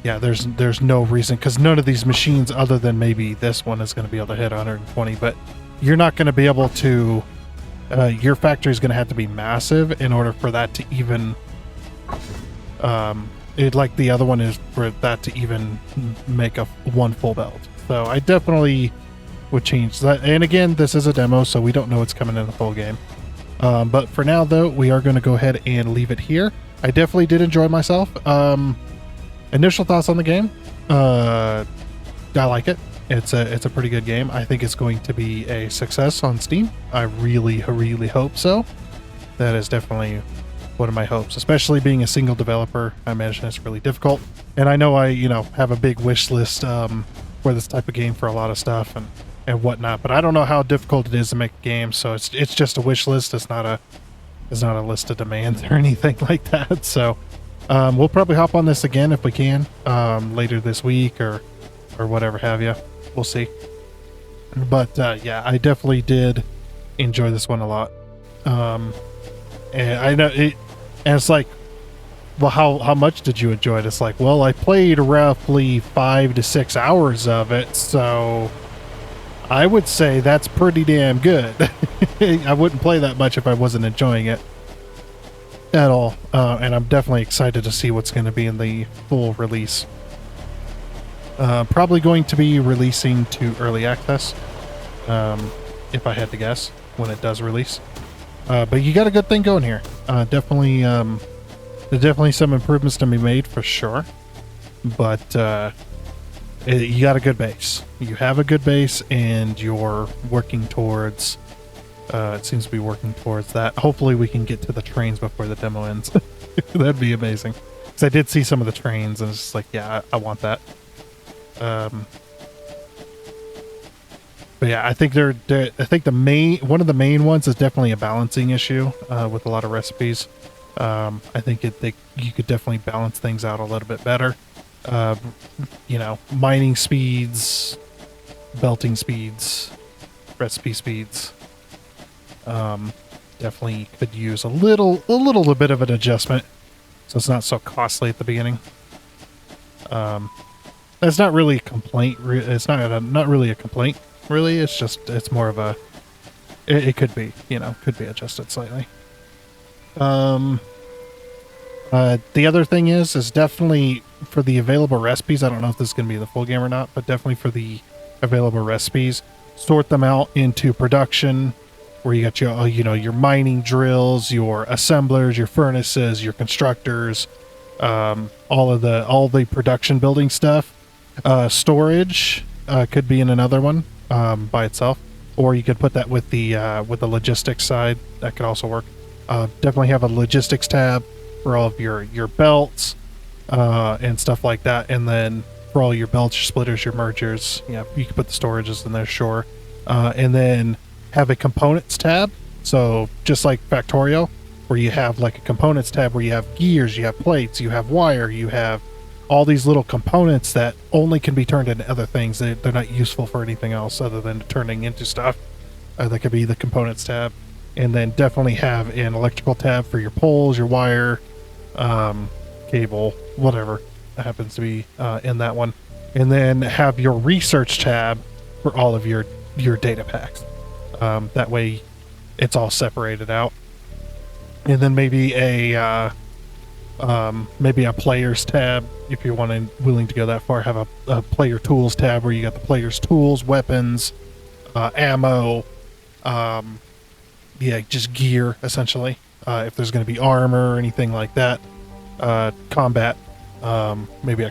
Yeah, there's no reason, because none of these machines, other than maybe this one, is going to be able to hit 120. But you're not going to be able to. Your factory is going to have to be massive in order for that to even. Like the other one is for that to even make a one full belt. So I definitely would change that. And again, this is a demo, so we don't know what's coming in the full game. But for now, though, we are going to go ahead and leave it here. I definitely did enjoy myself. Initial thoughts on the game. I like it. It's a pretty good game. I think it's going to be a success on Steam. I really hope so. That is definitely one of my hopes, especially being a single developer. I imagine it's really difficult. And I know I, have a big wish list for this type of game for a lot of stuff and whatnot, but I don't know how difficult it is to make a game, so it's just a wish list. It's not a list of demands or anything like that. So we'll probably hop on this again if we can later this week or whatever have you. We'll see. But yeah, I definitely did enjoy this one a lot. And I know it, and it's like, well, how much did you enjoy it? It's like, well, I played roughly 5 to 6 hours of it, so I would say that's pretty damn good. I wouldn't play that much if I wasn't enjoying it at all. And I'm definitely excited to see what's going to be in the full release. Probably going to be releasing to early access, if I had to guess, when it does release. But you got a good thing going here. Definitely, there's definitely some improvements to be made for sure. But you got a good base. You have a good base, and you're working towards. It seems to be working towards that. Hopefully, we can get to the trains before the demo ends. That'd be amazing. Because I did see some of the trains, and it's just like, yeah, I want that. But yeah, I think I think one of the main ones is definitely a balancing issue with a lot of recipes. I think you could definitely balance things out a little bit better. Mining speeds, belting speeds, recipe speeds. Definitely could use a little bit of an adjustment, so it's not so costly at the beginning. That's not really a complaint. It's not really a complaint. Really, it's more of a. It could be, could be adjusted slightly. The other thing is definitely for the available recipes. I don't know if this is going to be the full game or not, but definitely for the available recipes, sort them out into production, where you got your mining drills, your assemblers, your furnaces, your constructors, all the production building stuff. Storage could be in another one by itself, or you could put that with the logistics side. That could also work. Definitely have a logistics tab for all of your belts and stuff like that, and then for all your belts, your splitters, your mergers, you can put the storages in there, sure. And then have a components tab. So just like Factorio, where you have like a components tab where you have gears, you have plates, you have wire, you have all these little components that only can be turned into other things. They're not useful for anything else other than turning into stuff. That could be the components tab. And then definitely have an electrical tab for your poles, your wire, cable, whatever happens to be in that one. And then have your research tab for all of your data packs. That way it's all separated out. And then maybe a players tab if you're willing to go that far. Have a player tools tab where you got the players tools, weapons, ammo, just gear essentially. If there's going to be armor or anything like that, combat, maybe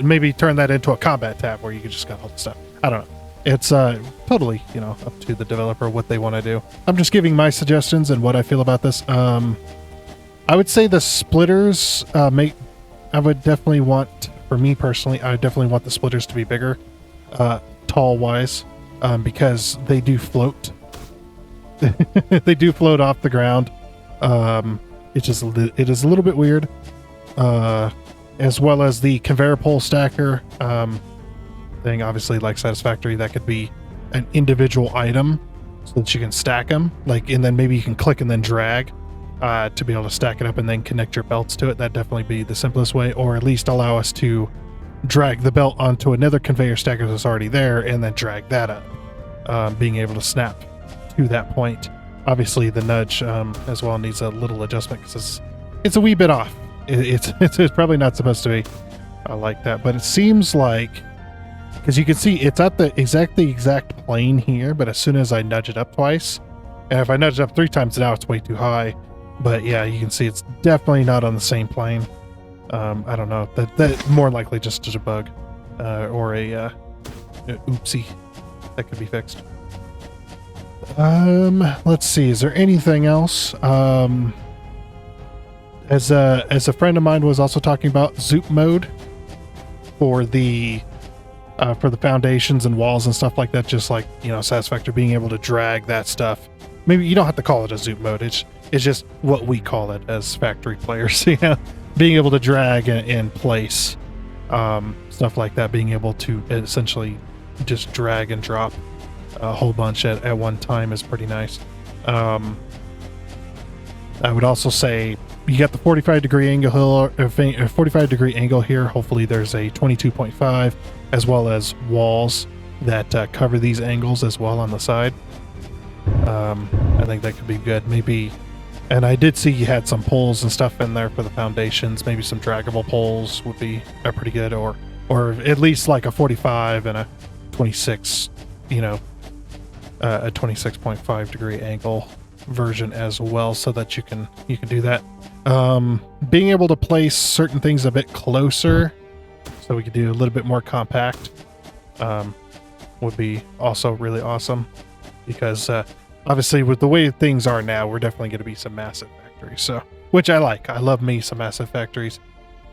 maybe turn that into a combat tab where you can just got all the stuff. I don't know. It's totally up to the developer what they want to do. I'm just giving my suggestions and what I feel about this. I would say the splitters I would definitely want, for me personally, I definitely want the splitters to be bigger, tall wise, because they do float. They do float off the ground. It is a little bit weird. As well as the conveyor pole stacker thing, obviously like Satisfactory, that could be an individual item so that you can stack them, and then maybe you can click and then drag to be able to stack it up and then connect your belts to it. That'd definitely be the simplest way, or at least allow us to drag the belt onto another conveyor stacker that's already there and then drag that up, being able to snap to that point. Obviously the nudge as well needs a little adjustment because it's a wee bit off. It's probably not supposed to be like that, but it seems like, because you can see it's at the exact plane here, but as soon as I nudge it up twice, and if I nudge it up 3 times, now it's way too high. But yeah, you can see it's definitely not on the same plane. I don't know. That more likely just a bug or a Oopsie. That could be fixed. Let's see. Is there anything else? As a friend of mine was also talking about Zoop mode for the foundations and walls and stuff like that, just like, you know, Satisfactory being able to drag that stuff. Maybe you don't have to call it a Zoop mode. It's just what we call it as factory players. You know, being able to drag and place stuff like that, being able to essentially just drag and drop a whole bunch at one time is pretty nice. I would also say you got the 45-degree angle here, 45-degree angle here. Hopefully there's a 22.5 as well as walls that cover these angles as well on the side. I think that could be good. Maybe, and I did see you had some poles and stuff in there for the foundations. Maybe some draggable poles would be pretty good, or at least like a 45 and a 26, you know, a 26.5 degree angle version as well, so that you can do that. Being able to place certain things a bit closer so we could do a little bit more compact would be also really awesome, because obviously with the way things are now, we're definitely going to be some massive factories, so which I like. I love me some massive factories.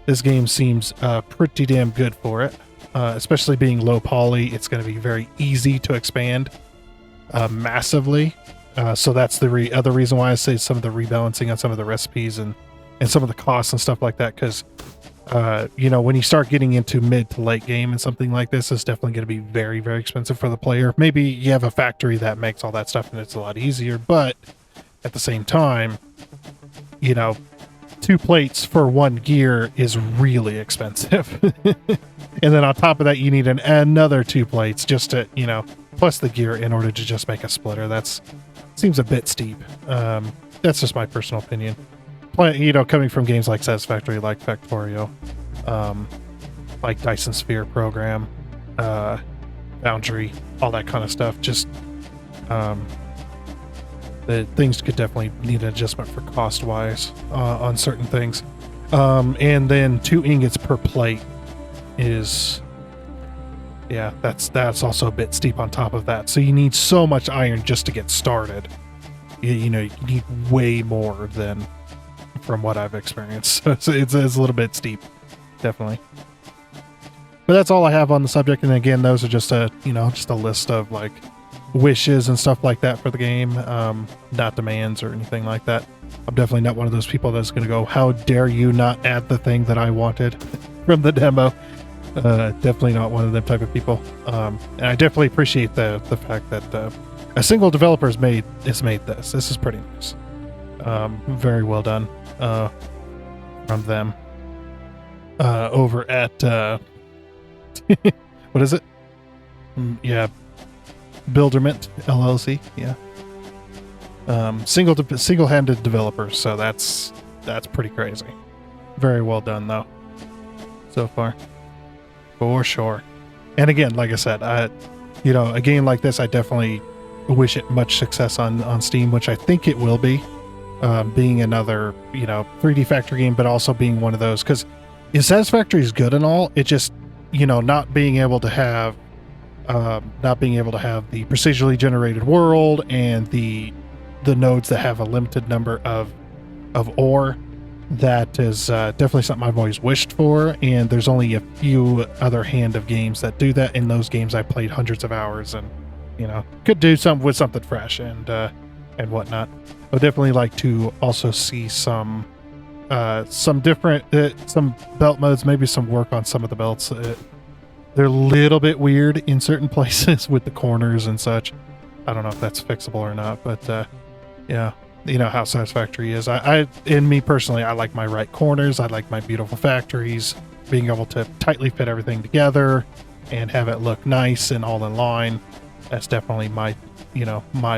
This game seems pretty damn good for it, especially being low poly. It's going to be very easy to expand massively. So that's the other reason why I say some of the rebalancing on some of the recipes and some of the costs and stuff like that, because you know, when you start getting into mid to late game and something like this, it's definitely going to be very, very expensive for the player. Maybe you have a factory that makes all that stuff and it's a lot easier, but at the same time, you know, 2 plates for 1 gear is really expensive. And then on top of that, you need another 2 plates just to, you know, plus the gear in order to just make a splitter. That's seems a bit steep. That's just my personal opinion. You know, coming from games like Satisfactory, like Factorio, like Dyson Sphere program, Foundry, all that kind of stuff. Just the things could definitely need an adjustment for cost wise on certain things. And then 2 ingots per plate is, yeah, that's also a bit steep on top of that. So you need so much iron just to get started. You know, you need way more than from what I've experienced. So it's a little bit steep, definitely. But that's all I have on the subject. And again, those are just a list of like wishes and stuff like that for the game, not demands or anything like that. I'm definitely not one of those people that's going to go, how dare you not add the thing that I wanted from the demo. Definitely not one of them type of people. And I definitely appreciate the fact that a single developer has made this. This is pretty nice. Very well done from them over at what is it? Yeah, Builderment LLC. Yeah, single-handed developers. So that's pretty crazy. Very well done though, so far, for sure. And again, like I said, you know, a game like this, I definitely wish it much success on Steam, which I think it will be. Being another, you know, 3D factory game, but also being one of those, because Satisfactory is good and all, it just, you know, not being able to have the procedurally generated world and the nodes that have a limited number of ore, that is definitely something I've always wished for. And there's only a few other hand of games that do that. In those games, I played hundreds of hours, and you know, could do something with something fresh and whatnot. I would definitely like to also see some different some belt modes, maybe some work on some of the belts. They're a little bit weird in certain places with the corners and such. I don't know if that's fixable or not, but yeah, you know how Satisfactory is. In me personally, I like my right corners. I like my beautiful factories, being able to tightly fit everything together and have it look nice and all in line. That's definitely my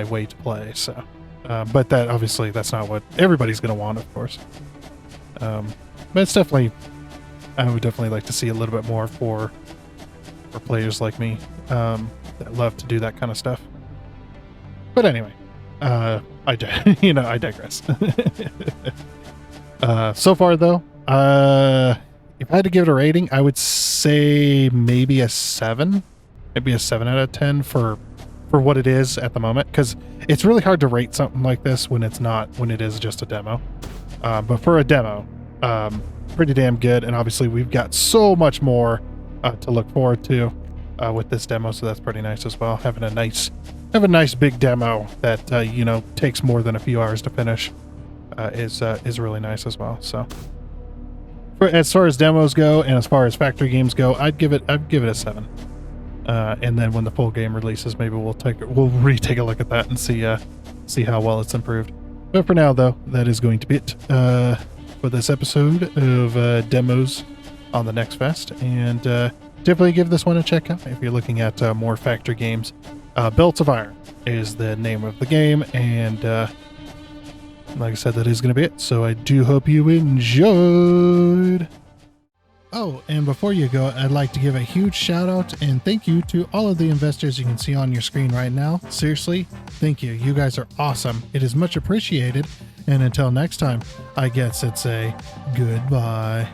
way to play. So. But that obviously that's not what everybody's going to want, of course. But it's definitely, I would definitely like to see a little bit more for players like me that love to do that kind of stuff. But anyway, I digress. So far though, if I had to give it a rating, I would say maybe a 7. maybe a 7 out of 10 for what it is at the moment, because it's really hard to rate something like this when it is just a demo. But for a demo, pretty damn good. And obviously we've got so much more to look forward to with this demo, so that's pretty nice as well. Have a nice big demo that you know, takes more than a few hours to finish is really nice as well. So as far as demos go and as far as factory games go, I'd give it a 7. And then when the full game releases, maybe we'll retake a look at that and see how well it's improved. But for now, though, that is going to be it for this episode of demos on the Next Fest. And definitely give this one a check out if you're looking at more factory games. Belts of Iron is the name of the game, and like I said, that is going to be it. So I do hope you enjoyed. Oh, and before you go, I'd like to give a huge shout out and thank you to all of the investors you can see on your screen right now. Seriously, thank you. You guys are awesome. It is much appreciated. And until next time, I guess it's a goodbye.